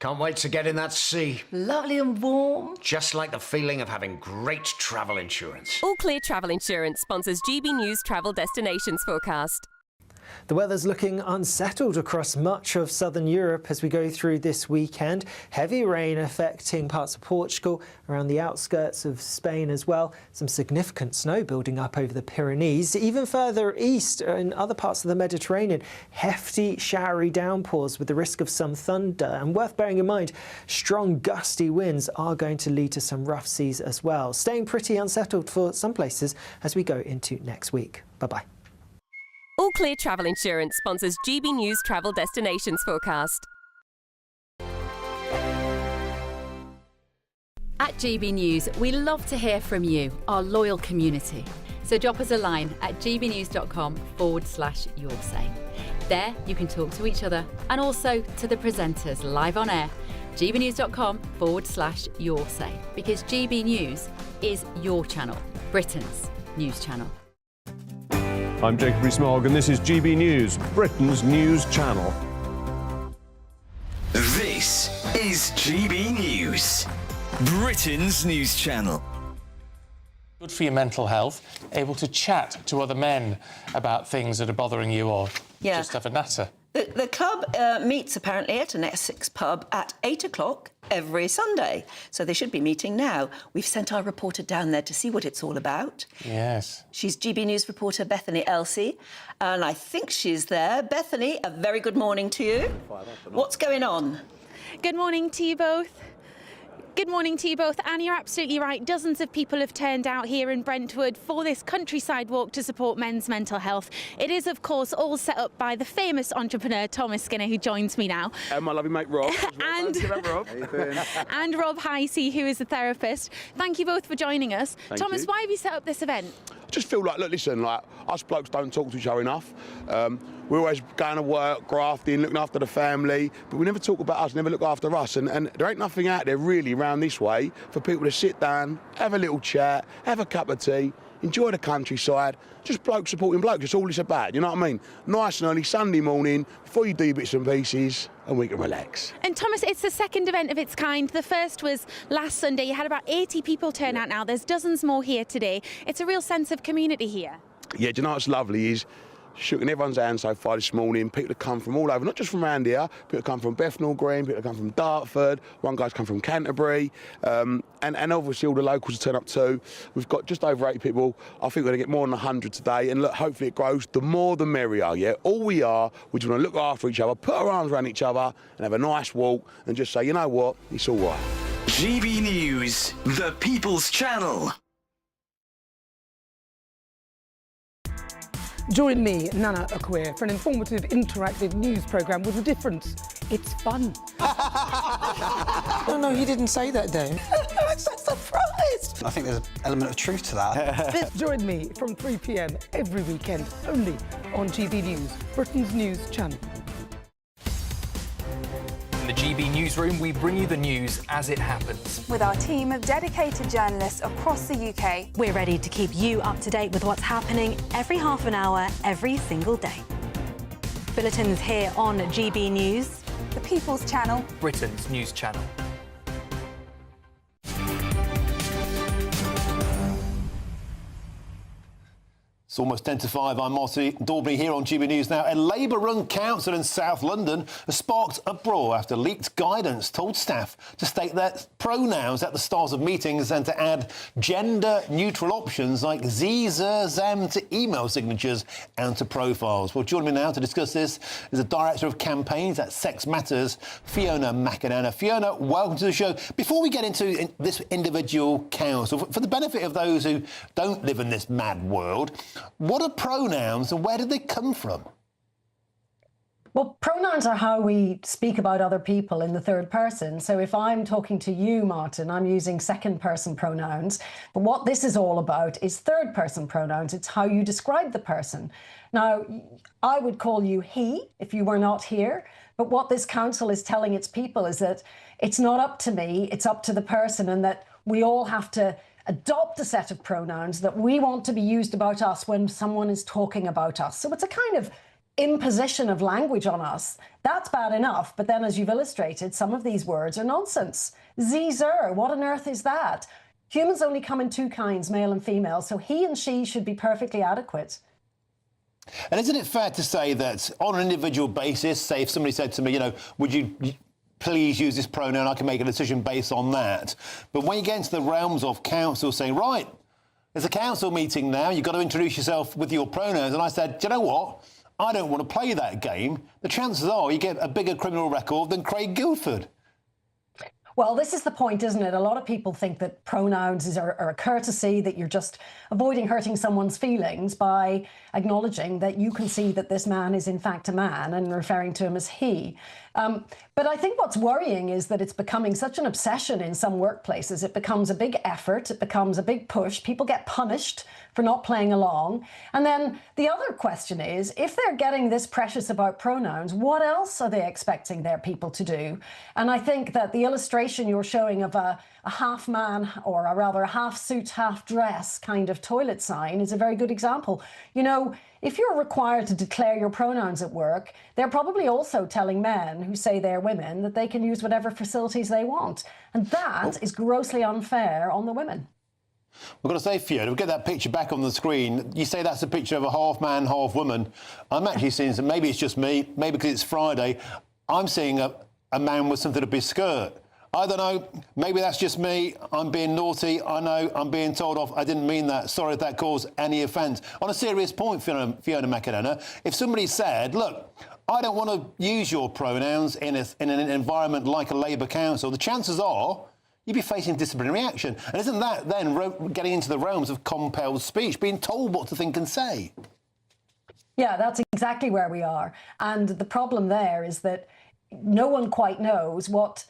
Can't wait to get in that sea.
Lovely and warm.
Just like the feeling of having great travel insurance.
All Clear Travel Insurance sponsors GB News Travel Destinations Forecast.
The weather's looking unsettled across much of southern Europe as we go through this weekend. Heavy rain affecting parts of Portugal, around the outskirts of Spain as well. Some significant snow building up over the Pyrenees. Even further east in other parts of the Mediterranean, hefty showery downpours with the risk of some thunder. And worth bearing in mind, strong gusty winds are going to lead to some rough seas as well. Staying pretty unsettled for some places as we go into next week. Bye-bye.
All Clear Travel Insurance sponsors GB News Travel Destinations Forecast.
At GB News, we love to hear from you, our loyal community. So drop us a line at gbnews.com/yoursay. There you can talk to each other and also to the presenters live on air. gbnews.com/yoursay, because GB News is your channel, Britain's news channel.
I'm Jacob Rees-Mogg and this is GB News, Britain's news channel.
This is GB News, Britain's news channel.
Good for your mental health, able to chat to other men about things that are bothering you or just have a natter.
The club meets apparently at an Essex pub at 8 o'clock every Sunday. So they should be meeting now. We've sent our reporter down there to see what it's all about.
Yes.
She's GB News reporter Bethany Elsey, and I think she's there. Bethany, a very good morning to you. What's going on?
Good morning to you both. Good morning to you both, and you're absolutely right. Dozens of people have turned out here in Brentwood for this countryside walk to support men's mental health. It is, of course, all set up by the famous entrepreneur Thomas Skinner, who joins me now.
And my lovely mate Rob.
and Rob Heisey, who is a therapist. Thank you both for joining us.
Thank
Thomas,
you.
why have you set up this event?
I just feel like, look, listen, like, us blokes don't talk to each other enough. We're always going to work, grafting, looking after the family, but we never talk about us, never look after us. And there ain't nothing out there really around this way for people to sit down, have a little chat, have a cup of tea, enjoy the countryside. Just blokes supporting blokes, that's all it's about, you know what I mean? Nice and early Sunday morning, before you do bits and pieces, and we can relax.
And Thomas, it's the second event of its kind. The first was last Sunday. You had about 80 people turn out now. There's dozens more here today. It's a real sense of community here.
Yeah, do you know what's lovely is shaking everyone's hand so far this morning. People that come from all over, not just from around here. People that come from Bethnal Green, people that come from Dartford. One guy's come from Canterbury, and obviously all the locals turn up too. We've got just over 80 people. I think we're going to get more than 100 today, and look, hopefully it grows. The more, the merrier. Yeah, all we just want to look after each other, put our arms around each other, and have a nice walk, and just say, you know what, it's all right.
GB News, the People's Channel.
Join me, Nana Akwe, for an informative, interactive news programme with a difference. It's fun.
No, he didn't say that, Dave.
I'm so surprised.
I think there's an element of truth to that.
Join me from 3 p.m. every weekend, only on GB News, Britain's news channel.
In the GB Newsroom, we bring you the news as it happens.
With our team of dedicated journalists across the UK,
we're ready to keep you up to date with what's happening every half an hour, every single day. Bulletins here on GB News,
the People's Channel,
Britain's news channel.
It's almost 10 to 5. I'm Martin Daubney here on GB News now. A Labour-run council in South London has sparked uproar after leaked guidance told staff to state their pronouns at the start of meetings and to add gender-neutral options like ze, zer, them to email signatures and to profiles. Well, joining me now to discuss this is the Director of Campaigns at Sex Matters, Fiona McInerney. Fiona, welcome to the show. Before we get into this individual council, for the benefit of those who don't live in this mad world, what are pronouns and where did they come from?
Well, pronouns are how we speak about other people in the third person. So if I'm talking to you, Martin, I'm using second person pronouns. But what this is all about is third person pronouns. It's how you describe the person. Now, I would call you he if you were not here. But what this council is telling its people is that it's not up to me, it's up to the person, and that we all have to adopt a set of pronouns that we want to be used about us when someone is talking about us. So it's a kind of imposition of language on us. That's bad enough, but then as you've illustrated, some of these words are nonsense. Ze, zer, what on earth is that? Humans only come in two kinds, male and female, so he and she should be perfectly adequate.
And isn't it fair to say that on an individual basis, say if somebody said to me, you know, would you please use this pronoun, I can make a decision based on that. But when you get into the realms of council saying, right, there's a council meeting now, you've got to introduce yourself with your pronouns. And I said, do you know what? I don't want to play that game. The chances are you get a bigger criminal record than Craig Guildford.
Well, this is the point, isn't it? A lot of people think that pronouns are a courtesy, that you're just avoiding hurting someone's feelings by acknowledging that you can see that this man is in fact a man and referring to him as he. But I think what's worrying is that it's becoming such an obsession in some workplaces. It becomes a big effort. It becomes a big push. People get punished for not playing along. And then the other question is, if they're getting this precious about pronouns, what else are they expecting their people to do? And I think that the illustration you're showing of a half man, or rather a half suit, half dress kind of toilet sign is a very good example. You know, if you're required to declare your pronouns at work, they're probably also telling men who say they're women that they can use whatever facilities they want. And that is grossly unfair on the women.
We've got to say, Fiona, we'll get that picture back on the screen. You say that's a picture of a half man, half woman. I'm actually seeing, maybe it's just me, maybe because it's Friday, I'm seeing a man with something up his skirt. I don't know, maybe that's just me. I'm being naughty. I know I'm being told off. I didn't mean that. Sorry if that caused any offence. On a serious point, Fiona McInerney, if somebody said, look, I don't want to use your pronouns in an environment like a Labour council, the chances are you'd be facing disciplinary action. And isn't that then getting into the realms of compelled speech, being told what to think and say?
Yeah, that's exactly where we are. And the problem there is that no one quite knows what...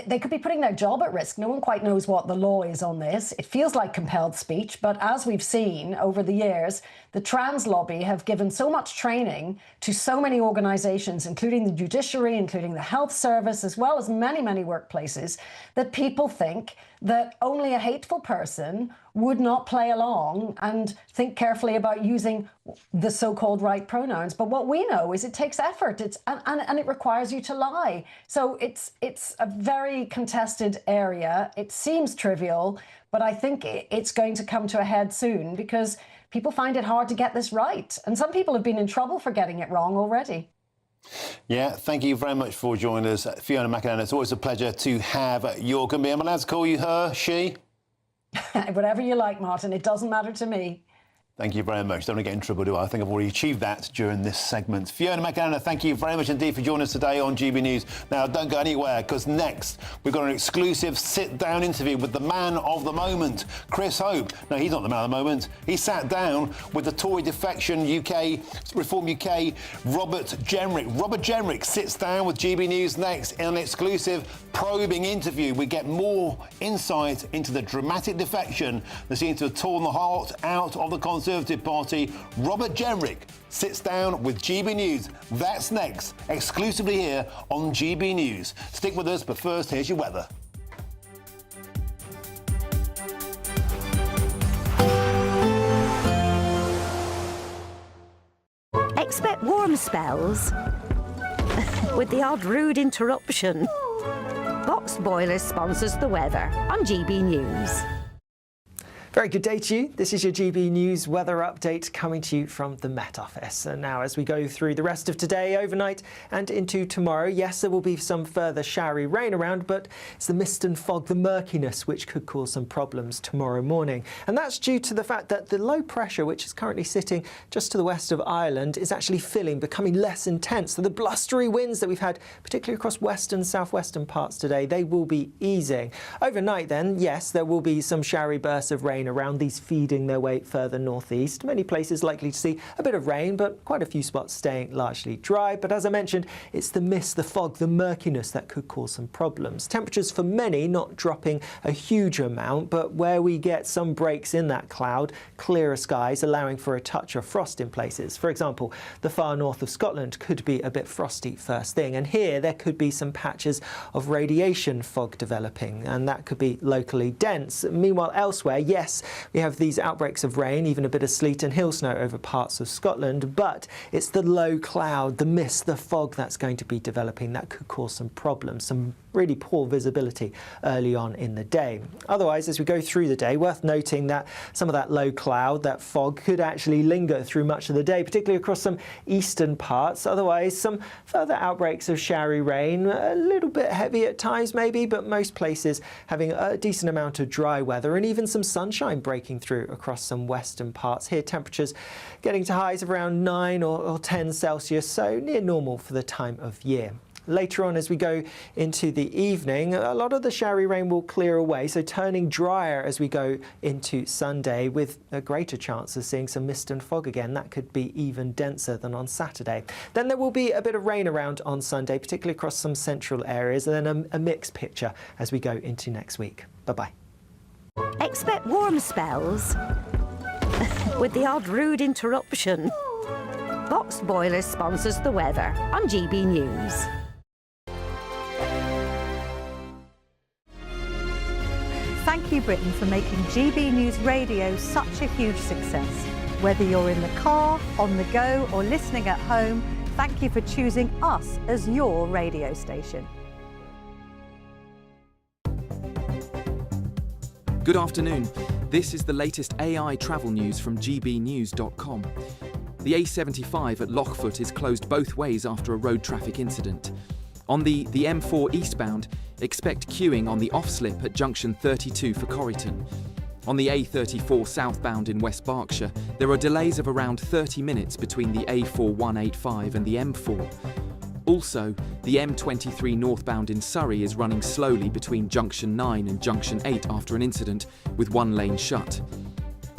They could be putting their job at risk. No one quite knows what the law is on this. It feels like compelled speech, but as we've seen over the years, the trans lobby have given so much training to so many organisations, including the judiciary, including the health service, as well as many, many workplaces, that people think that only a hateful person would not play along and think carefully about using the so-called right pronouns. But what we know is it takes effort, and it requires you to lie. So it's a very contested area. It seems trivial, but I think it's going to come to a head soon because people find it hard to get this right. And some people have been in trouble for getting it wrong already.
Yeah, thank you very much for joining us, Fiona McInerney. It's always a pleasure to have your company. Am I allowed to call you her, she?
Whatever you like, Martin. It doesn't matter to me.
Thank you very much. Don't want to get in trouble, do I? I think I've already achieved that during this segment. Fiona McAnna, thank you very much indeed for joining us today on GB News. Now, don't go anywhere, because next we've got an exclusive sit-down interview with the man of the moment, Chris Hope. No, he's not the man of the moment. He sat down with the Tory defection Reform UK, Robert Jenrick. Robert Jenrick sits down with GB News next in an exclusive probing interview. We get more insight into the dramatic defection that seems to have torn the heart out of the Conservative Party. Robert Jenrick sits down with GB News. That's next, exclusively here on GB News. Stick with us, but first, here's your weather.
Expect warm spells with the odd rude interruption. Box Boilers sponsors the weather on GB News.
Very good day to you. This is your GB News weather update coming to you from the Met Office. And now as we go through the rest of today, overnight and into tomorrow, yes, there will be some further showery rain around, but it's the mist and fog, the murkiness, which could cause some problems tomorrow morning. And that's due to the fact that the low pressure, which is currently sitting just to the west of Ireland, is actually becoming less intense. So the blustery winds that we've had, particularly across western, southwestern parts today, they will be easing. Overnight then, yes, there will be some showery bursts of rain around, these feeding their way further northeast. Many places likely to see a bit of rain, but quite a few spots staying largely dry. But as I mentioned, it's the mist, the fog, the murkiness that could cause some problems. Temperatures for many not dropping a huge amount, but where we get some breaks in that cloud, clearer skies, allowing for a touch of frost in places. For example, the far north of Scotland could be a bit frosty first thing, and here there could be some patches of radiation fog developing, and that could be locally dense. Meanwhile, elsewhere, yes, we have these outbreaks of rain, even a bit of sleet and hill snow over parts of Scotland, but it's the low cloud, the mist, the fog that's going to be developing that could cause some problems, some really poor visibility early on in the day. Otherwise, as we go through the day, worth noting that some of that low cloud, that fog, could actually linger through much of the day, particularly across some eastern parts. Otherwise, some further outbreaks of showery rain, a little bit heavy at times maybe, but most places having a decent amount of dry weather and even some sunshine breaking through across some western parts. Here, temperatures getting to highs of around 9 or 10 Celsius, so near normal for the time of year. Later on, as we go into the evening, a lot of the showery rain will clear away, so turning drier as we go into Sunday, with a greater chance of seeing some mist and fog again. That could be even denser than on Saturday. Then there will be a bit of rain around on Sunday, particularly across some central areas, and then a mixed picture as we go into next week. Bye-bye.
Expect warm spells with the odd rude interruption. Box Boilers sponsors the weather on GB News.
Thank you, Britain, for making GB News Radio such a huge success. Whether you're in the car, on the go, or listening at home, thank you for choosing us as your radio station.
Good afternoon. This is the latest AI travel news from GBNews.com. The A75 at Lockfoot is closed both ways after a road traffic incident. On the M4 eastbound, expect queuing on the off-slip at junction 32 for Corryton. On the A34 southbound in West Berkshire, there are delays of around 30 minutes between the A4185 and the M4. Also, the M23 northbound in Surrey is running slowly between junction 9 and junction 8 after an incident, with one lane shut.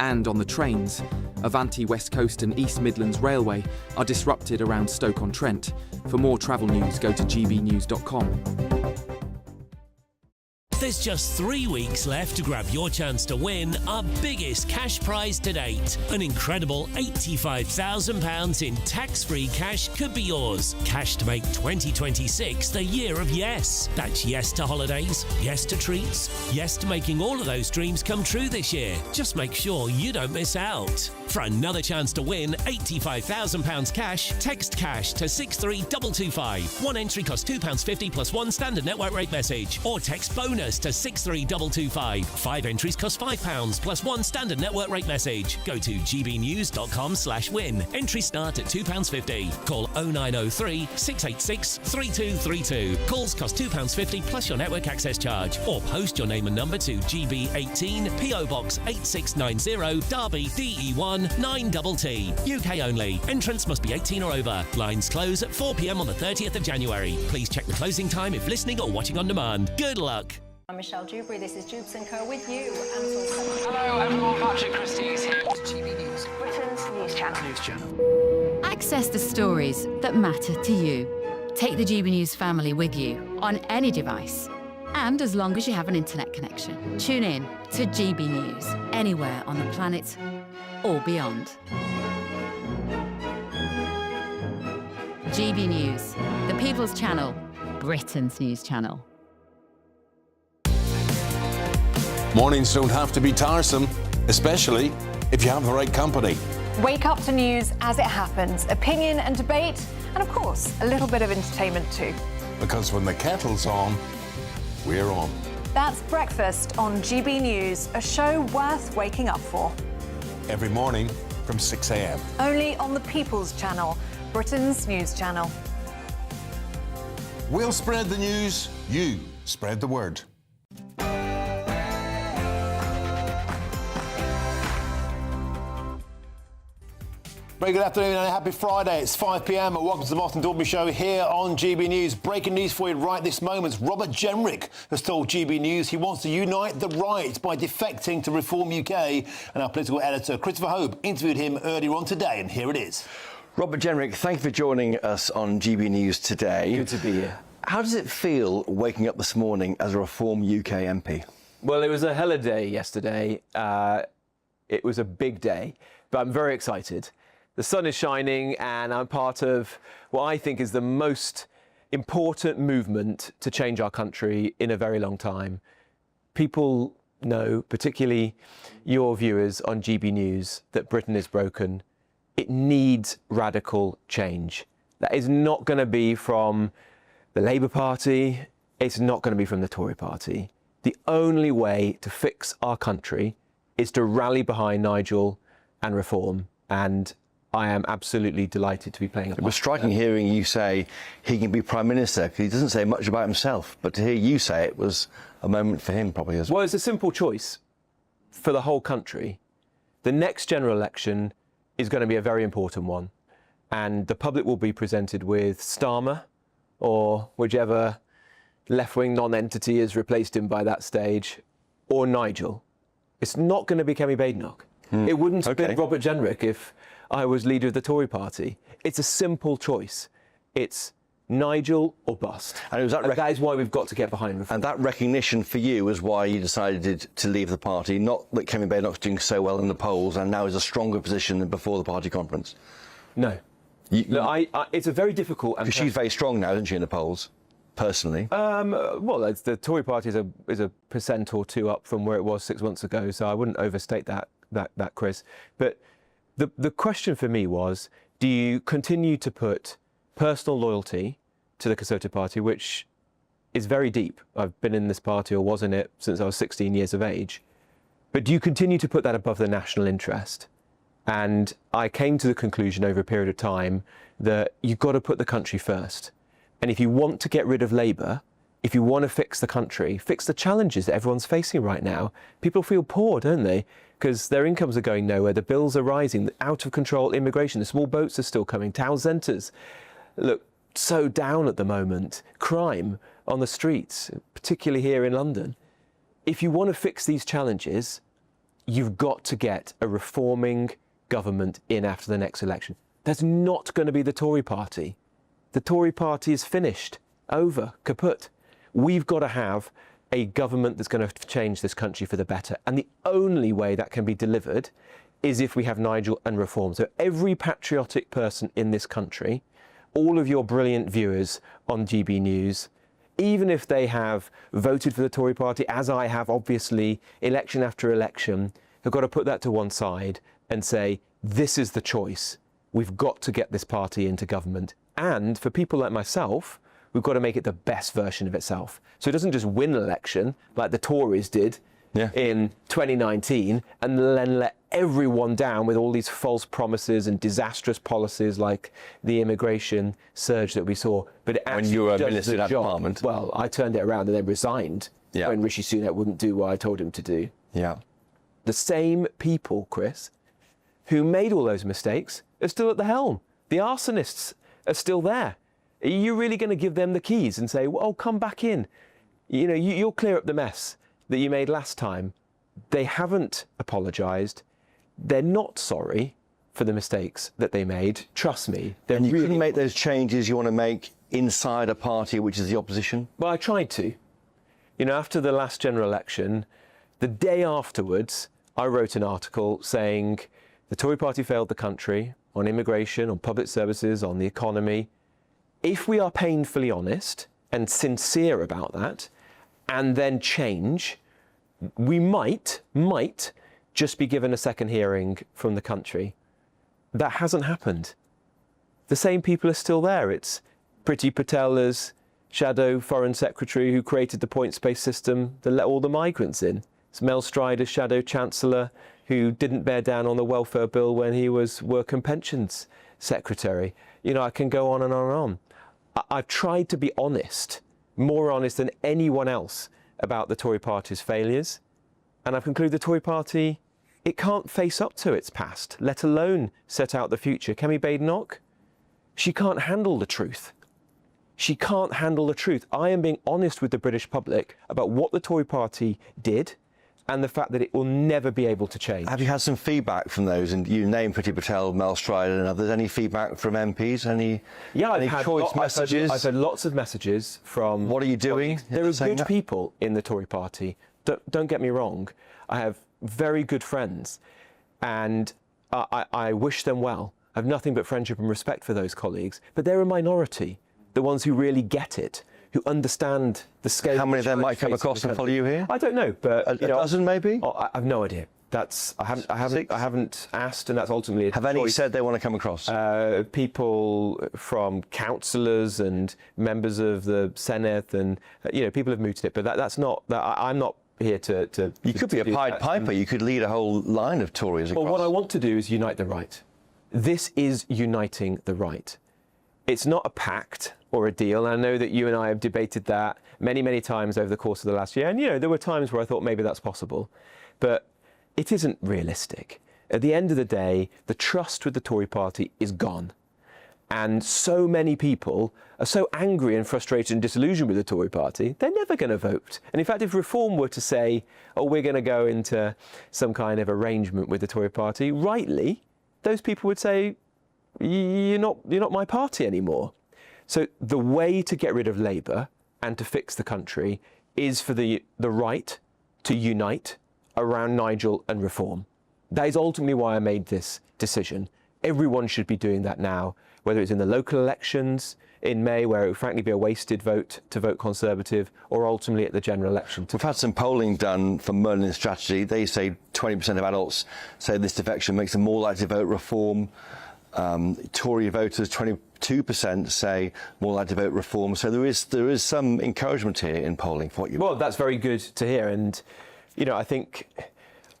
And on the trains, Avanti West Coast and East Midlands Railway are disrupted around Stoke-on-Trent. For more travel news, go to gbnews.com.
There's just 3 weeks left to grab your chance to win our biggest cash prize to date. An incredible £85,000 in tax-free cash could be yours. Cash to make 2026 the year of yes. That's yes to holidays, yes to treats, yes to making all of those dreams come true this year. Just make sure you don't miss out. For another chance to win £85,000 cash, text cash to 63225. One entry costs £2.50 plus one standard network rate message. Or text bonus us to 63225. 5 entries cost £5 plus 1 standard network rate message. Go to gbnews.com/win. Entries start at £2.50. Call 0903 686 3232. Calls cost £2.50 plus your network access charge. Or post your name and number to GB18 PO Box 8690 Derby DE1 9TT. UK only. Entrance must be 18 or over. Lines close at 4 p.m. on the 30th of January. Please check the closing time if listening or watching on demand. Good luck.
I'm Michelle Dewberry. This is Jubes & Co with you.
Hello everyone, Patrick Christie's here. GB News,
Britain's news channel.
Access the stories that matter to you. Take the GB News family with you on any device. And as long as you have an internet connection, tune in to GB News anywhere on the planet or beyond. GB News, the People's Channel, Britain's news channel.
Mornings don't have to be tiresome, especially if you have the right company.
Wake up to news as it happens, opinion and debate, and of course, a little bit of entertainment too.
Because when the kettle's on, we're on.
That's Breakfast on GB News, a show worth waking up for.
Every morning from 6 a.m.
Only on the People's Channel, Britain's news channel.
We'll spread the news, you spread the word.
Very good afternoon and a happy Friday. It's 5 p.m. Welcome to the Martin Daubney Show here on GB News. Breaking news for you right this moment. Robert Jenrick has told GB News he wants to unite the right by defecting to Reform UK. And our political editor, Christopher Hope, interviewed him earlier on today, and here it is.
Robert Jenrick, thank you for joining us on GB News today.
Good to be here.
How does it feel waking up this morning as a Reform UK MP?
Well, it was a hell of a day yesterday. It was a big day, but I'm very excited. The sun is shining and I'm part of what I think is the most important movement to change our country in a very long time. People know, particularly your viewers on GB News, that Britain is broken. It needs radical change. That is not going to be from the Labour Party. It's not going to be from the Tory Party. The only way to fix our country is to rally behind Nigel and Reform. And I am absolutely delighted to be playing a part.
It was striking hearing you say he can be Prime Minister, because he doesn't say much about himself. But to hear you say it was a moment for him probably as well.
Well, it's a simple choice for the whole country. The next general election is going to be a very important one. And the public will be presented with Starmer or whichever left-wing non-entity has replaced him by that stage, or Nigel. It's not going to be Kemi Badenoch. It wouldn't have been Robert Jenrick if I was leader of the Tory party. It's a simple choice. It's Nigel or bust.
And it was
that is why we've got to get behind Reform.
And that recognition for you is why you decided to leave the party, not that Kemi Badenoch's doing so well in the polls and now is a stronger position than before the party conference.
No. Look, it's a very difficult...
Because she's very strong now, isn't she, in the polls, personally?
Well, the Tory party is a % or two up from where it was 6 months ago, so I wouldn't overstate that, Chris. But the question for me was, do you continue to put personal loyalty to the Conservative Party, which is very deep? I've been in this party, or was in it, since I was 16 years of age. But do you continue to put that above the national interest? And I came to the conclusion over a period of time that you've got to put the country first. And if you want to get rid of Labour, if you want to fix the country, fix the challenges that everyone's facing right now, people feel poor, don't they? Because their incomes are going nowhere, the bills are rising, out of control immigration, the small boats are still coming, town centres look so down at the moment, crime on the streets, particularly here in London. If you want to fix these challenges, you've got to get a reforming government in after the next election. That's not going to be the Tory party. The Tory party is finished, over, kaput. We've got to have a government that's going to change this country for the better. And the only way that can be delivered is if we have Nigel and Reform. So every patriotic person in this country, all of your brilliant viewers on GB News, even if they have voted for the Tory party, as I have, obviously, election after election, have got to put that to one side and say, this is the choice. We've got to get this party into government. And for people like myself, we've got to make it the best version of itself. So it doesn't just win an election like the Tories did in 2019 and then let everyone down with all these false promises and disastrous policies like the immigration surge that we saw. But it actually
when you were
does
Minister
the
in that
job.
department.
Well, I turned it around and then resigned when Rishi Sunak wouldn't do what I told him to do.
Yeah.
The same people, Chris, who made all those mistakes are still at the helm. The arsonists are still there. Are you really going to give them the keys and say, well, come back in? You know, you'll clear up the mess that you made last time. They haven't apologised. They're not sorry for the mistakes that they made. Trust me.
And you couldn't make those changes you want to make inside a party which is the opposition?
Well, I tried to. You know, after the last general election, the day afterwards, I wrote an article saying the Tory party failed the country on immigration, on public services, on the economy. If we are painfully honest and sincere about that, and then change, we might just be given a second hearing from the country. That hasn't happened. The same people are still there. It's Priti Patel as Shadow Foreign Secretary who created the points-based system that let all the migrants in. It's Mel Stride as Shadow Chancellor who didn't bear down on the welfare bill when he was Work and Pensions Secretary. You know, I can go on and on and on. I've tried to be honest, more honest than anyone else about the Tory party's failures. And I've concluded the Tory party, it can't face up to its past, let alone set out the future. Kemi Badenoch, she can't handle the truth. She can't handle the truth. I am being honest with the British public about what the Tory party did and the fact that it will never be able to change.
Have you had some feedback from those? And you named Priti Patel, Mel Stride and others. Any feedback from MPs? Any choice messages?
I've had lots of messages from...
What are you doing?
There are good people in the Tory party. Don't get me wrong. I have very good friends and I wish them well. I have nothing but friendship and respect for those colleagues. But they're a minority, the ones who really get it, who understand the scale.
How many of them might come across and follow you here?
I don't know, but
a dozen maybe.
I have no idea. I haven't asked, and that's ultimately a
Have any said they want to come across?
People from councillors and members of the Senate, and people have mooted it. But that's not. I'm not here to.
You could be a Pied Piper. You could lead a whole line of Tories across.
Well, what I want to do is unite the right. This is uniting the right. It's not a pact or a deal. And I know that you and I have debated that many, many times over the course of the last year. And, there were times where I thought maybe that's possible. But it isn't realistic. At the end of the day, the trust with the Tory party is gone. And so many people are so angry and frustrated and disillusioned with the Tory party, they're never going to vote. And in fact, if Reform were to say, oh, we're going to go into some kind of arrangement with the Tory party, rightly, those people would say, you're not my party anymore. So the way to get rid of Labour and to fix the country is for the right to unite around Nigel and Reform. That is ultimately why I made this decision. Everyone should be doing that now, whether it's in the local elections in May, where it would frankly be a wasted vote to vote Conservative, or ultimately at the general election.
We've had some polling done from Merlin Strategy. They say 20% of adults say this defection makes them more likely to vote Reform. Tory voters, 22% say more likely to vote Reform. So there is some encouragement here in polling for what you.
Well, that's very good to hear, and I think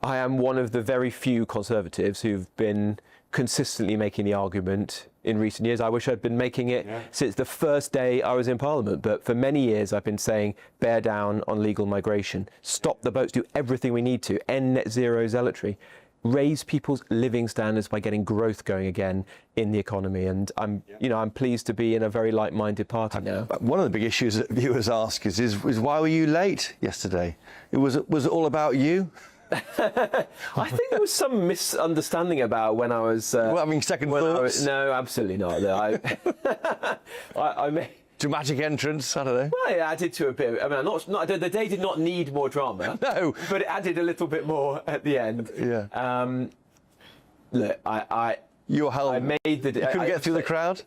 I am one of the very few Conservatives who've been consistently making the argument in recent years. I wish I'd been making it since the first day I was in Parliament, but for many years I've been saying bear down on legal migration, stop the boats, do everything we need to, end net zero zealotry, raise people's living standards by getting growth going again in the economy. And I'm pleased to be in a very like-minded party now.
One of the big issues that viewers ask is why were you late yesterday? Was it all about you?
I think there was some misunderstanding about when I was.
Second thoughts?
No, absolutely not. I made.
Dramatic entrance, I don't know.
Well, it added to a bit. I mean, the day did not need more drama.
No.
But it added a little bit more at the end.
Yeah.
Look,
Your helm.
I made the.
You couldn't get through the crowd.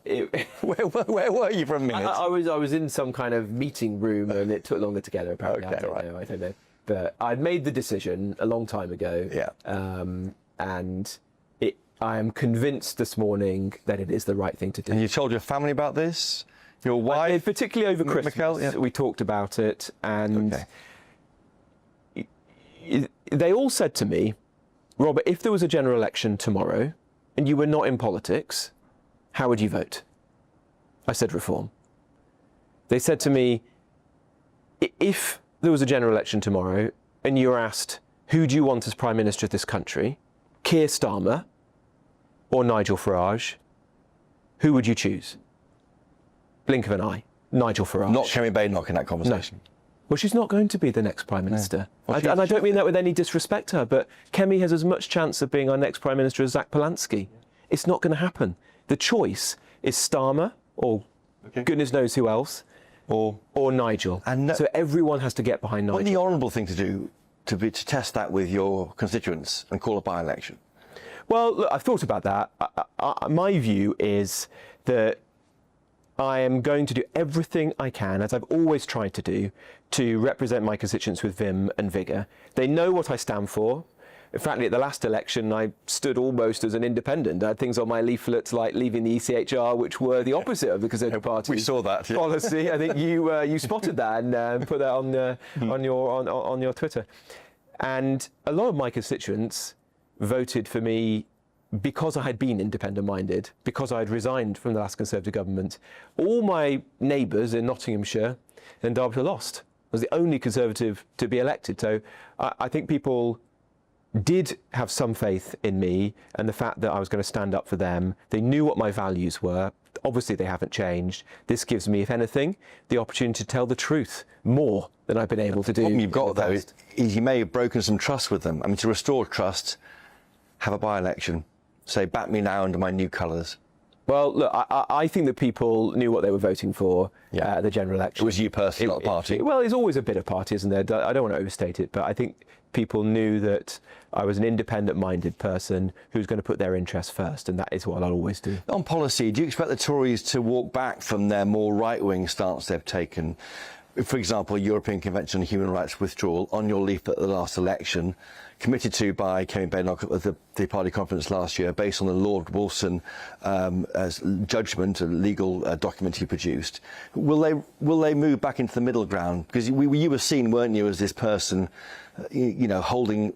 Where were you for a minute?
I was in some kind of meeting room, and it took longer to get there. Apparently,
Okay,
I don't know. But I'd made the decision a long time ago.
Yeah.
And I am convinced this morning that it is the right thing to do.
And you told your family about this? Your wife?
Particularly over Christmas.
Michael, yeah.
We talked about it, and they all said to me, Robert, if there was a general election tomorrow and you were not in politics, how would you vote? I said reform. They said to me, if there was a general election tomorrow and you were asked, who do you want as Prime Minister of this country, Keir Starmer or Nigel Farage, who would you choose? Blink of an eye, Nigel Farage.
Not Kemi Badenoch in that conversation.
No. Well, she's not going to be the next Prime Minister. No. Well, and I don't mean that with any disrespect to her, but Kemi has as much chance of being our next Prime Minister as Zach Polanski. It's not going to happen. The choice is Starmer or goodness knows who else, or Nigel. And so everyone has to get behind Nigel.
What's the honourable thing to do to test that with your constituents and call a by-election?
Well, look, I've thought about that. My view is that I am going to do everything I can, as I've always tried to do, to represent my constituents with vim and vigour. They know what I stand for. In fact, at the last election, I stood almost as an independent. I had things on my leaflets like leaving the ECHR, which were the opposite of the Conservative Party.
We saw that. Yeah.
Policy. I think you spotted that and put that on your Twitter. And a lot of my constituents voted for me because I had been independent-minded, because I had resigned from the last Conservative government. All my neighbours in Nottinghamshire and Derbyshire lost. I was the only Conservative to be elected. So I think people did have some faith in me and the fact that I was going to stand up for them. They knew what my values were. Obviously, they haven't changed. This gives me, if anything, the opportunity to tell the truth more than I've been able to do.
The problem you've got, though, is you may have broken some trust with them. I mean, to restore trust, have a by-election. Say, back me now under my new colours.
Well, look, I think that people knew what they were voting for at the general election.
It was you personally, not the party.
Well, there's always a bit of party, isn't there? I don't want to overstate it, but I think people knew that I was an independent-minded person who's going to put their interests first, and that is what I'll always do.
On policy, do you expect the Tories to walk back from their more right-wing stance they've taken? For example, European Convention on Human Rights withdrawal on your leaflet at the last election, committed to by Kemi Badenoch at the party conference last year, based on the Lord Wolfson judgment, a legal document he produced. Will they move back into the middle ground? Because you were seen, weren't you, as this person, holding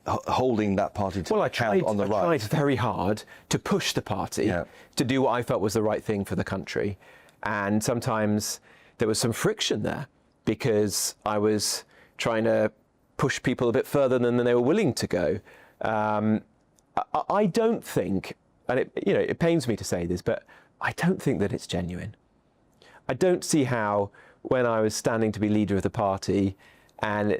that party to account on the right?
I tried very hard to push the party to do what I felt was the right thing for the country, and sometimes there was some friction there, because I was trying to push people a bit further than they were willing to go. I don't think, and it pains me to say this, but I don't think that it's genuine. I don't see how, when I was standing to be leader of the party and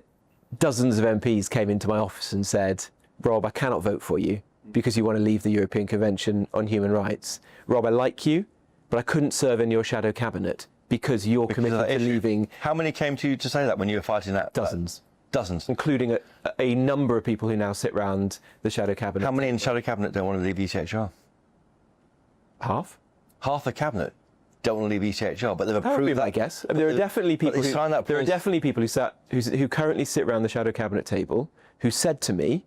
dozens of MPs came into my office and said, Rob, I cannot vote for you because you want to leave the European Convention on Human Rights. Rob, I like you, but I couldn't serve in your shadow cabinet because you're committed to leaving.
How many came to you to say that when you were fighting that?
Dozens.
Dozens.
Including a number of people who now sit round the shadow cabinet.
How many in the shadow cabinet don't want to leave ECHR?
Half.
Half the cabinet don't want to leave ECHR, but they've approved
that, I guess. I mean, there are definitely people who currently sit around the shadow cabinet table who said to me,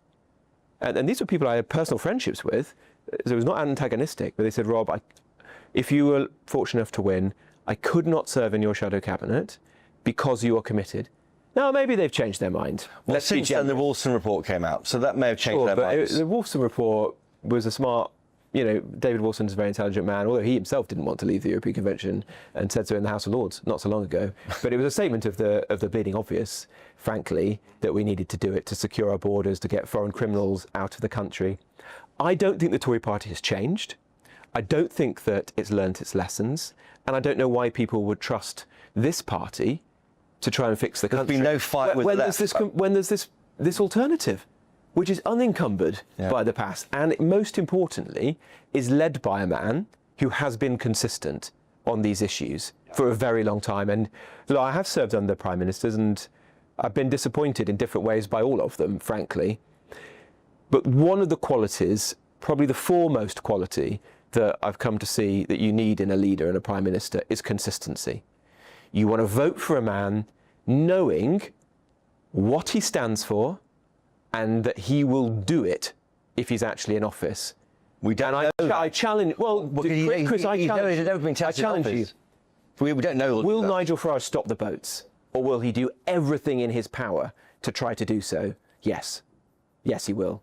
and these were people I had personal friendships with, so it was not antagonistic, but they said, Rob, if you were fortunate enough to win, I could not serve in your shadow cabinet because you are committed. Now, maybe they've changed their mind.
Well, since then, the Wolfson report came out, so that may have changed their minds.
The Wolfson report was a smart, David Wolfson's a very intelligent man, although he himself didn't want to leave the European Convention and said so in the House of Lords not so long ago. But it was a statement of the bleeding obvious, frankly, that we needed to do it to secure our borders, to get foreign criminals out of the country. I don't think the Tory party has changed. I don't think that it's learnt its lessons, and I don't know why people would trust this party to try and fix the country.
There's been no fight with
when there's this alternative, which is unencumbered by the past, and most importantly, is led by a man who has been consistent on these issues for a very long time. And look, I have served under prime ministers, and I've been disappointed in different ways by all of them, frankly. But one of the qualities, probably the foremost quality that I've come to see that you need in a leader and a prime minister, is consistency. You want to vote for a man knowing what he stands for and that he will do it if he's actually in office.
We don't know.
I challenge. Well, Chris, I challenge you.
We don't know.
Will Nigel Farage stop the boats, or will he do everything in his power to try to do so? Yes. Yes, he will.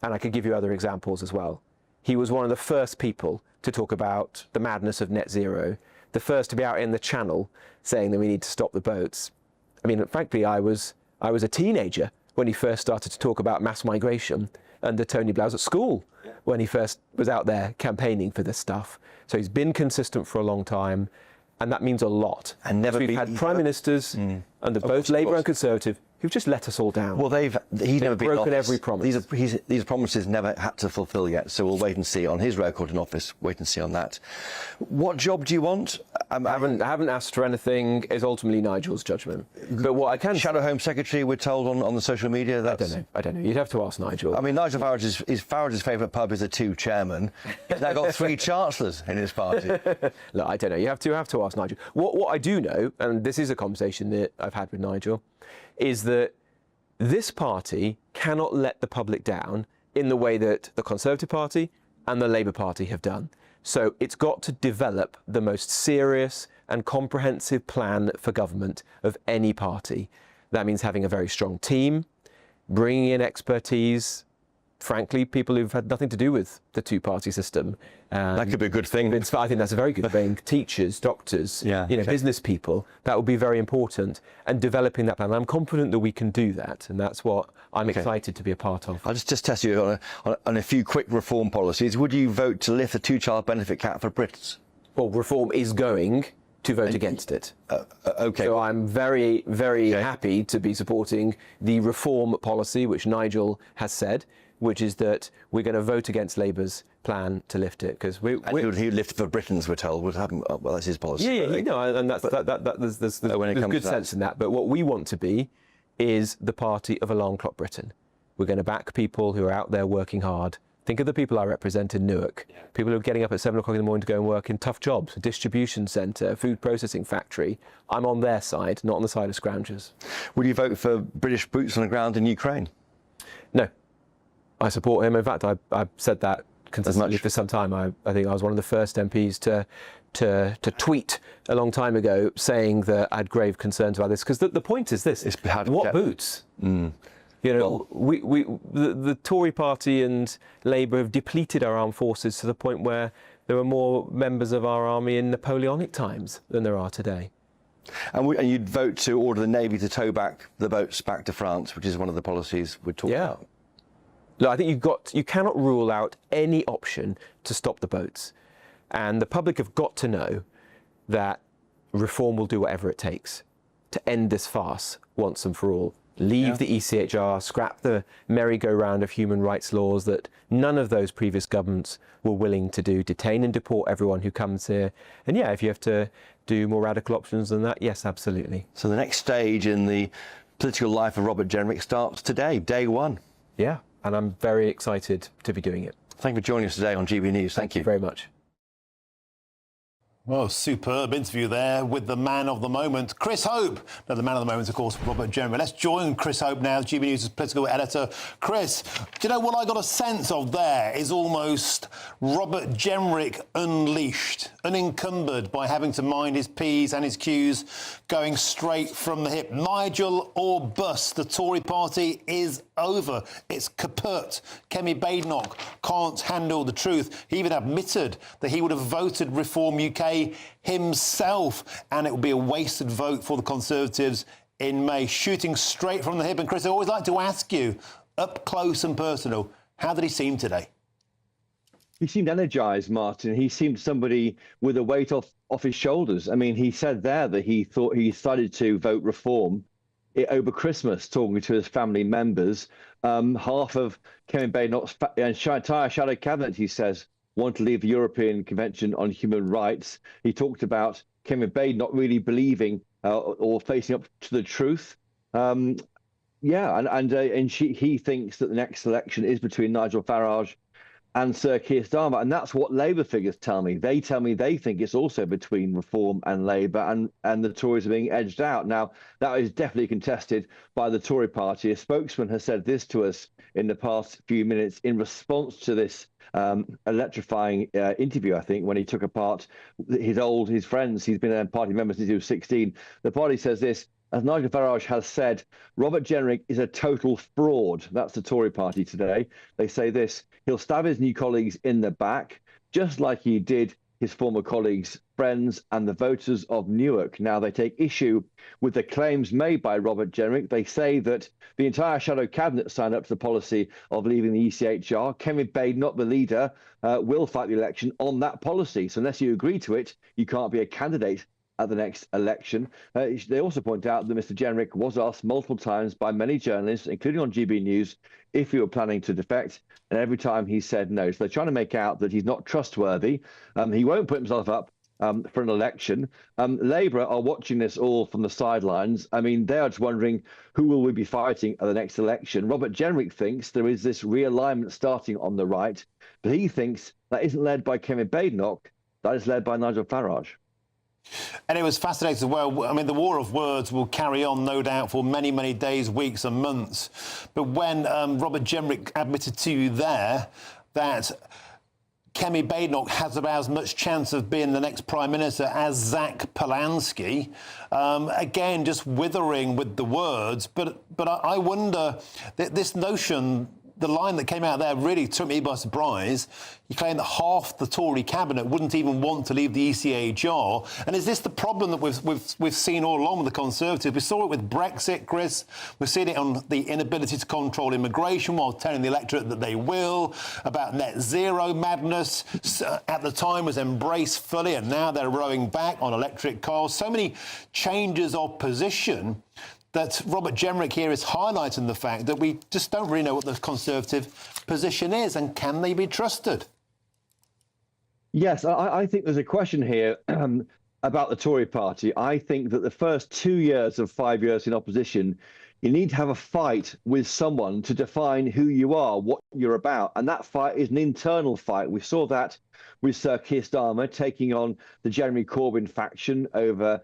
And I could give you other examples as well. He was one of the first people to talk about the madness of net zero, the first to be out in the Channel saying that we need to stop the boats. I mean, frankly, I was a teenager when he first started to talk about mass migration under Tony Blair. I was at school when he first was out there campaigning for this stuff. So he's been consistent for a long time, and that means a lot.
And never
we've had prime ministers under both Labour and Conservative who've just let us all down.
Well, he's never been
broken
in office.
every promise.
These promises never had to fulfil yet, so we'll wait and see on his record in office. Wait and see on that. What job do you want?
I haven't asked for anything. It's ultimately Nigel's judgment. But what I can
Shadow Home Secretary, we're told on the social media.
I don't know. You'd have to ask Nigel.
I mean, Nigel Farage's favourite pub is the 2 chairmen. He's now got 3 chancellors in his party.
Look, I don't know. You have to ask Nigel. What I do know, and this is a conversation that I've had with Nigel, is that this party cannot let the public down in the way that the Conservative Party and the Labour Party have done. So it's got to develop the most serious and comprehensive plan for government of any party. That means having a very strong team, bringing in expertise, frankly, people who've had nothing to do with the 2-party system.
That could be a good thing.
I think that's a very good thing. Teachers, doctors, business people, that would be very important. And developing that plan. I'm confident that we can do that, and that's what I'm excited to be a part of.
I'll just test you on a few quick reform policies. Would you vote to lift the 2-child benefit cap for Brits?
Well, Reform is going to vote against it.
OK.
So I'm very, very happy to be supporting the Reform policy, which Nigel has said, which is that we're going to vote against Labour's plan to lift it, because he
would lift it for Britons, we're told, would happen. Well, that's his policy.
And there's good sense in that. But what we want to be is the party of alarm clock Britain. We're going to back people who are out there working hard. Think of the people I represent in Newark. People who are getting up at 7 o'clock in the morning to go and work in tough jobs, a distribution centre, a food processing factory. I'm on their side, not on the side of scroungers.
Would you vote for British boots on the ground in Ukraine?
No. I support him. In fact, I've said that consistently for some time. I think I was one of the first MPs to tweet a long time ago saying that I had grave concerns about this, because the point is this: what boots? You know, the Tory party and Labour have depleted our armed forces to the point where there were more members of our army in Napoleonic times than there are today.
And you'd vote to order the Navy to tow back the boats back to France, which is one of the policies we're talking about.
Look, I think you cannot rule out any option to stop the boats. And the public have got to know that Reform will do whatever it takes to end this farce once and for all. Leave the ECHR, scrap the merry-go-round of human rights laws that none of those previous governments were willing to do, detain and deport everyone who comes here. And if you have to do more radical options than that, yes, absolutely.
So the next stage in the political life of Robert Jenrick starts today, day 1.
Yeah, and I'm very excited to be doing it.
Thank you for joining us today on GB News. Thank you
very much.
Well, superb interview there with the man of the moment, Chris Hope. Now, the man of the moment, of course, Robert Jenrick. Let's join Chris Hope now, GB News' political editor. Chris, do you know what I got a sense of there is almost Robert Jenrick unleashed, unencumbered by having to mind his P's and his Q's, going straight from the hip. Nigel or bust, the Tory party is over. It's kaput. Kemi Badenoch can't handle the truth. He even admitted that he would have voted Reform UK himself, and it would be a wasted vote for the Conservatives in May. Shooting straight from the hip. And Chris, I always like to ask you, up close and personal, how did he seem today?
He seemed energised, Martin. He seemed somebody with a weight off his shoulders. I mean, he said there that he thought he decided to vote Reform over Christmas, talking to his family members. Half of Kemi Badenoch's entire shadow cabinet, he says, want to leave the European Convention on Human Rights. He talked about Kemi Badenoch not really believing or facing up to the truth. He thinks that the next election is between Nigel Farage and Sir Keir Starmer. And that's what Labour figures tell me. They tell me they think it's also between Reform and Labour, and the Tories are being edged out. Now, that is definitely contested by the Tory party. A spokesman has said this to us in the past few minutes in response to this electrifying interview, I think, when he took apart his friends. He's been a party member since he was 16. The party says this: as Nigel Farage has said, Robert Jenrick is a total fraud. That's the Tory party today. They say this: he'll stab his new colleagues in the back, just like he did his former colleagues, friends, and the voters of Newark. Now, they take issue with the claims made by Robert Jenrick. They say that the entire shadow cabinet signed up to the policy of leaving the ECHR. Kemi Badenoch, the leader, will fight the election on that policy. So unless you agree to it, you can't be a candidate at the next election. They also point out that Mr. Jenrick was asked multiple times by many journalists, including on GB News, if he were planning to defect, and every time he said no. So they're trying to make out that he's not trustworthy. He won't put himself up for an election. Labour are watching this all from the sidelines. I mean, they are just wondering who will we be fighting at the next election. Robert Jenrick thinks there is this realignment starting on the right, but he thinks that isn't led by Kemi Badenoch, that is led by Nigel Farage.
And it was fascinating as well. I mean, the war of words will carry on, no doubt, for many, many days, weeks and months. But when Robert Jenrick admitted to you there that Kemi Badenoch has about as much chance of being the next Prime Minister as Zach Polanski, again, just withering with the words. But I wonder that this notion, the line that came out there really took me by surprise. You claim that half the Tory cabinet wouldn't even want to leave the ECHR. And is this the problem that we've seen all along with the Conservatives? We saw it with Brexit, Chris. We've seen it on the inability to control immigration while telling the electorate that they will, about net zero madness. At the time was embraced fully, and now they're rowing back on electric cars. So many changes of position that Robert Jenrick here is highlighting the fact that we just don't really know what the Conservative position is, and can they be trusted?
Yes, I think there's a question here about the Tory party. I think that the first 2 years of 5 years in opposition, you need to have a fight with someone to define who you are, what you're about. And that fight is an internal fight. We saw that with Sir Keir Starmer taking on the Jeremy Corbyn faction over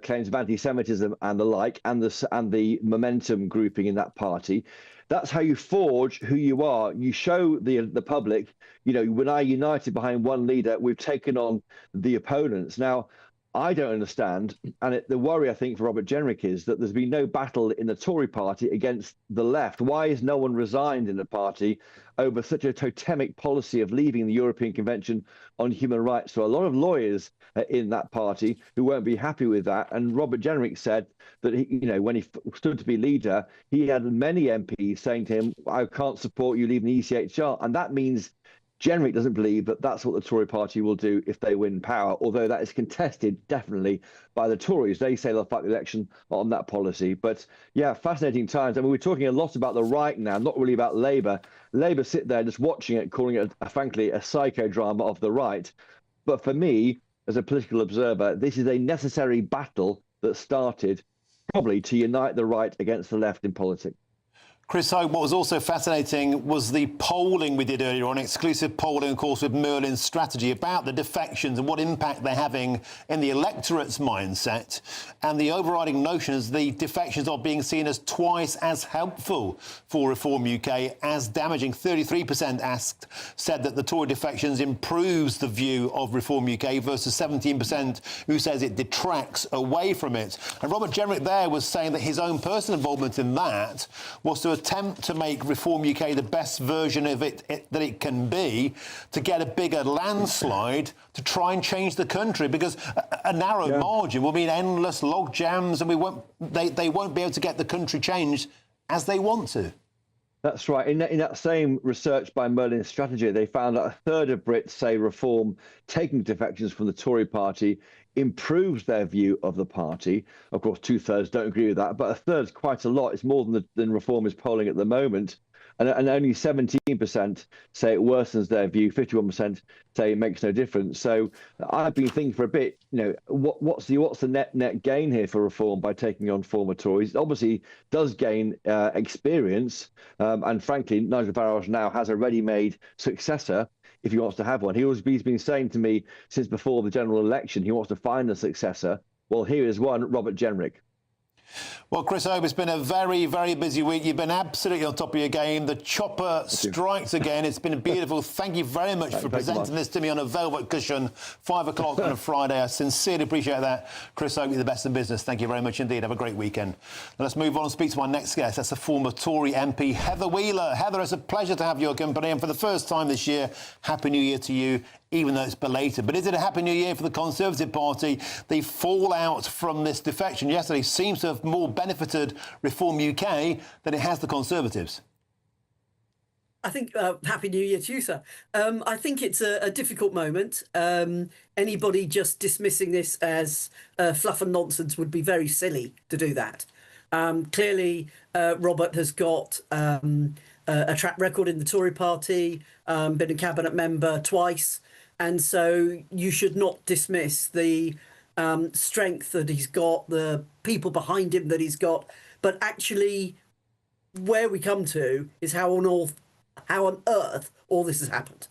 claims of anti-Semitism and the like, and the Momentum grouping in that party. That's how you forge who you are. You show the public, you know, when I united behind one leader, we've taken on the opponents. Now, I don't understand, and the worry, I think, for Robert Jenrick is that there's been no battle in the Tory party against the left. Why has no one resigned in the party over such a totemic policy of leaving the European Convention on Human Rights? So a lot of lawyers in that party who won't be happy with that. And Robert Jenrick said that, when he stood to be leader, he had many MPs saying to him, I can't support you leaving the ECHR. And that means Jenrick doesn't believe that that's what the Tory party will do if they win power, although that is contested definitely by the Tories. They say they'll fight the election on that policy. But yeah, fascinating times. I mean, we're talking a lot about the right now, not really about Labour. Labour sit there just watching it, calling it, frankly, a psychodrama of the right. But for me, as a political observer, this is a necessary battle that started probably to unite the right against the left in politics.
Chris Hogue, what was also fascinating was the polling we did earlier on, exclusive polling, of course, with Merlin's strategy about the defections and what impact they're having in the electorate's mindset. And the overriding notion is the defections are being seen as twice as helpful for Reform UK as damaging. 33% asked said that the Tory defections improves the view of Reform UK versus 17% who says it detracts away from it. And Robert Jenrick there was saying that his own personal involvement in that was to attempt to make Reform UK the best version of it that it can be, to get a bigger landslide, to try and change the country, because a narrow margin will mean endless log jams, and they won't be able to get the country changed as they want to.
That's right. In that same research by Merlin's strategy, they found that a third of Brits say Reform taking defections from the Tory party improves their view of the party. Of course, 2/3 don't agree with that, but a third's quite a lot. It's more than Reform is polling at the moment. And only 17% say it worsens their view, 51% say it makes no difference. So I've been thinking for a bit, what's the net gain here for Reform by taking on former Tories? It obviously does gain experience, and frankly, Nigel Farage now has a ready-made successor if he wants to have one. He's been saying to me since before the general election he wants to find a successor. Well, here is one, Robert Jenrick.
Well, Chris Hope, it's been a very, very busy week. You've been absolutely on top of your game. The chopper strikes again. It's been beautiful. Thank you very much for presenting this to me on a velvet cushion, 5 o'clock on a Friday. I sincerely appreciate that. Chris Hope, you're the best in business. Thank you very much indeed. Have a great weekend. Now let's move on and speak to my next guest. That's the former Tory MP, Heather Wheeler. Heather, it's a pleasure to have your company. And for the first time this year, Happy New Year to you, even though it's belated. But is it a Happy New Year for the Conservative Party? The fallout from this defection yesterday seems to have more benefited Reform UK than it has the Conservatives.
I think Happy New Year to you, sir. I think it's a difficult moment. Anybody just dismissing this as fluff and nonsense would be very silly to do that. Clearly, Robert has got a track record in the Tory party, been a cabinet member twice. And so you should not dismiss the strength that he's got, the people behind him that he's got. But actually, where we come to is how on earth all this has happened.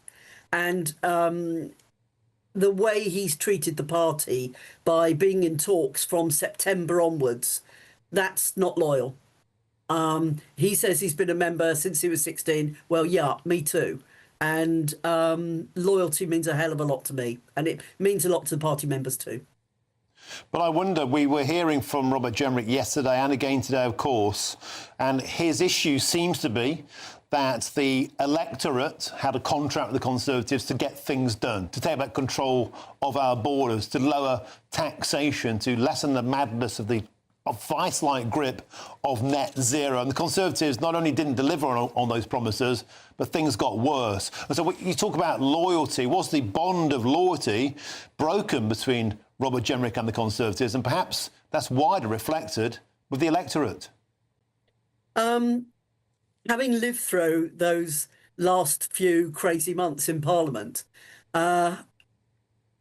And the way he's treated the party by being in talks from September onwards, that's not loyal. He says he's been a member since he was 16. Well, yeah, me too. And loyalty means a hell of a lot to me, and it means a lot to the party members too.
But I wonder, we were hearing from Robert Jenrick yesterday and again today, of course, and his issue seems to be that the electorate had a contract with the Conservatives to get things done, to take back control of our borders, to lower taxation, to lessen the madness of the vice-like grip of net zero. And the Conservatives not only didn't deliver on those promises, but things got worse. And so you talk about loyalty. Was the bond of loyalty broken between Robert Jenrick and the Conservatives? And perhaps that's wider reflected with the electorate.
Having lived through those last few crazy months in Parliament, the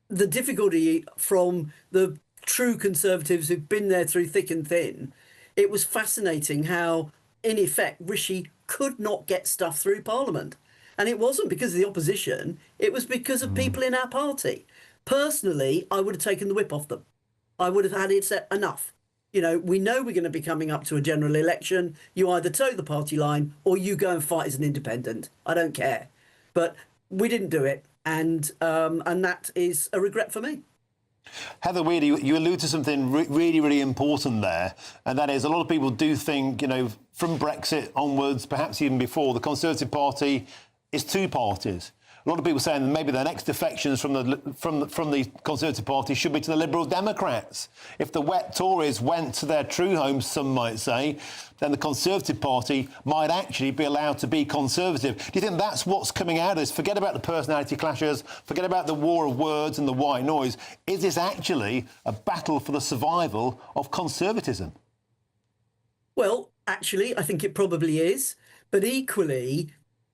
difficulty from the true Conservatives who've been there through thick and thin, it was fascinating how, in effect, Rishi could not get stuff through Parliament. And it wasn't because of the opposition, it was because of people in our party. Personally, I would have taken the whip off them. I would have had it said, enough. You know, we know we're going to be coming up to a general election. You either toe the party line or you go and fight as an independent. I don't care. But we didn't do it. And that is a regret for me.
Heather Wheeler, you allude to something really, really important there, and that is a lot of people do think, you know, from Brexit onwards, perhaps even before, the Conservative Party is two parties. A lot of people saying that maybe the next defections from the Conservative Party should be to the Liberal Democrats. If the wet Tories went to their true homes, some might say, then the Conservative Party might actually be allowed to be Conservative. Do you think that's what's coming out of this? Forget about the personality clashes, forget about the war of words and the white noise. Is this actually a battle for the survival of conservatism?
Well, actually, I think it probably is. But equally,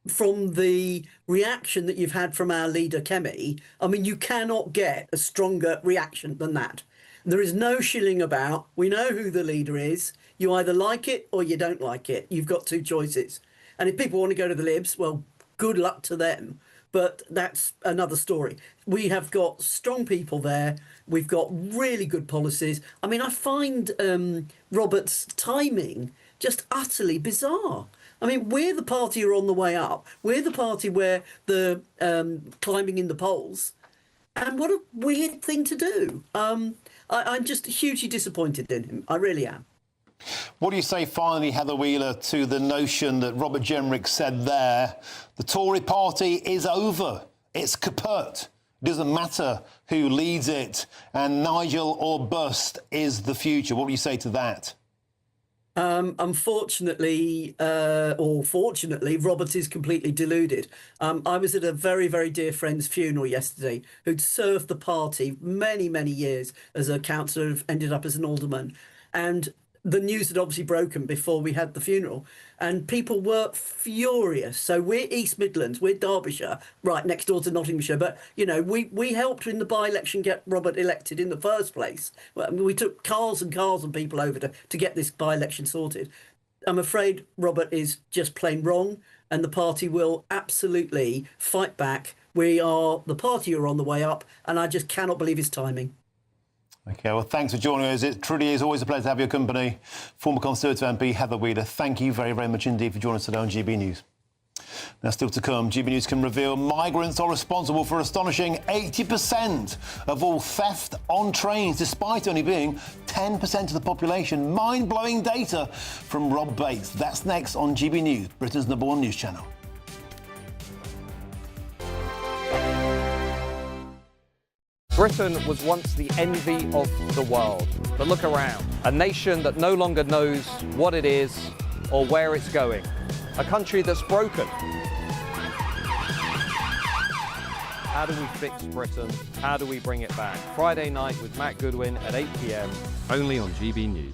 from the reaction that you've had from our leader, Kemi, I mean, you cannot get a stronger reaction than that. There is no shilling about. We know who the leader is. You either like it or you don't like it. You've got two choices. And if people want to go to the Libs, well, good luck to them. But that's another story. We have got strong people there. We've got really good policies. I mean, I find Robert's timing just utterly bizarre. I mean, we're the party who are on the way up. We're the party where the climbing in the polls. And what a weird thing to do. I'm just hugely disappointed in him. I really am.
What do you say, finally, Heather Wheeler, to the notion that Robert Jenrick said there, the Tory party is over, it's kaput, it doesn't matter who leads it, and Nigel or bust is the future? What do you say to that?
Unfortunately, or fortunately, Robert is completely deluded. I was at a very, very dear friend's funeral yesterday who'd served the party many, many years as a councillor, ended up as an alderman. And the news had obviously broken before we had the funeral, and people were furious. So we're East Midlands, we're Derbyshire, right next door to Nottinghamshire. But, you know, we helped in the by-election get Robert elected in the first place. We took cars and cars and people over to get this by-election sorted. I'm afraid Robert is just plain wrong. and the party will absolutely fight back. We are the party are on the way up, and I just cannot believe his timing.
OK, well, thanks for joining us. It truly is always a pleasure to have your company. Former Conservative MP Heather Wheeler, thank you very, very much indeed for joining us today on GB News. Now, still to come, GB News can reveal migrants are responsible for astonishing 80% of all theft on trains, despite only being 10% of the population. Mind-blowing data from Rob Bates. That's next on GB News, Britain's #1 news channel.
Britain was once the envy of the world. But look around. A nation that no longer knows what it is or where it's going. A country that's broken. How do we fix Britain? How do we bring it back? Friday night with Matt Goodwin at 8 p.m. only on GB News.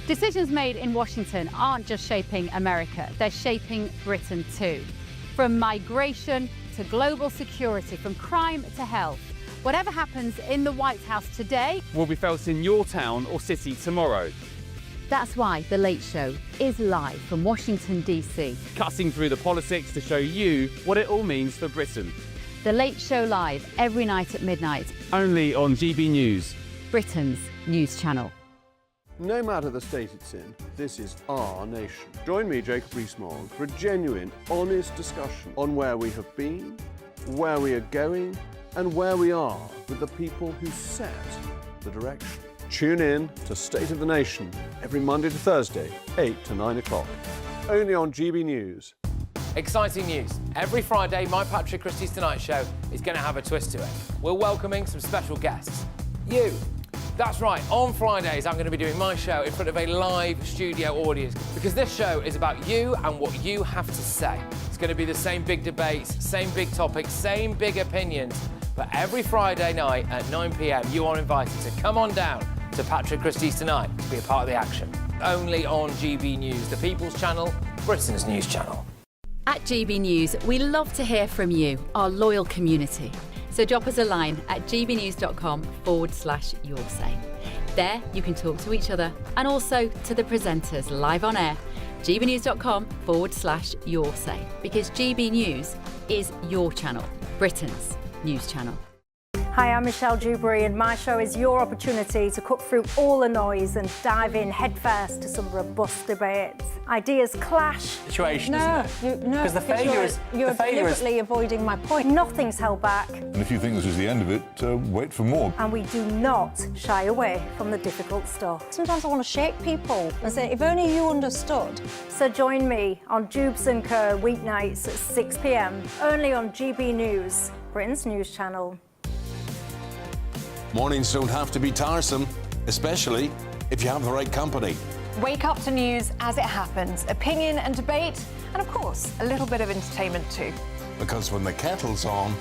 Decisions made in Washington aren't just shaping America, they're shaping Britain too. From migration to global security, from crime to health. Whatever happens in the White House today
will be felt in your town or city tomorrow.
That's why The Late Show is live from Washington, D.C.
Cutting through the politics to show you what it all means for Britain.
The Late Show live every night at midnight.
Only on GB News,
Britain's news channel.
No matter the state it's in, this is our nation. Join me, Jacob Rees-Mogg, for a genuine, honest discussion on where we have been, where we are going, and where we are with the people who set the direction. Tune in to State of the Nation every Monday to Thursday, 8 to 9 o'clock. Only on GB News.
Exciting news. Every Friday, my Patrick Christie's Tonight Show is going to have a twist to it. We're welcoming some special guests. You. That's right, on Fridays I'm going to be doing my show in front of a live studio audience because this show is about you and what you have to say. It's going to be the same big debates, same big topics, same big opinions, but every Friday night at 9 p.m. you are invited to come on down to Patrick Christie's Tonight to be a part of the action. Only on GB News, the People's Channel, Britain's news channel.
At GB News, we love to hear from you, our loyal community. So drop us a line at gbnews.com/your say. There you can talk to each other and also to the presenters live on air. gbnews.com/your say, because GB News is your channel, Britain's news channel.
Hi, I'm Michelle Dewberry, and my show is your opportunity to cut through all the noise and dive in headfirst to some robust debates. Ideas clash.
Situation,
no,
isn't it?
No,
Because the failure is
you're deliberately avoiding my point. Nothing's held back,
And if you think this is the end of it, wait for more.
and we do not shy away from the difficult stuff. Sometimes I want to shake people and say, if only you understood. So join me on Jubes and Co weeknights at 6 p.m. only on GB News, Britain's news channel.
Mornings don't have to be tiresome, especially if you have the right company.
Wake up to news as it happens, opinion and debate, and of course, a little bit of entertainment too.
Because when the kettle's on,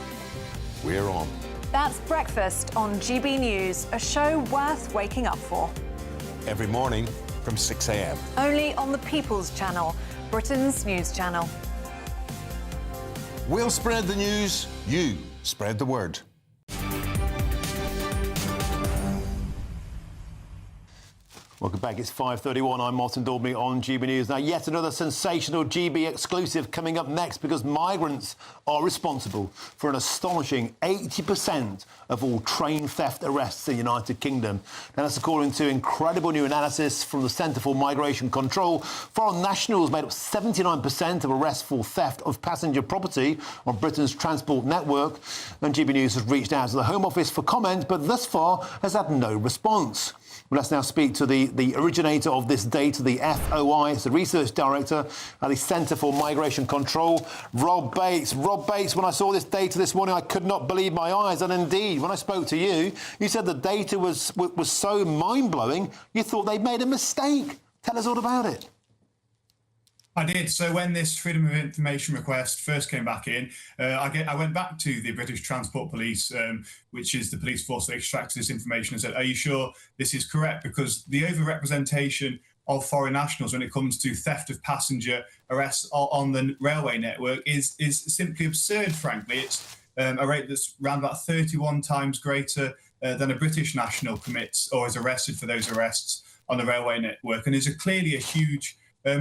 we're on.
That's Breakfast on GB News, a show worth waking up for.
Every morning from 6 a.m.
Only on the People's Channel, Britain's news channel.
We'll spread the news, you spread the word.
Welcome back. It's 5:31. I'm Martin Daubney on GB News. Now, yet another sensational GB exclusive coming up next because migrants are responsible for an astonishing 80% of all train theft arrests in the United Kingdom. Now, that's according to incredible new analysis from the Centre for Migration Control. Foreign nationals made up 79% of arrests for theft of passenger property on Britain's transport network. And GB News has reached out to the Home Office for comment, but thus far has had no response. Well, let's now speak to the originator of this data, the FOI, it's the research director at the Centre for Migration Control, Rob Bates. Rob Bates, when I saw this data this morning, I could not believe my eyes. And indeed, when I spoke to you, you said the data was so mind-blowing, you thought they'd made a mistake. Tell us all about it.
I did. So when this Freedom of Information request first came back in, I went back to the British Transport Police, which is the police force that extracts this information, and said, are you sure this is correct? Because the overrepresentation of foreign nationals when it comes to theft of passenger arrests on the railway network is simply absurd, frankly. It's a rate that's around about 31 times greater than a British national commits or is arrested for those arrests on the railway network, and is clearly a huge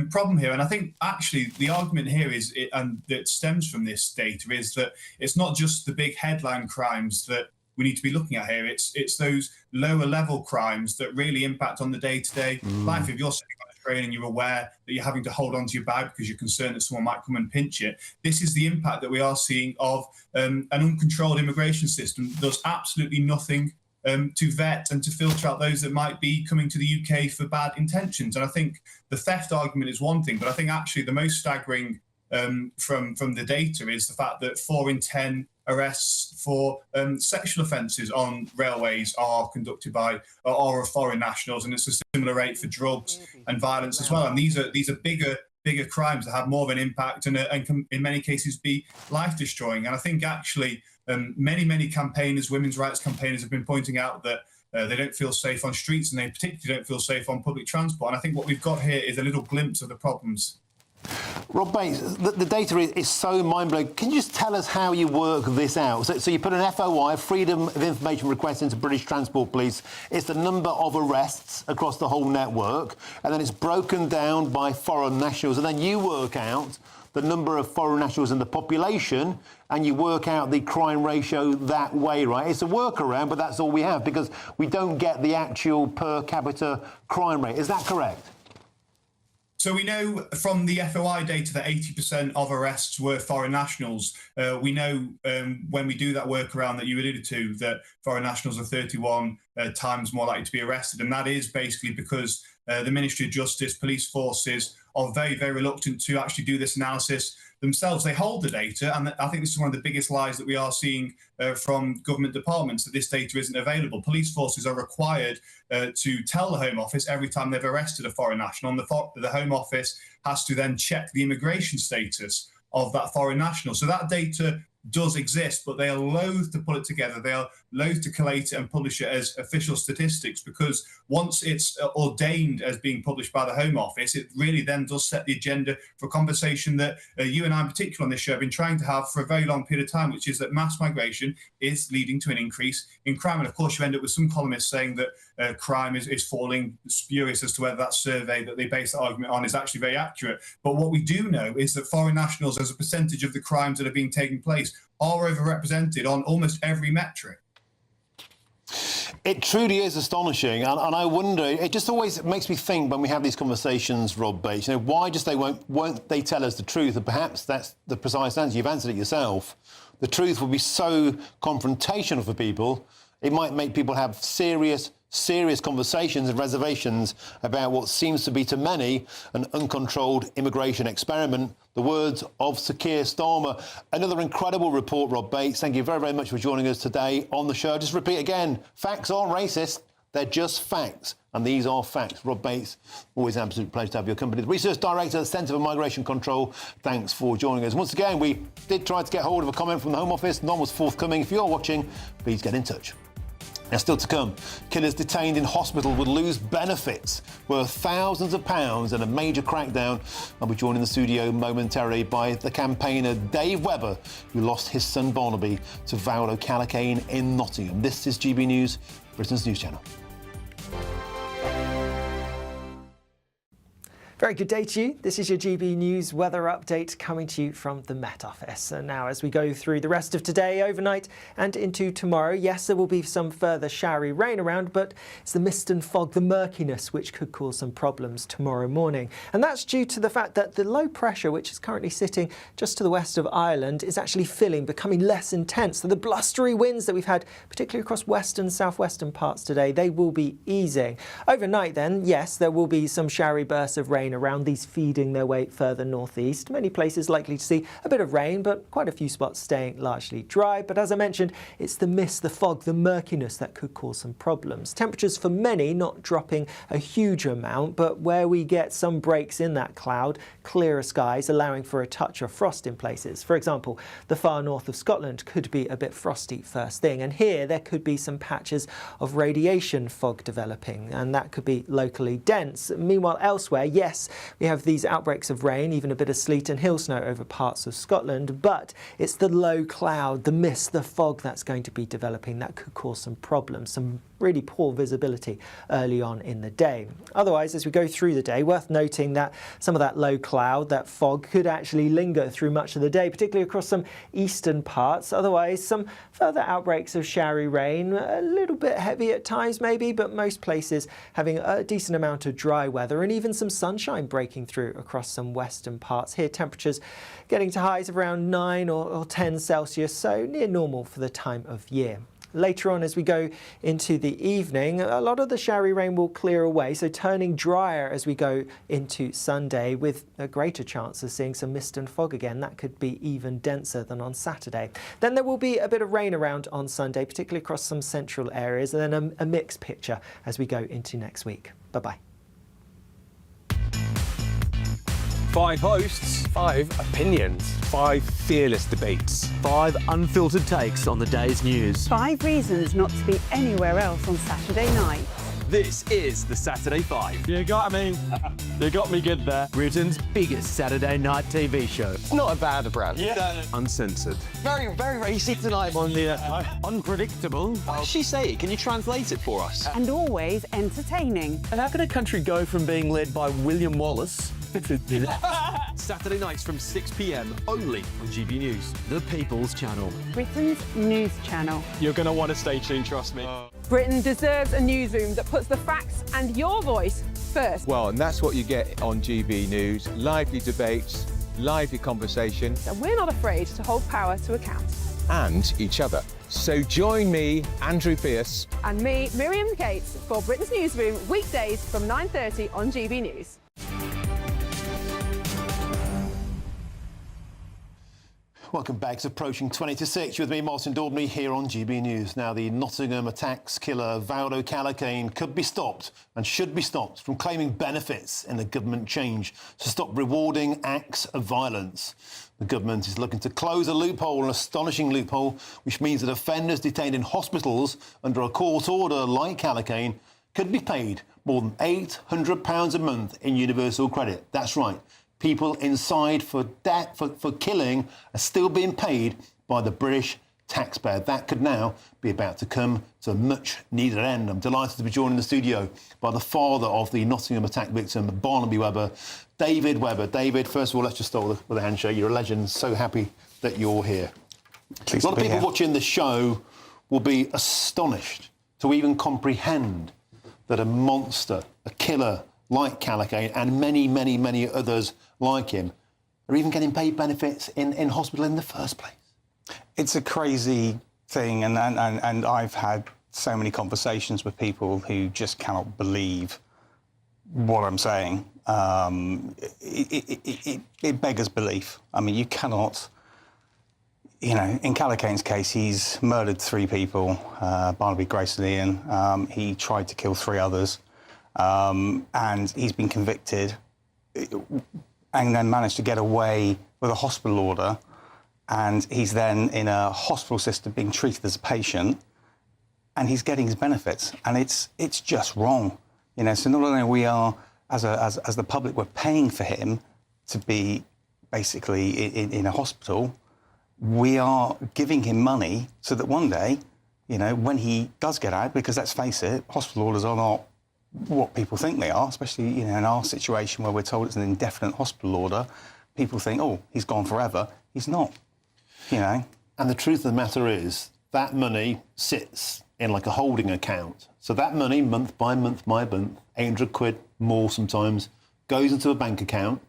problem here. And I think actually the argument here and that stems from this data is that it's not just the big headline crimes that we need to be looking at here. It's those lower level crimes that really impact on the day-to-day life. If you're sitting on a train and you're aware that you're having to hold on to your bag because you're concerned that someone might come and pinch it, this is the impact that we are seeing of an uncontrolled immigration system that does absolutely nothing to vet and to filter out those that might be coming to the UK for bad intentions. And I think the theft argument is one thing, but I think actually the most staggering from the data is the fact that 4 in 10 arrests for sexual offences on railways are conducted by or of foreign nationals, and it's a similar rate for drugs and violence as well. And these are bigger crimes that have more of an impact and can in many cases be life destroying. And I think actually many campaigners, women's rights campaigners, have been pointing out that they don't feel safe on streets, and they particularly don't feel safe on public transport. And I think what we've got here is a little glimpse of the problems.
Rob Bates, the data is so mind-blowing. Can you just tell us how you work this out? So you put an FOI, Freedom of Information request, into British Transport Police. It's the number of arrests across the whole network, and then it's broken down by foreign nationals, and then you work out the number of foreign nationals in the population, and you work out the crime ratio that way, right? It's a workaround, but that's all we have, because we don't get the actual per capita crime rate. Is that correct?
So we know from the FOI data that 80% of arrests were foreign nationals. We know when we do that workaround that you alluded to, that foreign nationals are 31 times more likely to be arrested. And that is basically because the Ministry of Justice, police forces are very, very reluctant to actually do this analysis themselves. They hold the data, and I think this is one of the biggest lies that we are seeing from government departments, that this data isn't available. Police forces are required to tell the Home Office every time they've arrested a foreign national, and the Home Office has to then check the immigration status of that foreign national. So that data does exist, but they are loath to pull it together. They are loath to collate it and publish it as official statistics, because once it's ordained as being published by the Home Office, it really then does set the agenda for a conversation that you and I in particular on this show have been trying to have for a very long period of time, which is that mass migration is leading to an increase in crime. And of course, you end up with some columnists saying that crime is falling, spurious as to whether that survey that they base that argument on is actually very accurate. But what we do know is that foreign nationals, as a percentage of the crimes that are being taken place, are overrepresented on almost every metric.
It truly is astonishing, and I wonder, it just always makes me think when we have these conversations, Rob Bates, why just won't they tell us the truth? And perhaps that's the precise answer. You've answered it yourself. The truth will be so confrontational for people, it might make people have serious conversations and reservations about what seems to be, to many, an uncontrolled immigration experiment. The words of Sir Keir Starmer. Another incredible report, Rob Bates. Thank you very, very much for joining us today on the show. Just repeat again, facts aren't racist, they're just facts. And these are facts. Rob Bates, always an absolute pleasure to have your company. The Research Director at the Centre for Migration Control, thanks for joining us. Once again, we did try to get hold of a comment from the Home Office. None was forthcoming. If you're watching, please get in touch. Now, still to come, killers detained in hospital would lose benefits worth thousands of pounds in a major crackdown. I'll be joined in the studio momentarily by the campaigner Dave Webber, who lost his son Barnaby to Valocalacane in Nottingham. This is GB News, Britain's news channel.
Very good day to you. This is your GB News weather update coming to you from the Met Office. And now, as we go through the rest of today, overnight and into tomorrow, yes, there will be some further showery rain around, but it's the mist and fog, the murkiness, which could cause some problems tomorrow morning. And that's due to the fact that the low pressure, which is currently sitting just to the west of Ireland, is actually filling, becoming less intense. So the blustery winds that we've had, particularly across western, southwestern parts today, they will be easing. Overnight then, yes, there will be some showery bursts of rain around, these feeding their way further northeast. Many places likely to see a bit of rain, but quite a few spots staying largely dry. But as I mentioned, it's the mist, the fog, the murkiness that could cause some problems. Temperatures for many not dropping a huge amount, but where we get some breaks in that cloud, clearer skies, allowing for a touch of frost in places. For example, the far north of Scotland could be a bit frosty first thing, and here there could be some patches of radiation fog developing, and that could be locally dense. Meanwhile, elsewhere, yes, we have these outbreaks of rain, even a bit of sleet and hail snow over parts of Scotland, but it's the low cloud, the mist, the fog that's going to be developing that could cause some problems, some really poor visibility early on in the day. Otherwise, as we go through the day, worth noting that some of that low cloud, that fog, could actually linger through much of the day, particularly across some eastern parts. Otherwise, some further outbreaks of showery rain, a little bit heavy at times maybe, but most places having a decent amount of dry weather and even some sunshine breaking through across some western parts. Here, temperatures getting to highs of around 9 or 10 Celsius, so near normal for the time of year. Later on, as we go into the evening, a lot of the showery rain will clear away, so turning drier as we go into Sunday, with a greater chance of seeing some mist and fog again. That could be even denser than on Saturday. Then there will be a bit of rain around on Sunday, particularly across some central areas, and then a mixed picture as we go into next week. Bye-bye.
5 hosts, 5 opinions, 5 fearless debates, 5 unfiltered takes on the day's news.
5 reasons not to be anywhere else on Saturday night.
This is the Saturday 5. You got me good there. Britain's biggest Saturday night TV show.
It's not a bad brand.
Yeah. Uncensored.
Very, very racy tonight.
On the unpredictable.
What did she say? Can you translate it for us?
And always entertaining.
And how can a country go from being led by William Wallace
Saturday nights from 6 p.m. only on GB News, the People's Channel.
Britain's news channel.
You're going to want to stay tuned, trust me.
Britain deserves a newsroom that puts the facts and your voice first.
Well, and that's what you get on GB News. Lively debates, lively conversation.
And we're not afraid to hold power to account.
And each other. So join me, Andrew Pierce.
And me, Miriam Gates, for Britain's Newsroom, weekdays from 9:30 on GB News.
Welcome back. It's approaching 20 to 6 with me, Martin Daubney, here on GB News. Now, the Nottingham attacks killer Valdo Calacane could be stopped and should be stopped from claiming benefits in the government change to stop rewarding acts of violence. The government is looking to close a loophole, an astonishing loophole, which means that offenders detained in hospitals under a court order like Calacane could be paid more than £800 a month in universal credit. That's right. People inside for killing are still being paid by the British taxpayer. That could now be about to come to a much-needed end. I'm delighted to be joined in the studio by the father of the Nottingham attack victim, Barnaby Webber, David Webber. David, first of all, let's just start with a handshake. You're a legend. So happy that you're here. A lot of people watching the show will be astonished to even comprehend that a monster, a killer like Calacane and many, many, many others like him are even getting paid benefits in hospital in the first place.
It's a crazy thing, and I've had so many conversations with people who just cannot believe what I'm saying. It beggars belief. I mean, you cannot... You know, in Calacane's case, he's murdered 3 people, Barnaby, Grace and Ian. He tried to kill 3 others. And he's been convicted and then managed to get away with a hospital order, and he's then in a hospital system being treated as a patient, and he's getting his benefits, and it's just wrong, you know. So not only we are as the public, we're paying for him to be basically in a hospital, we are giving him money so that one day, you know, when he does get out, because let's face it, hospital orders are not what people think they are, especially, you know, in our situation where we're told it's an indefinite hospital order. People think, oh, he's gone forever. He's not, you know.
And the truth of the matter is that money sits in like a holding account. So that money, month by month, 800 quid, more sometimes, goes into a bank account.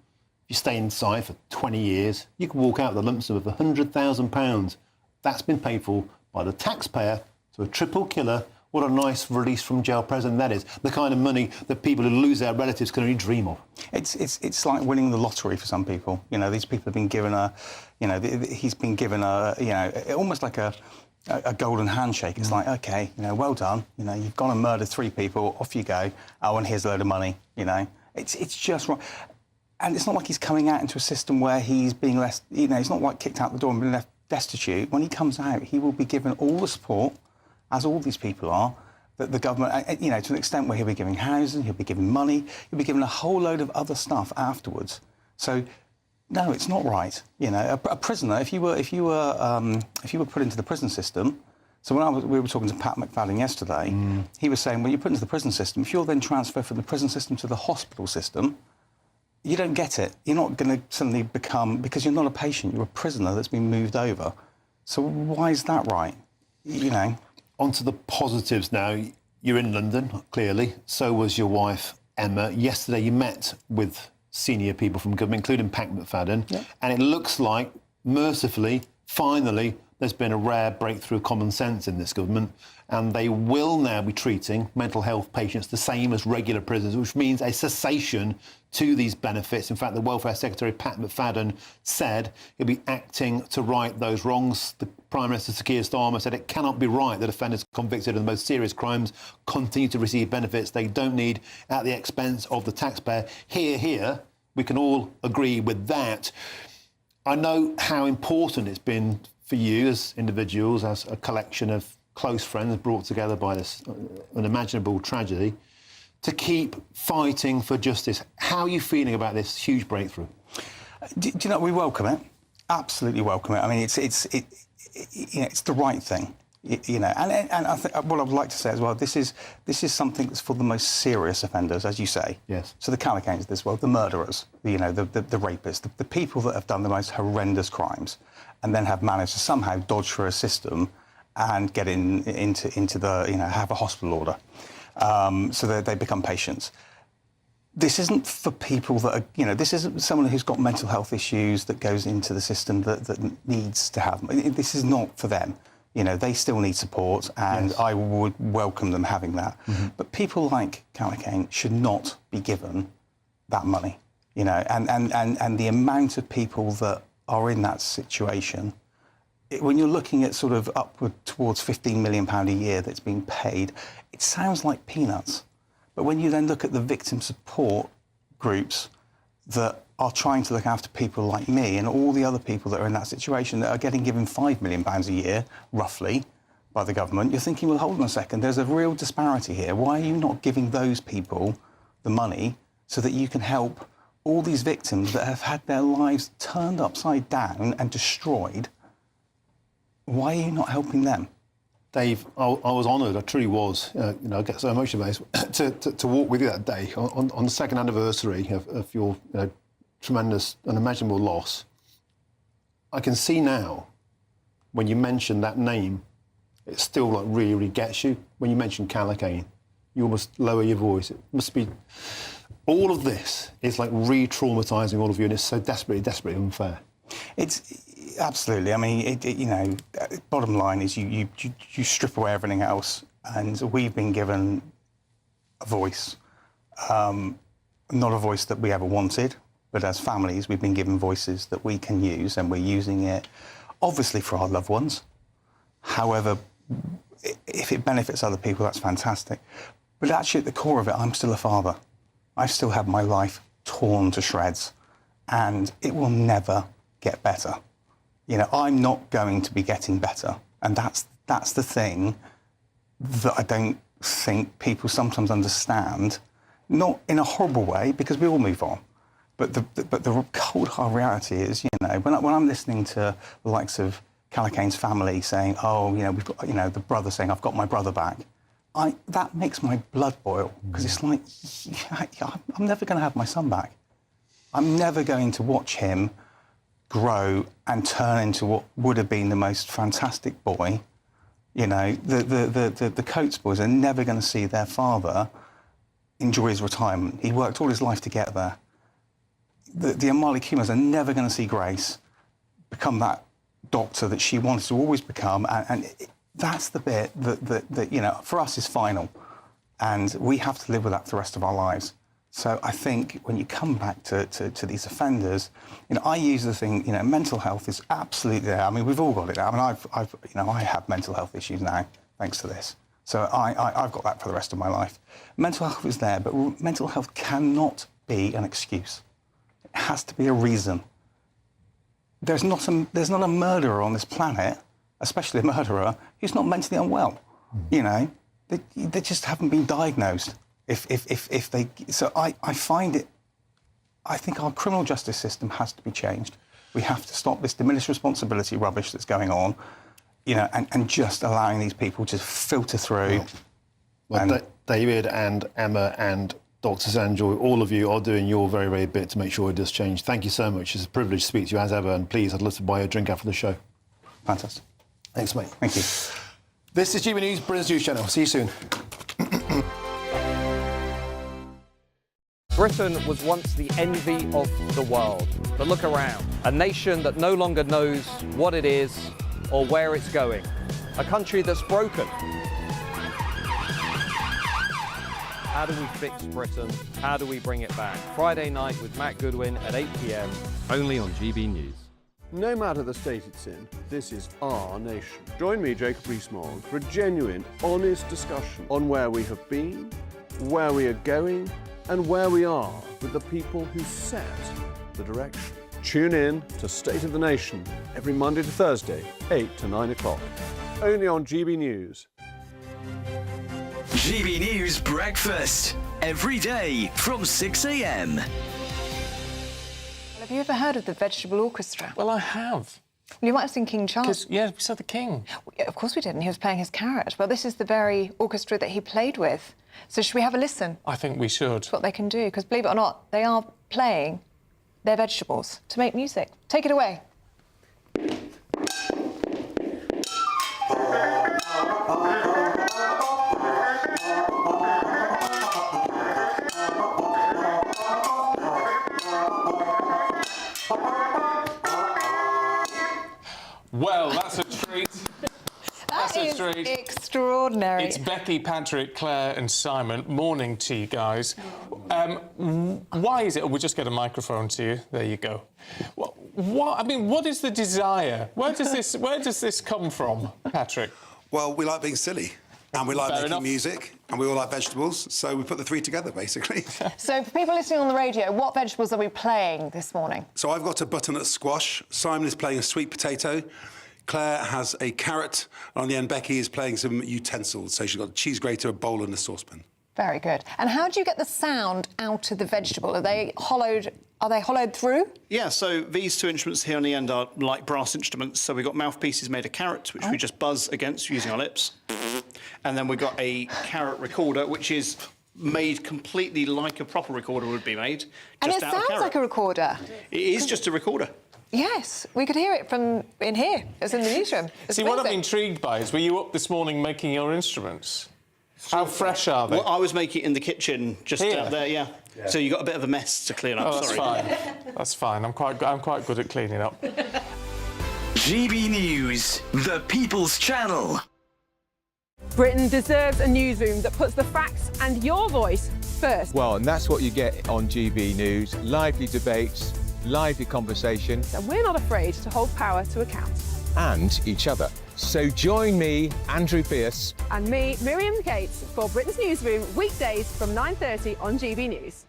If you stay inside for 20 years, you can walk out with a lump sum of £100,000. That's been paid for by the taxpayer to a triple killer. What a nice release from jail present that is. The kind of money that people who lose their relatives can only dream of.
It's like winning the lottery for some people. You know, these people have been given he's been given almost like a golden handshake. It's like, OK, you know, well done. You know, you've gone and murdered 3 people, off you go. Oh, and here's a load of money, you know. It's just wrong. And it's not like he's coming out into a system where he's being left, you know, he's not like kicked out the door and been left destitute. When he comes out, he will be given all the support, as all these people are, that the government, you know, to an extent where he'll be giving housing, he'll be given money, he'll be given a whole load of other stuff afterwards. So, no, it's not right. You know, a prisoner, if you were put into the prison system, So when we were talking to Pat McFadden yesterday, he was saying, when you put into the prison system, if you're then transferred from the prison system to the hospital system, you don't get it. You're not going to suddenly become, because you're not a patient, you're a prisoner that's been moved over. So why is that right? You know.
On to the positives now. You're in London, clearly. So was your wife, Emma. Yesterday you met with senior people from government, including Pat McFadden.
Yeah.
And it looks like, mercifully, finally, there's been a rare breakthrough of common sense in this government, and they will now be treating mental health patients the same as regular prisoners, which means a cessation to these benefits. In fact, the Welfare Secretary, Pat McFadden, said he'll be acting to right those wrongs. The Prime Minister, Sir Keir Starmer, said it cannot be right that offenders convicted of the most serious crimes continue to receive benefits they don't need at the expense of the taxpayer. Here, we can all agree with that. I know how important it's been for you as individuals, as a collection of close friends brought together by this unimaginable tragedy, to keep fighting for justice. How are you feeling about this huge breakthrough?
Do you know, we welcome it. Absolutely welcome it. I mean, it's the right thing. You know, and I think what I would like to say as well, this is something that's for the most serious offenders, as you say.
Yes.
So the Calicanes of this world, the murderers, you know, the rapists, the people that have done the most horrendous crimes, and then have managed to somehow dodge through a system and get into the, you know, have a hospital order, so that they become patients. This isn't for people that are, you know, this isn't someone who's got mental health issues that goes into the system that needs to have. This is not for them. You know, they still need support, and yes, I would welcome them having that. Mm-hmm. But people like Calicane should not be given that money, you know, and the amount of people that are in that situation, when you're looking at sort of upward towards £15 million a year that's being paid, it sounds like peanuts. But when you then look at the victim support groups that are trying to look after people like me and all the other people that are in that situation that are getting given £5 million a year, roughly, by the government, you're thinking, well, hold on a second, there's a real disparity here. Why are you not giving those people the money so that you can help all these victims that have had their lives turned upside down and destroyed? Why are you not helping them?
Dave, I was honoured, I truly was, you know, I get so emotional about it, to walk with you that day on the second anniversary of your tremendous, unimaginable loss. I can see now, when you mention that name, it still like really gets you. When you mention Calicane, you almost lower your voice. It must be, all of this is like re-traumatising all of you, and it's so desperately unfair.
It's absolutely. I mean, you know, bottom line is you strip away everything else, and we've been given a voice, not a voice that we ever wanted, but as families, we've been given voices that we can use, and we're using it, obviously, for our loved ones. However, if it benefits other people, that's fantastic. But actually, at the core of it, I'm still a father. I still have my life torn to shreds, and it will never get better. You know, I'm not going to be getting better, and that's the thing that I don't think people sometimes understand. Not in a horrible way, because we all move on. But the cold hard reality is, you know, when I'm listening to the likes of Calicane's family saying, oh, you know, we've got, you know, the brother saying, I've got my brother back, that makes my blood boil, because it's like, I'm never going to have my son back. I'm never going to watch him grow and turn into what would have been the most fantastic boy. You know, the Coates boys are never going to see their father enjoy his retirement. He worked all his life to get there. The Amali Kumas are never going to see Grace become that doctor that she wanted to always become, and that's the bit that, you know, for us is final, and we have to live with that for the rest of our lives. So I think when you come back to these offenders, you know, I use the thing, you know, mental health is absolutely there. I mean, we've all got it. I mean, I have mental health issues now, thanks to this. So I've got that for the rest of my life. Mental health is there, but mental health cannot be an excuse. It has to be a reason. There's not a murderer on this planet, especially a murderer, who's not mentally unwell. You know, they just haven't been diagnosed. If they, so I find it. I think our criminal justice system has to be changed. We have to stop this diminished responsibility rubbish that's going on. and just allowing these people to filter through.
David and Emma and Dr. Sanjoy, all of you are doing your very, very bit to make sure it does change. Thank you so much. It's a privilege to speak to you as ever, and please, I'd love to buy you a drink after the show.
Fantastic.
Thanks, mate.
Thank you.
This is GBNews, Britain's News Channel. See you soon.
Britain was once the envy of the world. But look around. A nation that no longer knows what it is or where it's going. A country that's broken. How do we fix Britain? How do we bring it back? Friday night with Matt Goodwin at 8 p.m.
Only on GB News.
No matter the state it's in, this is our nation. Join me, Jacob Rees-Mogg, for a genuine, honest discussion on where we have been, where we are going, and where we are with the people who set the direction. Tune in to State of the Nation every Monday to Thursday, 8 to 9 o'clock. Only on GB News.
GB News Breakfast, every day from 6 a.m.
Have you ever heard of the Vegetable Orchestra?
Well, I have.
Well, you might have seen King Charles.
Yeah, we saw the King.
Of course we did, and he was playing his carrot. Well, this is the very orchestra that he played with. So should we have a listen?
I think we should.
That's what they can do, because believe it or not, they are playing their vegetables to make music. Take it away.
Well, that's a treat.
That is extraordinary.
It's Becky, Patrick, Claire and Simon. Morning to you guys. Why is it... we'll just get a microphone to you. There you go. What is the desire? Where does this come from, Patrick?
Well, we like being silly. And we like making music, and we all like vegetables, so we put the three together, basically.
So, for people listening on the radio, what vegetables are we playing this morning?
So I've got a butternut squash, Simon is playing a sweet potato, Claire has a carrot, and on the end, Becky is playing some utensils. So she's got a cheese grater, a bowl and a saucepan.
Very good. And how do you get the sound out of the vegetable? Are they hollowed through?
Yeah, so these two instruments here on the end are like brass instruments. So we've got mouthpieces made of carrots, which we just buzz against using our lips. And then we've got a carrot recorder, which is made completely like a proper recorder would be made.
And it sounds like a recorder.
It is just a recorder.
Yes, we could hear it from in here. It's in the newsroom.
See, what I'm intrigued by is, were you up this morning making your instruments? How fresh are they?
Well, I was making it in the kitchen, just
here?
out there, yeah. So you got a bit of a mess to clean up.
That's
sorry.
fine. That's fine. I'm quite good at cleaning up.
GB News, the People's Channel.
Britain deserves a newsroom that puts the facts and your voice first.
Well, and that's what you get on GB News. Lively debates, lively conversation.
And we're not afraid to hold power to account.
And each other. So join me, Andrew Pearce.
And me, Miriam Cates, for Britain's Newsroom, weekdays from 9:30 on GB News.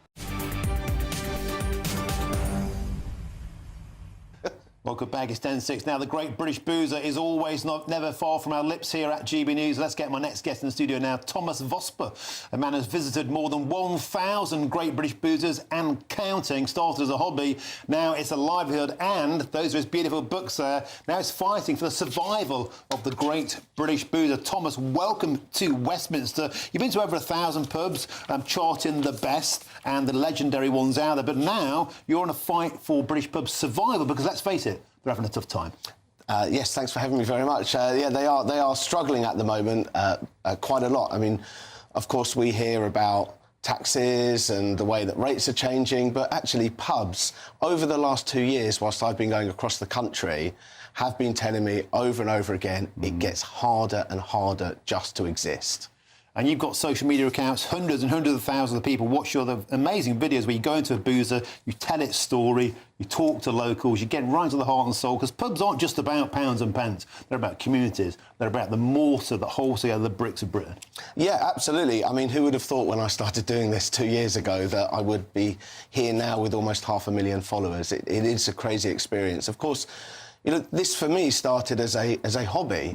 Well, good bag is 10-6. Now, the great British boozer is always never far from our lips here at GB News. Let's get my next guest in the studio now, Thomas Vosper, a man who's visited more than 1,000 great British boozers and counting. Started as a hobby, now it's a livelihood, and those are his beautiful books there. Now it's fighting for the survival of the great British boozer. Thomas, welcome to Westminster. You've been to over 1,000 pubs, charting the best and the legendary ones out there, but now you're on a fight for British pubs' survival, because let's face it, they're having a tough time.
Yes, thanks for having me very much. Yeah, they are struggling at the moment quite a lot. I mean, of course, we hear about taxes and the way that rates are changing, but actually pubs, over the last 2 years, whilst I've been going across the country, have been telling me over and over again, it gets harder and harder just to exist.
And you've got social media accounts, hundreds and hundreds of thousands of people watch your amazing videos where you go into a boozer, you tell its story, you talk to locals, you get right to the heart and soul, because pubs aren't just about pounds and pence. They're about communities. They're about the mortar that holds together the bricks of Britain.
Yeah, absolutely. I mean, who would have thought when I started doing this 2 years ago that I would be here now with almost 500,000 followers? It is a crazy experience. Of course, you know, this for me started as a hobby.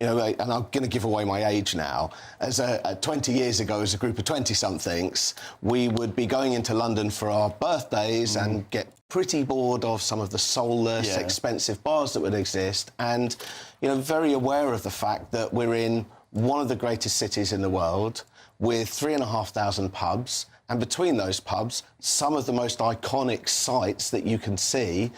You know, and I'm going to give away my age now. As 20 years ago, as a group of 20-somethings, we would be going into London for our birthdays and get pretty bored of some of the soulless, expensive bars that would exist, and very aware of the fact that we're in one of the greatest cities in the world with 3,500 pubs, and between those pubs, some of the most iconic sites that you can see,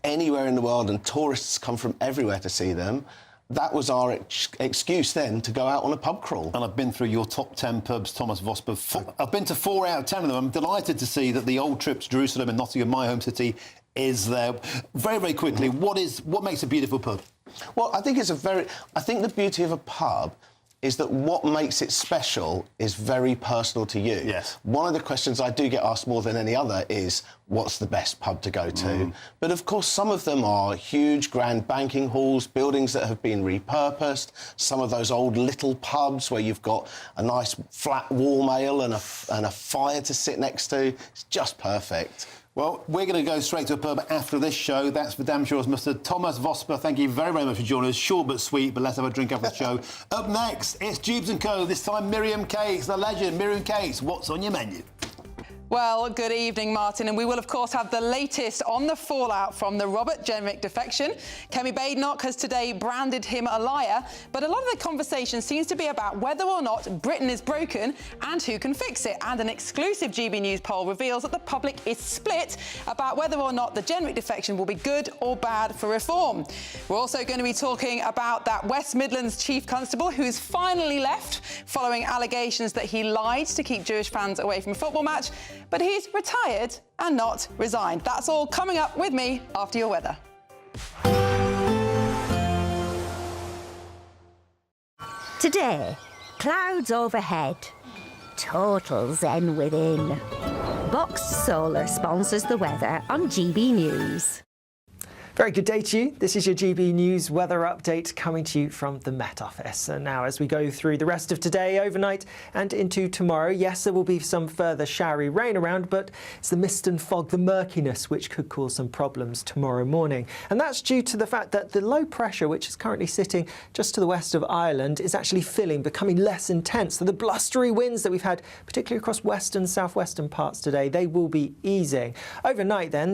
anywhere in the world, and tourists come from everywhere to see them. That was our excuse then to go out on a pub crawl.
And I've been through your top 10 pubs, Thomas Vosper. I've been to 4 out of 10 of them. I'm delighted to see that the old trip to Jerusalem and Nottingham, my home city, is there. Very, very quickly, what makes a beautiful pub?
Well, I think the beauty of a pub is that what makes it special is very personal to you.
Yes.
One of the questions I do get asked more than any other is, what's the best pub to go to? But of course, some of them are huge, grand banking halls, buildings that have been repurposed, some of those old little pubs where you've got a nice flat warm ale and a fire to sit next to. It's just perfect.
Well, we're going to go straight to a pub after this show. That's for damn sure. Mr. Thomas Vosper, thank you very, very much for joining us. Short but sweet, but let's have a drink after the show. Up next, it's Jubes & Co. This time, Miriam Cates, the legend. Miriam Cates, what's on your menu?
Well, good evening, Martin, and we will, of course, have the latest on the fallout from the Robert Jenrick defection. Kemi Badenoch has today branded him a liar, but a lot of the conversation seems to be about whether or not Britain is broken and who can fix it. And an exclusive GB News poll reveals that the public is split about whether or not the Jenrick defection will be good or bad for reform. We're also going to be talking about that West Midlands Chief Constable who's finally left following allegations that he lied to keep Jewish fans away from a football match. But he's retired and not resigned. That's all coming up with me after your weather.
Today, clouds overhead, total zen within. Boxed Solar sponsors the weather on GB News.
Very good day to you. This is your GB News weather update coming to you from the Met Office. And now as we go through the rest of today, overnight and into tomorrow, yes, there will be some further showery rain around, but it's the mist and fog, the murkiness, which could cause some problems tomorrow morning. And that's due to the fact that the low pressure, which is currently sitting just to the west of Ireland, is actually becoming less intense. So the blustery winds that we've had, particularly across western, southwestern parts today, they will be easing. Overnight then,